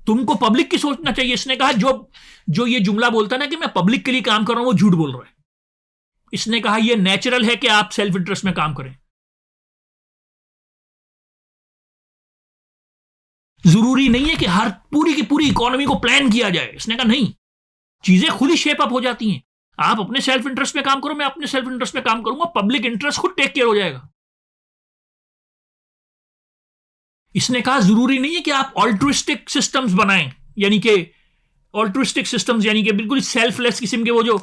Speaker 1: तुमको पब्लिक की सोचना चाहिए। इसने कहा जो जो ये जुमला बोलता है ना कि मैं पब्लिक के लिए काम कर रहा हूं, वो झूठ बोल रहा है। इसने कहा यह नेचुरल है कि आप सेल्फ इंटरेस्ट में काम करें। जरूरी नहीं है कि हर पूरी की पूरी इकोनॉमी को प्लान किया जाए। इसने कहा नहीं, चीजें खुद ही शेप अप हो जाती हैं। आप अपने सेल्फ इंटरेस्ट में काम करो, मैं अपने सेल्फ इंटरेस्ट में काम करूंगा, पब्लिक इंटरेस्ट खुद टेक केयर हो जाएगा। इसने कहा जरूरी नहीं है कि आप ऑल्ट्रिस्टिक सिस्टम्स बनाएं, यानी कि ऑल्ट्रिस्टिक सिस्टम्स यानी कि बिल्कुल सेल्फलेस किस्म के, वो जो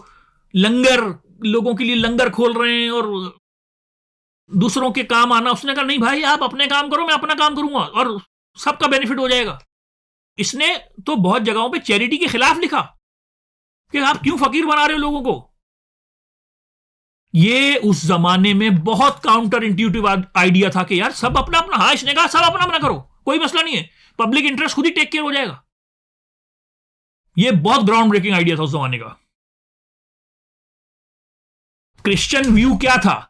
Speaker 1: लंगर, लोगों के लिए लंगर खोल रहे हैं और दूसरों के काम आना। उसने कहा नहीं भाई, आप अपने काम करो, मैं अपना काम करूंगा और सबका बेनिफिट हो जाएगा। इसने तो बहुत जगहों पे चैरिटी के खिलाफ लिखा कि आप क्यों फकीर बना रहे हो लोगों को। ये उस जमाने में बहुत काउंटर इंट्यूटिव आइडिया था कि यार सब अपना अपना, हाँ इसने कहा सब अपना अपना करो, कोई मसला नहीं है, पब्लिक इंटरेस्ट खुद ही टेक केयर हो जाएगा। ये बहुत ग्राउंड ब्रेकिंग आइडिया था उस जमाने का। क्रिश्चियन व्यू क्या था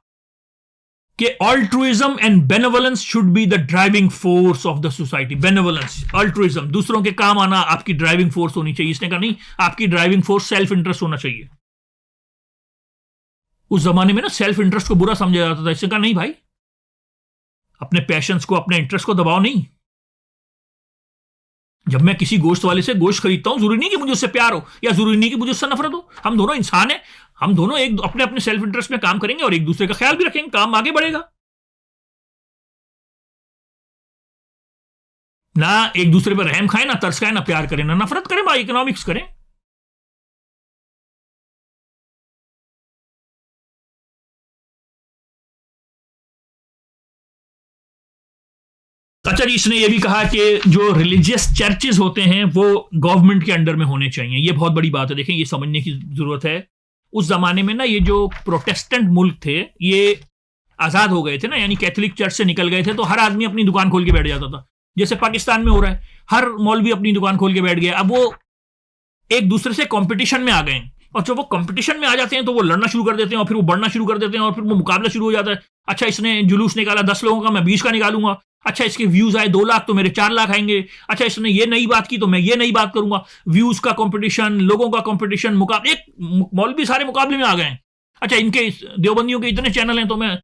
Speaker 1: कि altruism and benevolence should be the driving force of the society. Benevolence, altruism, दूसरों के काम आना आपकी ड्राइविंग फोर्स होनी चाहिए। इसने कहा नहीं, आपकी ड्राइविंग फोर्स सेल्फ इंटरेस्ट होना चाहिए। उस जमाने में ना सेल्फ इंटरेस्ट को बुरा समझा जाता था। इसने कहा नहीं भाई, अपने पैशंस को, अपने इंटरेस्ट को दबाओ नहीं। जब मैं किसी गोश्त वाले से गोश्त खरीदता हूं, जरूरी नहीं कि मुझे उससे प्यार हो या जरूरी नहीं कि मुझे उससे नफरत हो। हम दोनों इंसान हैं, हम दोनों एक अपने अपने सेल्फ इंटरेस्ट में काम करेंगे और एक दूसरे का ख्याल भी रखेंगे, काम आगे बढ़ेगा। ना एक दूसरे पर रहम खाएं, ना तरस खाएं, ना प्यार करें, ना नफरत करें, भाई इकोनॉमिक्स करें। अच्छा जी, इसने ये भी कहा कि जो रिलीजियस चर्चेज होते हैं वो गवर्नमेंट के अंडर में होने चाहिए। ये बहुत बड़ी बात है, देखें ये समझने की जरूरत है। उस जमाने में ना ये जो प्रोटेस्टेंट मुल्क थे ये आजाद हो गए थे ना, यानी कैथोलिक चर्च से निकल गए थे, तो हर आदमी अपनी दुकान खोल के बैठ जाता था। जैसे पाकिस्तान में हो रहा है, हर मौलवी अपनी दुकान खोल के बैठ गया। अब वो एक दूसरे से कंपटीशन में आ गए, और जब वो कंपटीशन में आ जाते हैं तो वो लड़ना शुरू कर देते हैं और फिर वो बढ़ना शुरू कर देते हैं और फिर वो मुकाबला शुरू हो जाता है। अच्छा, इसने जुलूस निकाला 10 लोगों का, मैं 20 का निकालूंगा। अच्छा, इसके व्यूज आए 2 लाख तो मेरे 4 लाख आएंगे। अच्छा, इसने ये नई बात की तो मैं ये नई बात करूंगा। व्यूज का कंपटीशन, लोगों का कंपटीशन, मुकाबले, एक मौलवी सारे मुकाबले में आ गए। अच्छा, इनके देवबंदियों के इतने चैनल हैं तो मैं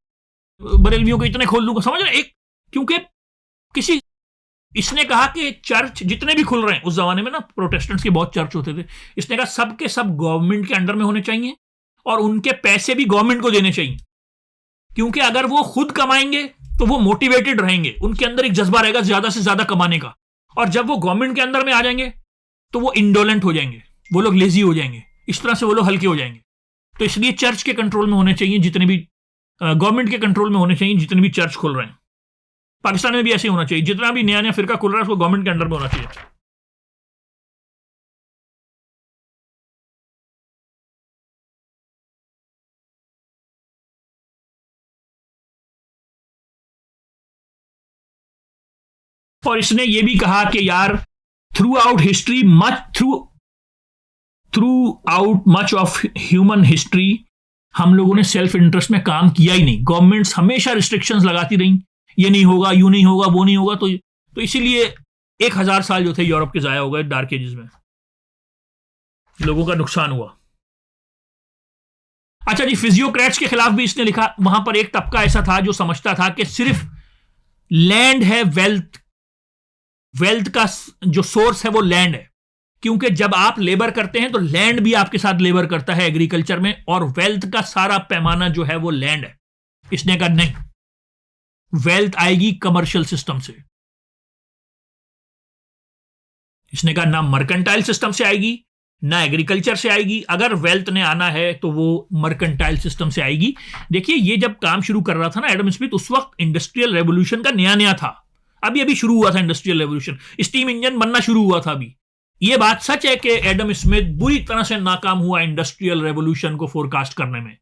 Speaker 1: बरेलवियों के इतने खोल दूंगा, समझ रहे एक, क्योंकि किसी, इसने कहा कि चर्च जितने भी खुल रहे हैं, उस जमाने में ना प्रोटेस्टेंट्स के बहुत चर्च होते थे, इसने कहा सब के सब गवर्नमेंट के अंडर में होने चाहिए और उनके पैसे भी गवर्नमेंट को देने चाहिए। क्योंकि अगर वो खुद कमाएंगे तो वो मोटिवेटेड रहेंगे, उनके अंदर एक जज्बा रहेगा ज्यादा से ज्यादा कमाने का। और जब वो गवर्नमेंट के अंदर में आ जाएंगे तो वो इंडोलेंट हो जाएंगे, वो लोग लेजी हो जाएंगे, इस तरह से वो लोग हल्के हो जाएंगे। तो इसलिए चर्च के कंट्रोल में होने चाहिए जितने भी, गवर्नमेंट के कंट्रोल में होने चाहिए जितने भी चर्च खुल रहे हैं। पाकिस्तान में भी ऐसे होना चाहिए, जितना भी नया नया फिरका खुल रहा है उसको गवर्नमेंट के अंडर में होना चाहिए। और इसने ये भी कहा कि यार through out history through out much of human history हम लोगों ने सेल्फ इंटरेस्ट में काम किया ही नहीं। गवर्नमेंट्स हमेशा रिस्ट्रिक्शंस लगाती रही, ये नहीं होगा, यूं नहीं होगा, वो नहीं होगा। तो इसीलिए 1000 साल जो थे यूरोप के जाया हो गए डार्क एजेस में, लोगों का नुकसान हुआ। अच्छा जी, फिजियोक्रेट्स के खिलाफ भी इसने लिखा। वहां पर एक तबका ऐसा था जो समझता था कि सिर्फ लैंड है वेल्थ का जो सोर्स है वो लैंड है, क्योंकि जब आप लेबर करते हैं तो लैंड भी आपके साथ लेबर करता है एग्रीकल्चर में, और वेल्थ का सारा पैमाना जो है वो लैंड है। इसने कहा नहीं, वेल्थ आएगी कमर्शियल सिस्टम से। इसने कहा ना मर्केंटाइल सिस्टम से आएगी ना एग्रीकल्चर से आएगी। अगर वेल्थ ने आना है तो वो मर्केंटाइल सिस्टम से आएगी। देखिए, ये जब काम शुरू कर रहा था ना एडम स्मिथ, उस वक्त इंडस्ट्रियल रेवोल्यूशन का नया नया था, अभी शुरू हुआ था इंडस्ट्रियल रेवोल्यूशन, स्टीम इंजन बनना शुरू हुआ था अभी। ये बात सच है कि एडम स्मिथ बुरी तरह से नाकाम हुआ इंडस्ट्रियल रेवोल्यूशन को फोरकास्ट करने में।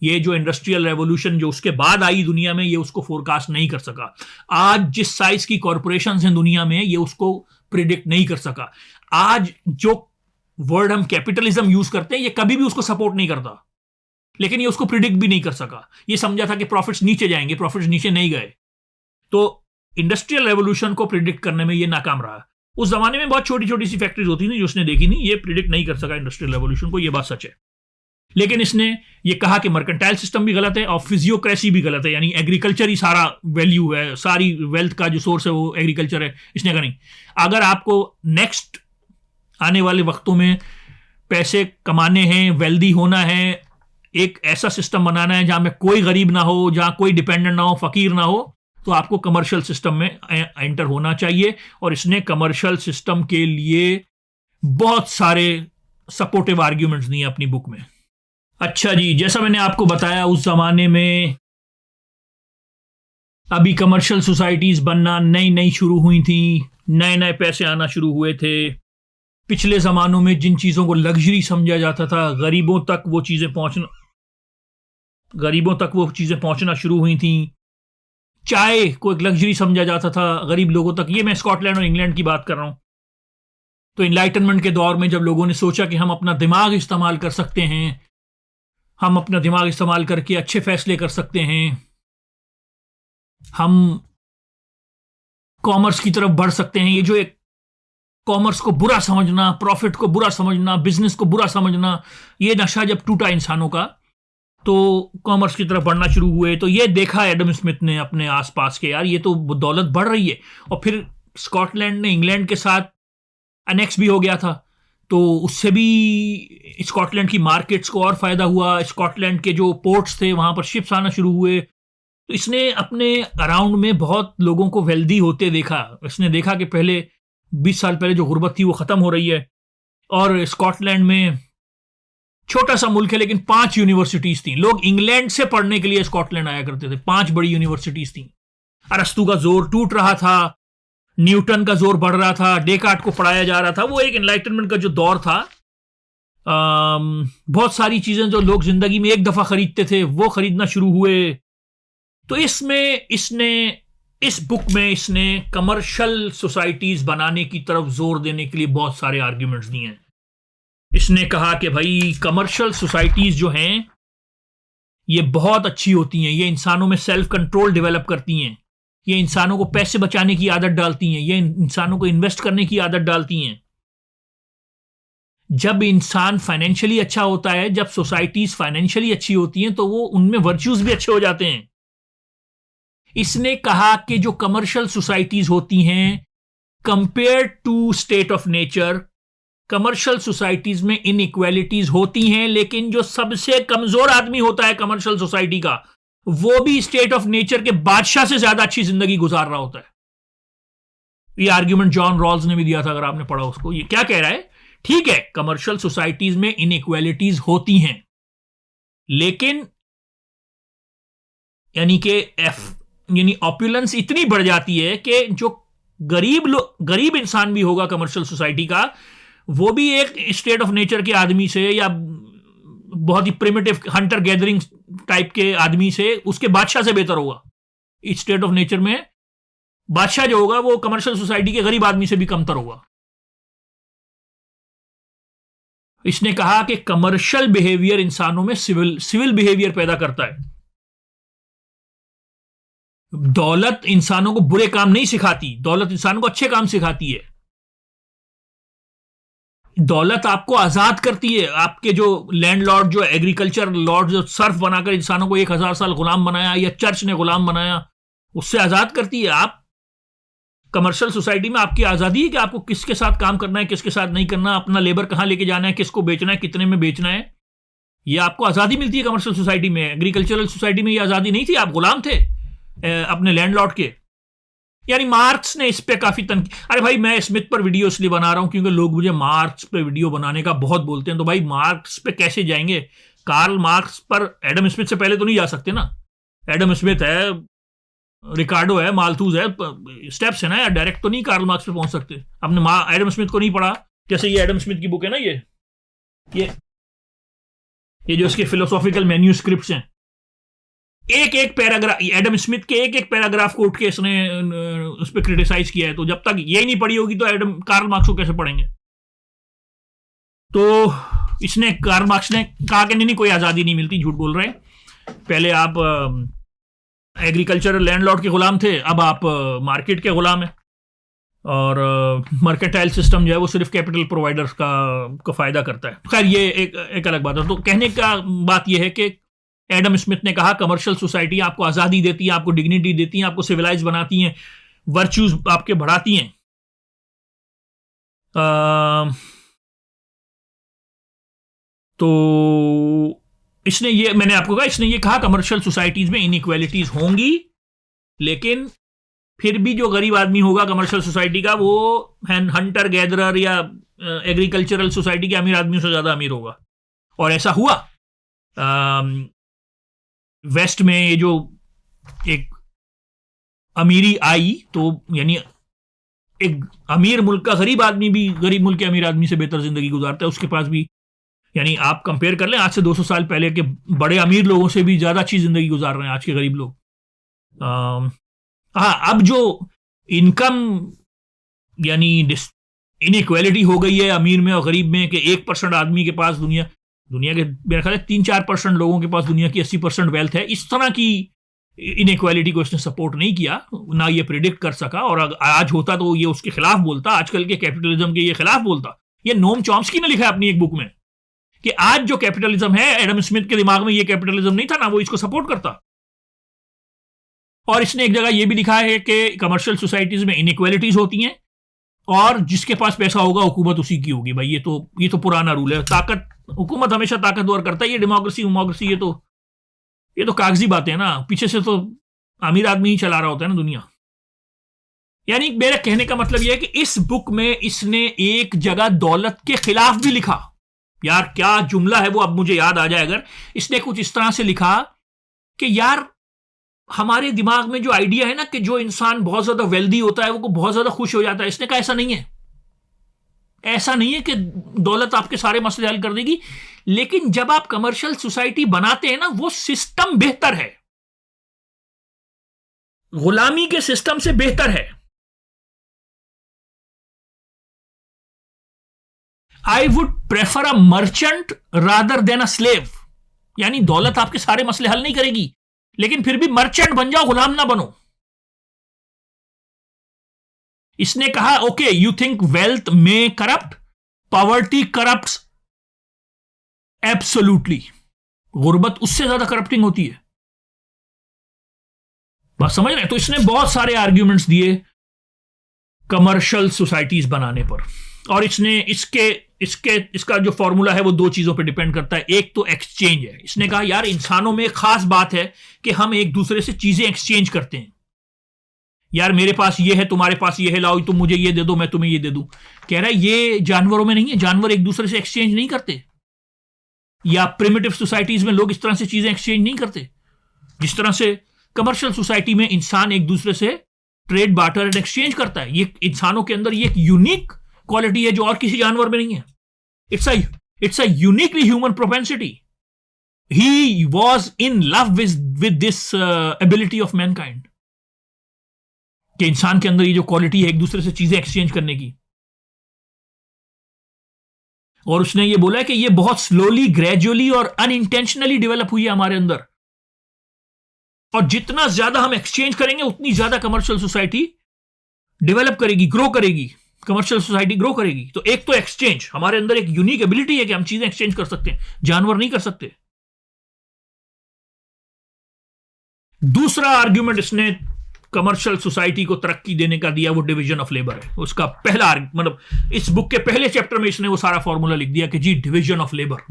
Speaker 1: ये जो इंडस्ट्रियल रेवोल्यूशन जो उसके बाद आई दुनिया में, ये उसको फोरकास्ट नहीं कर सका। आज जिस साइज की कॉरपोरेशंस हैं दुनिया में, ये उसको प्रिडिक्ट नहीं कर सका। आज जो वर्ड हम कैपिटलिज्म यूज करते हैं, ये कभी भी उसको सपोर्ट नहीं करता, लेकिन ये उसको प्रिडिक्ट भी नहीं कर सका। ये समझा था कि प्रॉफिट्स नीचे जाएंगे, प्रॉफिट्स नीचे नहीं गए। तो इंडस्ट्रियल रेवोल्यूशन को प्रिडिक्ट करने में ये नाकाम रहा। उस जमाने में बहुत छोटी छोटी सी फैक्ट्रीज होती थी जो उसने देखी नहीं, ये प्रिडिक्ट नहीं कर सका इंडस्ट्रियल रेवोल्यूशन को, ये बात सच है। लेकिन इसने ये कहा कि मर्केंटाइल सिस्टम भी गलत है और फिजियोक्रेसी भी गलत है, यानी एग्रीकल्चर ही सारा वैल्यू है, सारी वेल्थ का जो सोर्स है वो एग्रीकल्चर है। इसने कहा नहीं, अगर आपको नेक्स्ट आने वाले वक्तों में पैसे कमाने हैं, वेल्दी होना है, एक ऐसा सिस्टम बनाना है जहां में कोई गरीब ना हो, जहां कोई डिपेंडेंट ना हो, फकीर ना हो, तो आपको कमर्शियल सिस्टम में एंटर होना चाहिए। और इसने कमर्शियल सिस्टम के लिए बहुत सारे सपोर्टिव आर्ग्यूमेंट्स दिए अपनी बुक में। अच्छा जी, जैसा मैंने आपको बताया, उस जमाने में अभी कमर्शियल सोसाइटीज बनना नई नई शुरू हुई थी, नए नए पैसे आना शुरू हुए थे। पिछले जमानों में जिन चीजों को लग्जरी समझा जाता था, गरीबों तक वो चीजें पहुंचना शुरू हुई थी। चाय को एक लग्जरी समझा जाता था गरीब लोगों तक। ये मैं स्कॉटलैंड और इंग्लैंड की बात कर रहा हूं। तो इनलाइटनमेंट के दौर में जब लोगों ने सोचा कि हम अपना दिमाग इस्तेमाल कर सकते हैं, हम अपना दिमाग इस्तेमाल करके अच्छे फैसले कर सकते हैं, हम कॉमर्स की तरफ बढ़ सकते हैं। ये जो एक कॉमर्स को बुरा समझना, प्रॉफिट को बुरा समझना, बिजनेस को बुरा समझना, ये नशा जब टूटा इंसानों का, तो कॉमर्स की तरफ बढ़ना शुरू हुए। तो ये देखा एडम स्मिथ ने अपने आसपास के, यार ये तो दौलत बढ़ रही है। और फिर स्कॉटलैंड ने इंग्लैंड के साथ अनेक्स भी हो गया था, तो उससे भी स्कॉटलैंड की मार्केट्स को और फायदा हुआ। स्कॉटलैंड के जो पोर्ट्स थे वहां पर शिप्स आना शुरू हुए। तो इसने अपने अराउंड में बहुत लोगों को वेल्दी होते देखा। इसने देखा कि पहले 20 साल पहले जो गुर्बत थी वो खत्म हो रही है। और स्कॉटलैंड में छोटा सा मुल्क है, लेकिन 5 यूनिवर्सिटीज थी। लोग इंग्लैंड से पढ़ने के लिए स्कॉटलैंड आया करते थे। 5 बड़ी यूनिवर्सिटीज थी। अरस्तु का जोर टूट रहा था, न्यूटन का जोर बढ़ रहा था, डेकार्ट को पढ़ाया जा रहा था। वो एक एनलाइटनमेंट का जो दौर था, बहुत सारी चीजें जो लोग जिंदगी में एक दफा खरीदते थे वो खरीदना शुरू हुए। तो इस बुक में इसने कमर्शियल सोसाइटीज बनाने की तरफ जोर देने के लिए बहुत सारे आर्ग्यूमेंट्स दिए हैं। इसने कहा कि भाई कमर्शियल सोसाइटीज जो हैं ये बहुत अच्छी होती हैं, ये इंसानों में सेल्फ कंट्रोल डेवलप करती हैं, ये इंसानों को पैसे बचाने की आदत डालती हैं, ये इंसानों को इन्वेस्ट करने की आदत डालती हैं। जब इंसान फाइनेंशियली अच्छा होता है, जब सोसाइटीज फाइनेंशियली अच्छी होती हैं, तो वो उनमें वर्च्यूज भी अच्छे हो जाते हैं। इसने कहा कि जो कमर्शियल सोसाइटीज होती हैं, compare to state of nature, commercial societies में इनइक्वालिटीज होती हैं, लेकिन जो सबसे कमजोर आदमी होता है कमर्शियल सोसाइटी का, वो भी स्टेट ऑफ नेचर के बादशाह से ज्यादा अच्छी जिंदगी गुजार रहा होता है। ये आर्ग्यूमेंट जॉन रॉल्स ने भी दिया था, अगर आपने पढ़ा उसको। ये क्या कह रहा है? ठीक है, कमर्शियल सोसाइटीज में इनइक्वालिटीज होती हैं, लेकिन यानी ऑपुलेंस इतनी बढ़ जाती है कि जो गरीब इंसान भी होगा कमर्शियल सोसाइटी का, वो भी एक स्टेट ऑफ नेचर के आदमी से या बहुत ही प्रिमिटिव हंटर गैदरिंग टाइप के आदमी से, उसके बादशाह से बेहतर होगा। इस स्टेट ऑफ नेचर में बादशाह जो होगा वो कमर्शियल सोसाइटी के गरीब आदमी से भी कमतर होगा। इसने कहा कि कमर्शियल बिहेवियर इंसानों में सिविल बिहेवियर पैदा करता है। दौलत इंसानों को बुरे काम नहीं सिखाती, दौलत इंसानों को अच्छे काम सिखाती है। दौलत आपको आजाद करती है। आपके जो लैंडलॉर्ड, जो एग्रीकल्चर लॉर्ड, जो सर्फ बनाकर इंसानों को 1000 साल गुलाम बनाया, या चर्च ने गुलाम बनाया, उससे आजाद करती है। आप कमर्शियल सोसाइटी में आपकी आजादी है कि आपको किसके साथ काम करना है, किसके साथ नहीं करना, अपना लेबर कहां लेके जाना है, किसको बेचना है, कितने में बेचना है, यह आपको आजादी मिलती है कमर्शियल सोसाइटी में। एग्रीकल्चरल सोसाइटी में यह आजादी नहीं थी, आप गुलाम थे अपने लैंडलॉर्ड के। यानी मार्क्स ने इस पे काफी अरे भाई, मैं स्मिथ पर वीडियो इसलिए बना रहा हूं क्योंकि लोग मुझे मार्क्स पे वीडियो बनाने का बहुत बोलते हैं। तो भाई मार्क्स पे कैसे जाएंगे? कार्ल मार्क्स पर एडम स्मिथ से पहले तो नहीं जा सकते ना। एडम स्मिथ है, रिकार्डो है, माल्थूस है, स्टेप्स है ना यार, डायरेक्ट तो नहीं कार्ल मार्क्स पे पहुंच सकते। आपने एडम स्मिथ को नहीं पढ़ा? जैसे ये एडम स्मिथ की बुक है ना, ये जो इसके फिलोसॉफिकल मैन्यूस्क्रिप्ट्स हैं, एक एक पैराग्राफ, एडम स्मिथ के एक एक पैराग्राफ को उठ के इसने उस पर क्रिटिसाइज किया है। तो जब तक यही नहीं पढ़ी होगी तो एडम कार्ल मार्क्स को कैसे पढ़ेंगे? तो इसने, कार्ल मार्क्स ने कहा कि नहीं कोई आजादी नहीं मिलती, झूठ बोल रहे हैं, पहले आप एग्रीकल्चरल लैंडलॉर्ड के गुलाम थे, अब आप मार्केट के गुलाम हैं। और मर्केटाइल सिस्टम जो है वो सिर्फ कैपिटल प्रोवाइडर्स का फायदा करता है। खैर ये एक अलग बात है। तो कहने का बात यह है कि एडम स्मिथ ने कहा कमर्शियल सोसाइटी आपको आज़ादी देती है, आपको डिग्निटी देती है, आपको सिविलाइज बनाती हैं, वर्च्यूज आपके बढ़ाती हैं। तो इसने ये, मैंने आपको कहा, इसने ये कहा कमर्शियल सोसाइटीज में इनइक्वालिटीज होंगी, लेकिन फिर भी जो गरीब आदमी होगा कमर्शियल सोसाइटी का, वो हंटर गैदरर या एग्रीकल्चरल सोसाइटी के अमीर आदमियों से ज्यादा अमीर होगा। और ऐसा हुआ। वेस्ट में ये जो एक अमीरी आई, तो यानी एक अमीर मुल्क का गरीब आदमी भी गरीब मुल्क के अमीर आदमी से बेहतर जिंदगी गुजारता है। उसके पास भी, यानी आप कंपेयर कर लें आज से 200 साल पहले के बड़े अमीर लोगों से भी ज्यादा अच्छी जिंदगी गुजार रहे हैं आज के गरीब लोग। हाँ, अब जो इनकम यानी इनइक्वालिटी हो गई है अमीर में और गरीब में, कि 1% आदमी के पास दुनिया के मेरा ख्याल है 3-4% लोगों के पास दुनिया की 80% वेल्थ है। इस तरह की इनइक्वालिटी को इसने सपोर्ट नहीं किया, ना ये प्रिडिक्ट कर सका। और आज होता तो ये उसके खिलाफ बोलता, आजकल के कैपिटलिज्म के ये खिलाफ बोलता। ये नोम चॉम्स्की ने लिखा है अपनी एक बुक में कि आज जो कैपिटलिज्म है, एडम स्मिथ के दिमाग में ये कैपिटलिज्म नहीं था, ना वो इसको सपोर्ट करता। और इसने एक जगह ये भी लिखा है कि कमर्शियल सोसाइटीज में इनइक्वालिटीज होती हैं और जिसके पास पैसा होगा हुकूमत उसी की होगी। भाई ये तो पुराना रूल है। हुकूमत हमेशा ताकतवर करता है। ये डेमोक्रेसी ये तो कागजी बातें हैं ना, पीछे से तो अमीर आदमी ही चला रहा होता है ना दुनिया। यानी मेरा कहने का मतलब यह है कि इस बुक में इसने एक जगह दौलत के खिलाफ भी लिखा। यार क्या जुमला है वो, अब मुझे याद आ जाए। अगर इसने कुछ इस तरह से लिखा कि यार हमारे दिमाग में जो आइडिया है ना कि जो इंसान बहुत ज्यादा वेल्दी होता है वो बहुत ज्यादा खुश हो जाता है, इसने कहा ऐसा नहीं है। ऐसा नहीं है कि दौलत आपके सारे मसले हल कर देगी, लेकिन जब आप कमर्शियल सोसाइटी बनाते हैं ना, वो सिस्टम बेहतर है, गुलामी के सिस्टम से बेहतर है। I would prefer a merchant rather than a slave. यानी दौलत आपके सारे मसले हल नहीं करेगी, लेकिन फिर भी मर्चेंट बन जाओ, गुलाम ना बनो। इसने कहा ओके, यू थिंक वेल्थ में करप्ट, पॉवर्टी करप्ट्स एब्सोल्युटली। गुर्बत उससे ज्यादा करप्टिंग होती है। बात समझ रहे हैं? तो इसने बहुत सारे आर्ग्यूमेंट्स दिए कमर्शियल सोसाइटीज बनाने पर। और इसने इसका जो फॉर्मूला है वो दो चीजों पे डिपेंड करता है। एक तो एक्सचेंज है। इसने कहा यार इंसानों में एक खास बात है कि हम एक दूसरे से चीजें एक्सचेंज करते हैं। यार मेरे पास ये है, तुम्हारे पास ये है, लाओ तुम मुझे ये दे दो, मैं तुम्हें ये दे दूं। कह रहा है ये जानवरों में नहीं है। जानवर एक दूसरे से एक्सचेंज नहीं करते, या प्रिमिटिव सोसाइटीज में लोग इस तरह से चीजें एक्सचेंज नहीं करते जिस तरह से कमर्शियल सोसाइटी में इंसान एक दूसरे से ट्रेड, बार्टर एंड एक्सचेंज करता है। ये इंसानों के अंदर ये एक यूनिक क्वालिटी है जो और किसी जानवर में नहीं है। It's a uniquely human propensity. He was in love with this ability of Mankind, कि इंसान के अंदर ये जो क्वालिटी है एक दूसरे से चीजें एक्सचेंज करने की। और उसने ये बोला कि ये बहुत स्लोली, ग्रेजुअली और अनइंटेंशनली डेवलप हुई है हमारे अंदर। और जितना ज्यादा हम एक्सचेंज करेंगे उतनी ज्यादा कमर्शियल सोसाइटी डेवलप करेगी, ग्रो करेगी, कमर्शियल सोसाइटी ग्रो करेगी। तो एक तो एक्सचेंज, हमारे अंदर एक यूनिक एबिलिटी है कि हम चीजें एक्सचेंज कर सकते हैं, जानवर नहीं कर सकते। दूसरा आर्ग्यूमेंट इसने कमर्शियल सोसाइटी को तरक्की देने का दिया, वो डिवीजन ऑफ लेबर है। उसका पहला मतलब इस बुक के पहले चैप्टर में इसने वो सारा फॉर्मूला लिख दिया कि जी डिवीजन ऑफ लेबर,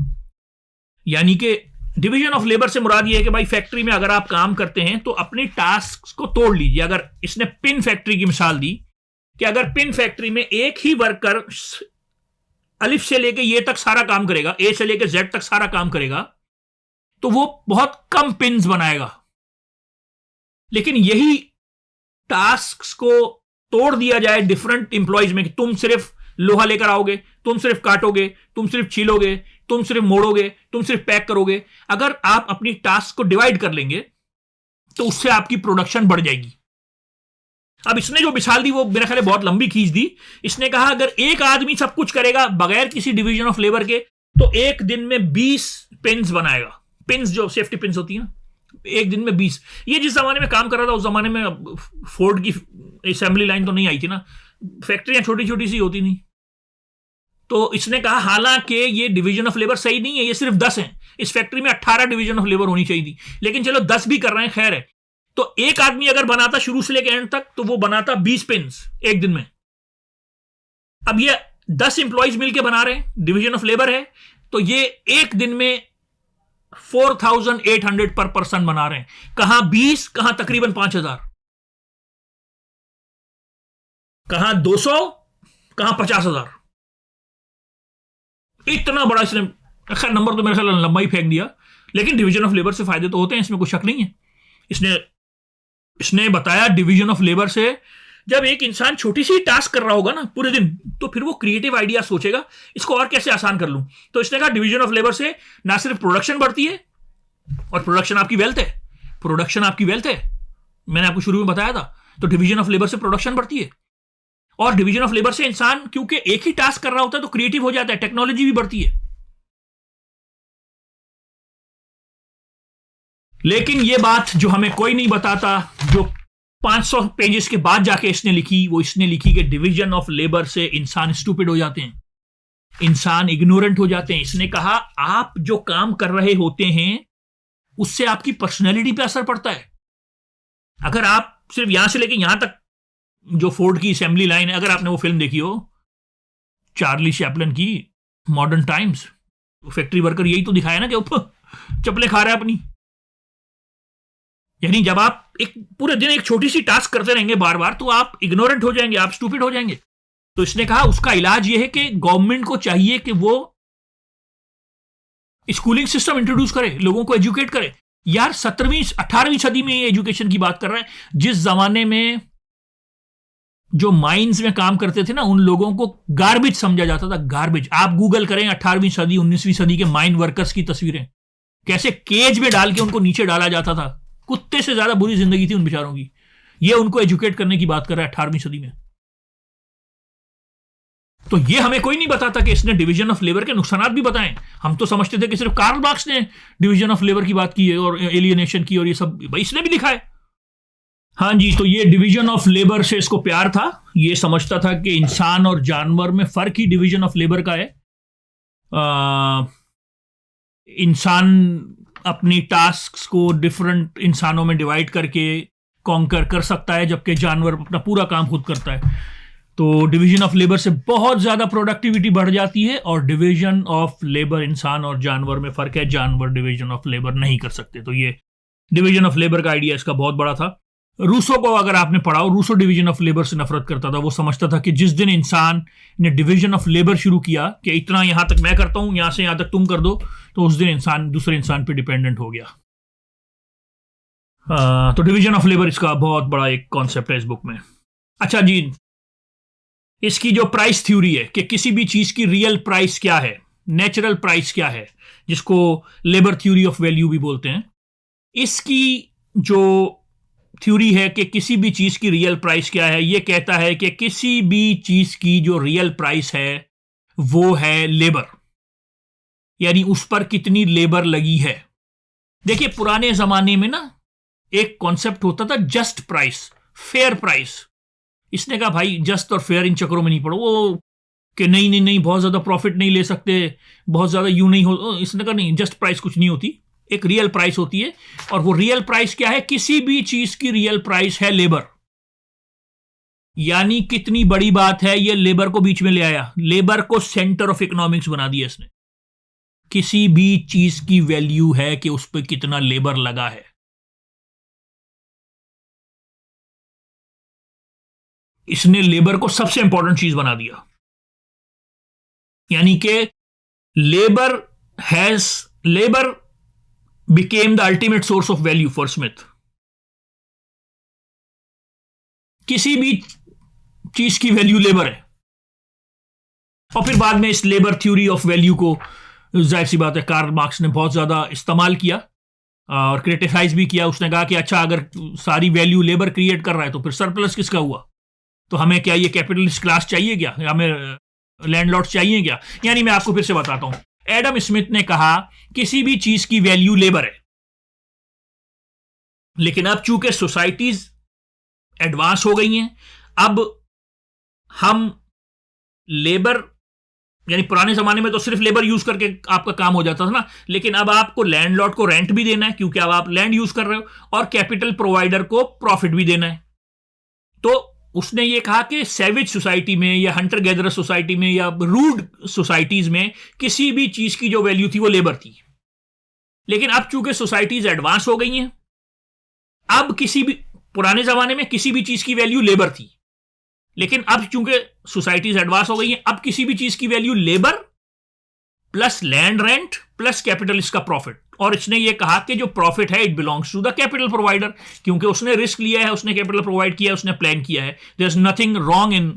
Speaker 1: यानी कि डिवीजन ऑफ लेबर से मुराद ये है कि भाई फैक्ट्री में अगर आप काम करते हैं तो अपने टास्क को तोड़ लीजिए। अगर इसने पिन फैक्ट्री की मिसाल दी कि अगर पिन फैक्ट्री में एक ही वर्कर अलिफ से लेके ये तक सारा काम करेगा, ए से लेके जेड तक सारा काम करेगा, तो वो बहुत कम पिन्स बनाएगा। लेकिन यही टास्क को तोड़ दिया जाए डिफरेंट इंप्लॉइज में कि तुम सिर्फ लोहा लेकर आओगे, तुम सिर्फ काटोगे, तुम सिर्फ छीलोगे, तुम सिर्फ मोड़ोगे, तुम सिर्फ पैक करोगे। अगर आप अपनी टास्क को डिवाइड कर लेंगे तो उससे आपकी प्रोडक्शन बढ़ जाएगी। अब इसने जो मिसाल दी वो मेरे ख्याल बहुत लंबी खींच दी। इसने कहा अगर एक आदमी सब कुछ करेगा बगैर किसी डिवीजन ऑफ लेबर के तो एक दिन में 20 पिन्स बनाएगा। पिन्स जो सेफ्टी पिन्स होती है ना, एक दिन में 20। ये जिस जमाने में काम कर रहा था उस जमाने में फोर्ड की असेंबली लाइन तो नहीं आई थी ना, फैक्ट्रियां छोटी छोटी सी होती नहीं। तो इसने कहा हालांकि ये डिवीजन ऑफ लेबर सही नहीं है, ये सिर्फ 10 है, इस फैक्ट्री में 18 डिवीजन ऑफ लेबर होनी चाहिए थी, लेकिन चलो 10 भी कर रहे हैं, खैर है। तो एक आदमी अगर बनाता शुरू से लेकर एंड तक तो वो बनाता 20 पिन्स एक दिन में। अब ये 10 इंप्लॉइज मिलकर बना रहे हैं, डिवीजन ऑफ लेबर है, तो ये एक दिन में 4800 पर पर्सन बना रहे हैं। कहां 20, कहां तकरीबन 5000, कहां 200, कहां 50,000। इतना बड़ा इसने, खैर नंबर तो मेरे ख्याल लंबा ही फेंक दिया, लेकिन डिवीजन ऑफ लेबर से फायदे तो होते हैं, इसमें कोई शक नहीं है। इसने बताया डिवीजन ऑफ लेबर से जब एक इंसान छोटी सी टास्क कर रहा होगा ना पूरे दिन, तो फिर वो क्रिएटिव आइडिया सोचेगा इसको और कैसे आसान कर लूं। तो इसने कहा डिवीजन ऑफ लेबर से ना सिर्फ प्रोडक्शन बढ़ती है, और प्रोडक्शन आपकी वेल्थ है, प्रोडक्शन आपकी वेल्थ है, मैंने आपको शुरू में बताया था। तो डिवीजन ऑफ लेबर से प्रोडक्शन बढ़ती है, और डिवीजन ऑफ लेबर से इंसान क्योंकि एक ही टास्क कर रहा होता है तो क्रिएटिव हो जाता है, टेक्नोलॉजी भी बढ़ती है। लेकिन यह बात जो हमें कोई नहीं बताता, जो 500 पेजेस के बाद जाके इसने लिखी, वो इसने लिखी कि डिवीजन ऑफ लेबर से इंसान स्टूपिड हो जाते हैं, इंसान इग्नोरेंट हो जाते हैं। इसने कहा आप जो काम कर रहे होते हैं उससे आपकी पर्सनैलिटी पे असर पड़ता है। अगर आप सिर्फ यहां से लेके यहां तक जो फोर्ड की असेंबली लाइन है, अगर आपने वो फिल्म देखी हो चार्ली चैपलिन की मॉडर्न टाइम्स, फैक्ट्री वर्कर यही तो दिखाया ना कि ऊपर चप्पलें खा रहा है अपनी। यानी जब आप एक पूरे दिन एक छोटी सी टास्क करते रहेंगे बार बार तो आप इग्नोरेंट हो जाएंगे, आप स्टूपिड हो जाएंगे। तो इसने कहा उसका इलाज यह है कि गवर्नमेंट को चाहिए कि वो स्कूलिंग सिस्टम इंट्रोड्यूस करे, लोगों को एजुकेट करे। यार 17वीं 18वीं सदी में एजुकेशन की बात कर रहा है, जिस जमाने में जो माइंस में काम करते थे ना उन लोगों को गार्बेज समझा जाता था, गार्बेज। आप गूगल करें 18वीं सदी 19वीं सदी के माइन वर्कर्स की तस्वीरें, कैसे केज में डाल के उनको नीचे डाला जाता था, कुत्ते से ज्यादा बुरी जिंदगी थी उन बेचारों की। ये उनको एजुकेट करने की बात कर रहा है 18वीं सदी में। तो ये हमें कोई नहीं बताता कि इसने डिवीजन ऑफ लेबर के नुकसानात भी बताएं। हम तो समझते थे कि सिर्फ कार्ल मार्क्स ने डिवीजन ऑफ लेबर की बात की है और एलियनेशन की और ये सब भाई इसने भी लिखा है। हाँ जी, तो ये डिवीजन ऑफ लेबर से इसको प्यार था, ये समझता था कि इंसान और जानवर में फर्क ही डिवीजन ऑफ लेबर का है। इंसान अपनी टास्क्स को डिफरेंट इंसानों में डिवाइड करके कॉन्कर कर सकता है, जबकि जानवर अपना पूरा काम खुद करता है। तो डिवीजन ऑफ लेबर से बहुत ज्यादा प्रोडक्टिविटी बढ़ जाती है, और डिवीजन ऑफ लेबर इंसान और जानवर में फर्क है, जानवर डिवीजन ऑफ लेबर नहीं कर सकते। तो ये डिवीजन ऑफ लेबर का आइडिया इसका बहुत बड़ा था। रूसो को अगर आपने पढ़ा हो, रूसो डिवीजन ऑफ लेबर से नफरत करता था। वो समझता था कि जिस दिन इंसान ने डिवीजन ऑफ लेबर शुरू किया कि इतना यहां तक मैं करता हूं, यहां से यहां तक तुम कर दो, तो उस दिन इंसान दूसरे इंसान पे डिपेंडेंट हो गया। तो डिवीजन ऑफ लेबर इसका बहुत बड़ा एक कॉन्सेप्ट है इस बुक में। अच्छा जी, इसकी जो प्राइस थ्योरी है कि किसी भी चीज की रियल प्राइस क्या है, नेचुरल प्राइस क्या है, जिसको लेबर थ्योरी ऑफ वैल्यू भी बोलते हैं, इसकी जो थ्योरी है कि किसी भी चीज की रियल प्राइस क्या है, यह कहता है कि किसी भी चीज की जो रियल प्राइस है वो है लेबर, यानी उस पर कितनी लेबर लगी है। देखिए पुराने जमाने में ना एक कॉन्सेप्ट होता था जस्ट प्राइस, फेयर प्राइस। इसने कहा भाई जस्ट और फेयर इन चक्करों में नहीं पड़ो, वो कि नहीं नहीं नहीं बहुत ज्यादा प्रॉफिट नहीं ले सकते, बहुत ज्यादा यूं नहीं हो। इसने कहा नहीं, जस्ट प्राइस कुछ नहीं होती, एक रियल प्राइस होती है। और वो रियल प्राइस क्या है? किसी भी चीज की रियल प्राइस है लेबर। यानी कितनी बड़ी बात है, ये लेबर को बीच में ले आया, लेबर को सेंटर ऑफ इकोनॉमिक्स बना दिया इसने। किसी भी चीज की वैल्यू है कि उस पर कितना लेबर लगा है। इसने लेबर को सबसे इंपॉर्टेंट चीज बना दिया, यानी कि labour became the ultimate source of value for Smith. किसी भी चीज की वैल्यू लेबर है। और फिर बाद में इस लेबर थ्योरी ऑफ वैल्यू को जाहिर सी बात है कार्ल मार्क्स ने बहुत ज्यादा इस्तेमाल किया और क्रिटिसाइज भी किया। उसने कहा कि अच्छा, अगर सारी वैल्यू लेबर क्रिएट कर रहा है तो फिर सरप्लस किसका हुआ? तो हमें क्या ये कैपिटलिस्ट क्लास चाहिए क्या? हमें लैंडलॉर्ड्स चाहिए क्या? यानी मैं आपको फिर से बताता हूं, एडम स्मिथ ने कहा किसी भी चीज की वैल्यू लेबर है, लेकिन अब चूंकि सोसाइटीज एडवांस हो गई हैं, अब हम लेबर, यानी पुराने जमाने में तो सिर्फ लेबर यूज करके आपका काम हो जाता था ना, लेकिन अब आपको लैंडलॉर्ड को रेंट भी देना है क्योंकि अब आप लैंड यूज कर रहे हो, और कैपिटल प्रोवाइडर को प्रॉफिट भी देना है। तो उसने ये कहा कि सैवेज सोसाइटी में या हंटर गैदरर सोसाइटी में या रूड सोसाइटीज में किसी भी चीज की जो वैल्यू थी वो लेबर थी। लेकिन अब चूंकि सोसाइटीज एडवांस हो गई हैं, अब किसी भी, पुराने जमाने में किसी भी चीज की वैल्यू लेबर थी, लेकिन अब चूंकि सोसाइटीज एडवांस हो गई हैं, अब किसी भी चीज की value labour plus land rent plus capital इसका प्रॉफिट। और इसने ये कहा कि जो प्रॉफिट है it belongs to the capital provider, क्योंकि उसने रिस्क लिया है, उसने कैपिटल प्रोवाइड किया है, उसने प्लान किया है। There is nothing wrong in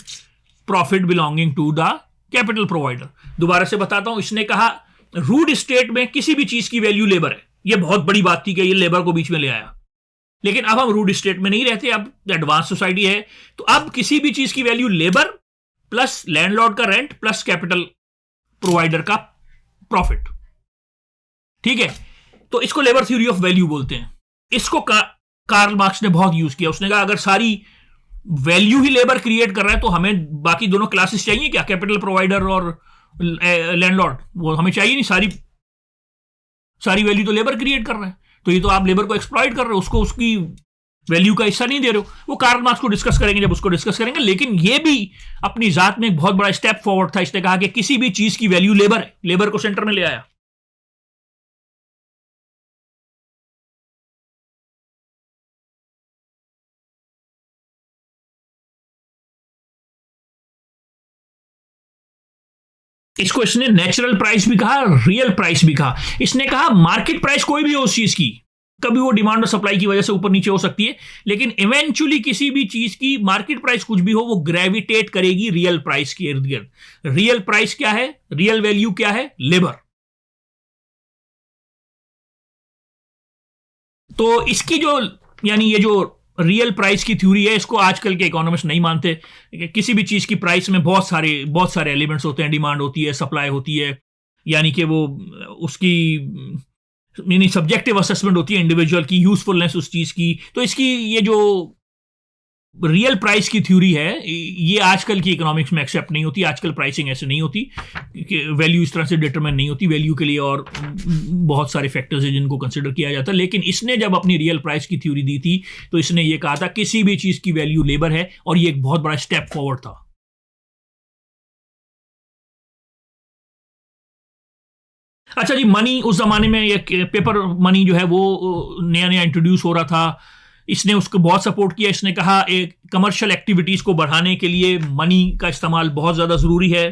Speaker 1: profit belonging to the capital provider. दोबारा से बताता हूं, इसने कहा रूड स्टेट में किसी भी चीज की वैल्यू लेबर है। यह बहुत बड़ी बात थी कि ये लेबर को बीच में ले आया, लेकिन अब हम रूड स्टेट में नहीं रहते, अब एडवांस सोसाइटी है, तो अब किसी भी चीज की वैल्यू लेबर प्लस लैंडलॉर्ड का रेंट प्लस कैपिटल प्रोवाइडर का प्रॉफिट। ठीक है, तो इसको लेबर थ्योरी ऑफ वैल्यू बोलते हैं। इसको कार्ल मार्क्स ने बहुत यूज किया। उसने कहा अगर सारी वैल्यू ही लेबर क्रिएट कर रहा है तो हमें बाकी दोनों क्लासेस चाहिए क्या? कैपिटल प्रोवाइडर और लैंडलॉर्ड, वो हमें चाहिए नहीं। सारी वैल्यू तो लेबर क्रिएट कर रहा है, तो ये तो आप लेबर को एक्सप्लॉइट कर रहे हो, उसको उसकी वैल्यू का हिस्सा नहीं दे रहे हो। वो कार्ल मार्क्स को डिस्कस करेंगे जब उसको डिस्कस करेंगे, लेकिन ये भी अपनी जात में एक बहुत बड़ा स्टेप फॉरवर्ड था। इसने कहा कि किसी भी चीज की वैल्यू लेबर है, लेबर को सेंटर में ले आया। इसको इसने नेचुरल प्राइस भी कहा, रियल प्राइस भी कहा। इसने कहा मार्केट प्राइस कोई भी हो उस चीज की, कभी वो डिमांड और सप्लाई की वजह से ऊपर नीचे हो सकती है, लेकिन इवेंचुअली किसी भी चीज की मार्केट प्राइस कुछ भी हो वो ग्रेविटेट करेगी रियल प्राइस के इर्द गिर्द। रियल प्राइस क्या है? रियल वैल्यू क्या है? लेबर। तो इसकी जो, यानी ये जो रियल प्राइस की थ्योरी है, इसको आजकल के इकोनॉमिस्ट नहीं मानते। किसी भी चीज की प्राइस में बहुत सारे एलिमेंट्स होते हैं, डिमांड होती है, सप्लाई होती है, यानी कि वो उसकी यानी सब्जेक्टिव असेसमेंट होती है इंडिविजुअल की, यूजफुलनेस उस चीज की। तो इसकी ये जो रियल प्राइस की थ्योरी है, ये आजकल की इकोनॉमिक्स में एक्सेप्ट नहीं होती। आजकल प्राइसिंग ऐसे नहीं होती कि वैल्यू इस तरह से डिटरमाइन नहीं होती। वैल्यू के लिए और बहुत सारे फैक्टर्स हैं जिनको कंसिडर किया जाता है। लेकिन इसने जब अपनी रियल प्राइस की थ्योरी दी थी तो इसने ये कहा था किसी भी चीज की वैल्यू लेबर है, और ये एक बहुत बड़ा स्टेप फॉरवर्ड था। अच्छा जी, मनी उस जमाने में ये पेपर मनी जो है वो नया नया इंट्रोड्यूस हो रहा था। इसने उसको बहुत सपोर्ट किया। इसने कहा एक कमर्शियल एक्टिविटीज को बढ़ाने के लिए मनी का इस्तेमाल बहुत ज्यादा जरूरी है।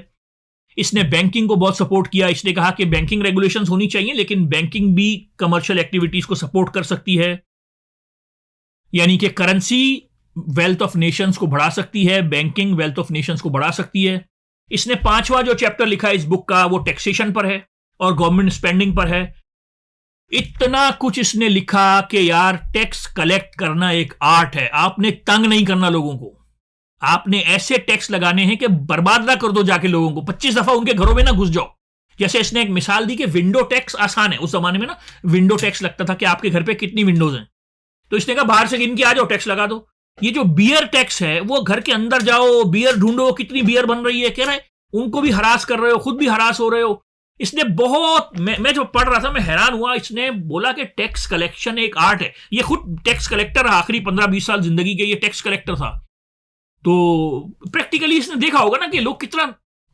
Speaker 1: इसने बैंकिंग को बहुत सपोर्ट किया। इसने कहा कि बैंकिंग रेगुलेशंस होनी चाहिए, लेकिन बैंकिंग भी कमर्शियल एक्टिविटीज को सपोर्ट कर सकती है, यानी कि करेंसी वेल्थ ऑफ नेशंस को बढ़ा सकती है, बैंकिंग वेल्थ ऑफ नेशंस को बढ़ा सकती है। इसने 5वां जो चैप्टर लिखा है इस बुक का वो टैक्सेशन पर है और गवर्नमेंट स्पेंडिंग पर है। इतना कुछ इसने लिखा कि यार टैक्स कलेक्ट करना एक आर्ट है। आपने तंग नहीं करना लोगों को, आपने ऐसे टैक्स लगाने हैं कि बर्बाद ना कर दो जाके लोगों को, 25 दफा उनके घरों में ना घुस जाओ। जैसे इसने एक मिसाल दी कि विंडो टैक्स आसान है। उस जमाने में ना विंडो टैक्स लगता था कि आपके घर पे कितनी विंडोज हैं, तो इसने कहा बाहर से गिन के आ जाओ, टैक्स लगा दो। ये जो बियर टैक्स है वो घर के अंदर जाओ, बियर ढूंढो, कितनी बियर बन रही है, कह रहे उनको भी हरास कर रहे हो, खुद भी हरास हो रहे हो। इसने बहुत, मैं जो पढ़ रहा था मैं हैरान हुआ। इसने बोला कि टैक्स कलेक्शन एक आर्ट है। ये खुद टैक्स कलेक्टर, आखिरी 15-20 साल जिंदगी के ये टैक्स कलेक्टर था। तो प्रैक्टिकली इसने देखा होगा ना कि लोग कितना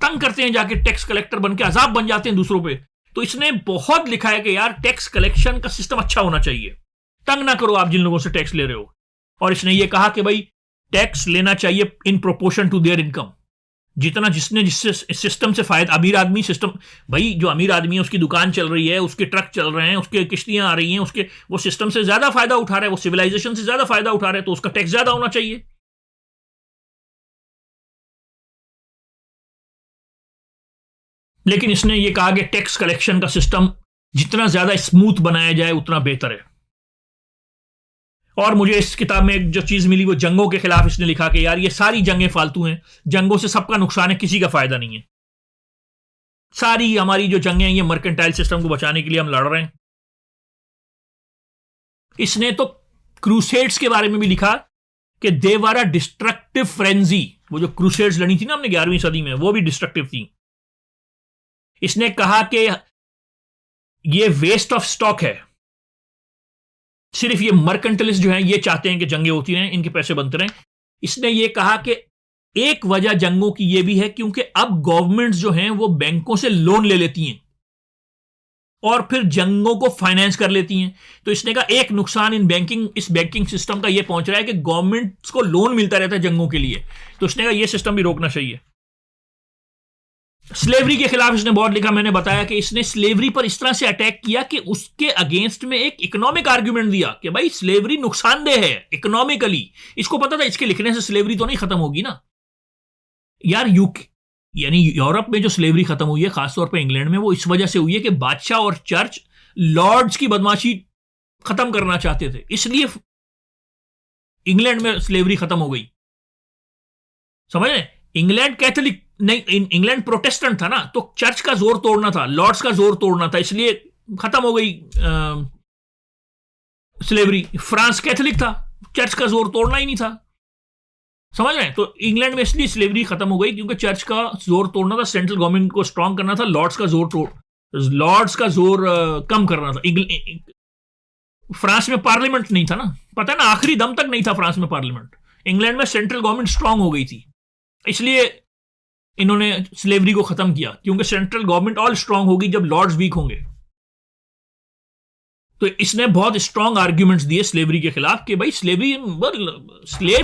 Speaker 1: तंग करते हैं, जाके टैक्स कलेक्टर बन के अजाब बन जाते हैं दूसरों पे। तो इसने बहुत लिखा है कि यार टैक्स कलेक्शन का सिस्टम अच्छा होना चाहिए, तंग ना करो आप जिन लोगों से टैक्स ले रहे हो। और इसने ये कहा कि भाई टैक्स लेना चाहिए in proportion to their income. जितना जिससे सिस्टम से फायदा, अमीर आदमी सिस्टम, भाई जो अमीर आदमी है उसकी दुकान चल रही है, उसके ट्रक चल रहे हैं, उसके किश्तियां आ रही हैं, उसके वो सिस्टम से ज्यादा फायदा उठा रहा है, वो सिविलाइजेशन से ज्यादा फायदा उठा रहा है, तो उसका टैक्स ज्यादा होना चाहिए। लेकिन इसने ये कहा कि टैक्स कलेक्शन का सिस्टम जितना ज्यादा स्मूथ बनाया जाए उतना बेहतर है। और मुझे इस किताब में एक जो चीज मिली वो जंगों के खिलाफ इसने लिखा कि यार ये सारी जंगें फालतू हैं, जंगों से सबका नुकसान है, किसी का फायदा नहीं है। सारी हमारी जो जंगें हैं ये मर्केंटाइल सिस्टम को बचाने के लिए हम लड़ रहे हैं। इसने तो क्रूसेड्स के बारे में भी लिखा कि दे वर अ डिस्ट्रक्टिव फ्रेंजी। वो जो क्रूसेड्स लड़ी थी ना हमने 11वीं सदी में, वो भी डिस्ट्रक्टिव थी। इसने कहा कि ये वेस्ट ऑफ स्टॉक है, सिर्फ ये मर्केंटलिस्ट जो हैं ये चाहते हैं कि जंगें होती रहें, इनके पैसे बनते रहें। इसने ये कहा कि एक वजह जंगों की ये भी है क्योंकि अब गवर्नमेंट्स जो हैं वो बैंकों से लोन ले लेती हैं और फिर जंगों को फाइनेंस कर लेती हैं। तो इसने कहा एक नुकसान इस बैंकिंग सिस्टम का ये पहुंच रहा है कि गवर्नमेंट्स को लोन मिलता रहता है जंगों के लिए। तो इसने कहा ये सिस्टम भी रोकना चाहिए। स्लेवरी के खिलाफ इसने बहुत लिखा। मैंने बताया कि इसने स्लेवरी पर इस तरह से अटैक किया कि उसके अगेंस्ट में एक इकोनॉमिक आर्ग्यूमेंट दिया कि भाई स्लेवरी नुकसानदेह है इकोनॉमिकली। इसको पता था इसके लिखने से स्लेवरी तो नहीं खत्म होगी ना यार। यानी यूरोप में जो स्लेवरी खत्म हुई है, खासतौर पर इंग्लैंड में, वो इस वजह से हुई है कि बादशाह और चर्च लॉर्ड्स की बदमाशी खत्म करना चाहते थे, इसलिए इंग्लैंड में स्लेवरी खत्म हो गई। समझ रहे? इंग्लैंड कैथोलिक नहीं, इंग्लैंड प्रोटेस्टेंट था ना, तो चर्च का जोर तोड़ना था, लॉर्ड्स का जोर तोड़ना था, इसलिए खत्म हो गई स्लेवरी। फ्रांस कैथोलिक था, चर्च का जोर तोड़ना ही नहीं था। समझ रहे हैं? तो इंग्लैंड में इसलिए स्लेवरी खत्म हो गई क्योंकि चर्च का जोर तोड़ना था, सेंट्रल गवर्नमेंट को स्ट्रांग करना था, लॉर्ड्स का जोर कम करना था। फ्रांस में पार्लियामेंट नहीं था ना, पता है ना, आखिरी दम तक नहीं था फ्रांस में पार्लियामेंट। इंग्लैंड में सेंट्रल गवर्नमेंट स्ट्रांग हो गई थी, इसलिए इन्होंने स्लेवरी को खत्म किया, क्योंकि सेंट्रल गवर्नमेंट ऑल स्ट्रांग होगी जब लॉर्ड्स वीक होंगे। तो इसने बहुत स्ट्रांग आर्ग्यूमेंट्स दिए स्लेवरी के खिलाफ कि भाई स्लेव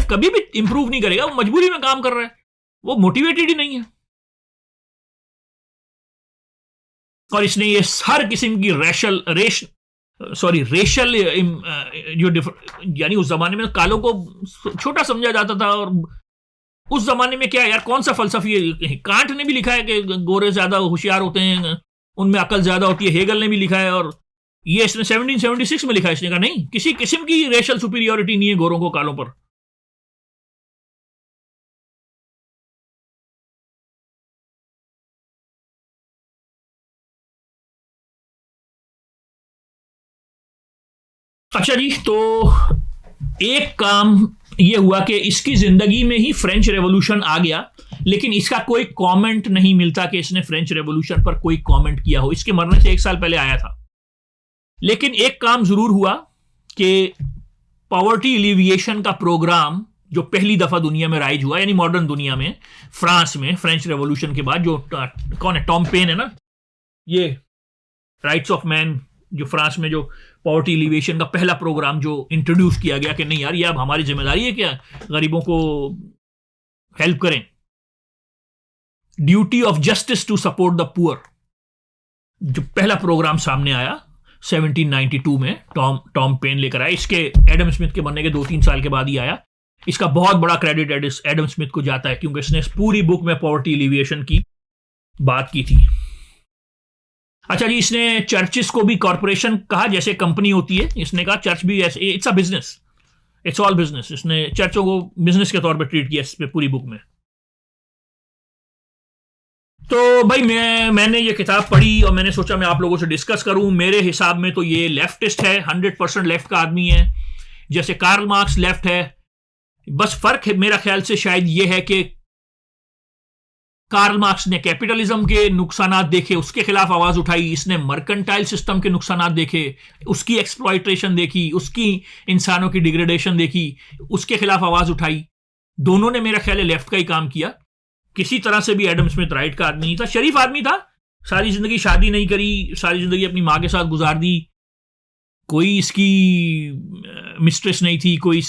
Speaker 1: कभी भी इंप्रूव नहीं करेगा, वो मजबूरी में काम कर रहा है, वो मोटिवेटेड ही नहीं है। और इसने ये हर किस्म की रेशल यानी उस जमाने में कालों को छोटा समझा जाता था। और उस जमाने में क्या यार, कौन सा फलसफी है? कांट ने भी लिखा है कि गोरे ज्यादा होशियार होते हैं, उनमें अकल ज्यादा होती है। हेगल ने भी लिखा है, और ये इसने 1776 में लिखा है। इसने कहा नहीं, किसी किस्म की रेशल सुपीरियोरिटी नहीं है गोरों को कालों पर। अच्छा जी, तो एक काम यह हुआ कि इसकी जिंदगी में ही फ्रेंच रेवोल्यूशन आ गया, लेकिन इसका कोई कमेंट नहीं मिलता कि इसने फ्रेंच रेवोल्यूशन पर कोई कमेंट किया हो। इसके मरने से 1 साल पहले आया था। लेकिन एक काम जरूर हुआ कि पॉवर्टी एलिविएशन का प्रोग्राम जो पहली दफा दुनिया में राइज हुआ, यानी मॉडर्न दुनिया में, फ्रांस में, फ्रेंच रेवोल्यूशन के बाद, जो कौन है, टॉम पेन है ना, ये राइट्स ऑफ मैन, जो फ्रांस में जो पॉवर्टी एलिविएशन का पहला प्रोग्राम जो इंट्रोड्यूस किया गया कि नहीं यार ये अब हमारी जिम्मेदारी है क्या गरीबों को हेल्प करें, duty of justice to support the poor, जो पहला प्रोग्राम सामने आया 1792 में टॉम पेन लेकर आया। इसके एडम स्मिथ के बनने के 2-3 साल के बाद ही आया। इसका बहुत बड़ा क्रेडिट एडम स्मिथ को जाता है, क्योंकि इसने पूरी बुक में पॉवर्टी एलिविएशन की बात की थी। अच्छा जी, इसने चर्चिस को भी कॉर्पोरेशन कहा, जैसे कंपनी होती है। इसने कहा चर्च भी ऐसे, it's a business, it's all business. इसने चर्चों को बिजनेस के तौर पर ट्रीट किया इस पे पूरी बुक में। तो भाई मैंने ये किताब पढ़ी और मैंने सोचा मैं आप लोगों से डिस्कस करूं। मेरे हिसाब में तो ये लेफ्टिस्ट है, 100% लेफ्ट का आदमी है, जैसे कार्ल मार्क्स लेफ्ट है। बस फर्क है मेरा ख्याल से शायद ये है कि कार्ल मार्क्स ने कैपिटलिज्म के नुकसानात देखे, उसके खिलाफ आवाज उठाई। इसने मर्केंटाइल सिस्टम के नुकसानात देखे, उसकी एक्सप्लॉयटेशन देखी, उसकी इंसानों की डिग्रेडेशन देखी, उसके खिलाफ आवाज उठाई। दोनों ने मेरा ख्याल है लेफ्ट का ही काम किया। किसी तरह से भी एडम स्मिथ राइट का आदमी नहीं था, शरीफ आदमी था, सारी जिंदगी शादी नहीं करी, सारी जिंदगी अपनी मां के साथ गुजार दी, कोई इसकी मिस्ट्रेस नहीं थी, कोई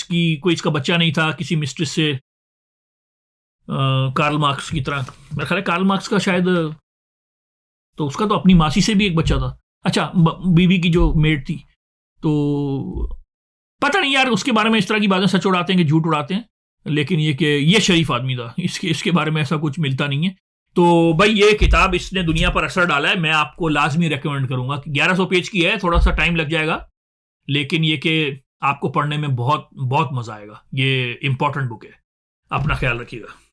Speaker 1: इसका बच्चा नहीं था किसी मिस्ट्रेस से, कार्ल मार्क्स की तरह। मेरा ख्याल है कार्ल मार्क्स का शायद, तो उसका तो अपनी मासी से भी एक बच्चा था। अच्छा, बीवी की जो मेड थी। तो पता नहीं यार, उसके बारे में इस तरह की बातें सच उड़ाते हैं कि झूठ उड़ाते हैं, लेकिन ये कि ये शरीफ आदमी था, इसके बारे में ऐसा कुछ मिलता नहीं है। तो भाई ये किताब इसने दुनिया पर असर डाला है, मैं आपको लाजमी रेकमेंड करूंगा। 1100 पेज की है, थोड़ा सा टाइम लग जाएगा, लेकिन ये कि आपको पढ़ने में बहुत बहुत मजा आएगा। ये इंपॉर्टेंट बुक है। अपना ख्याल रखिएगा।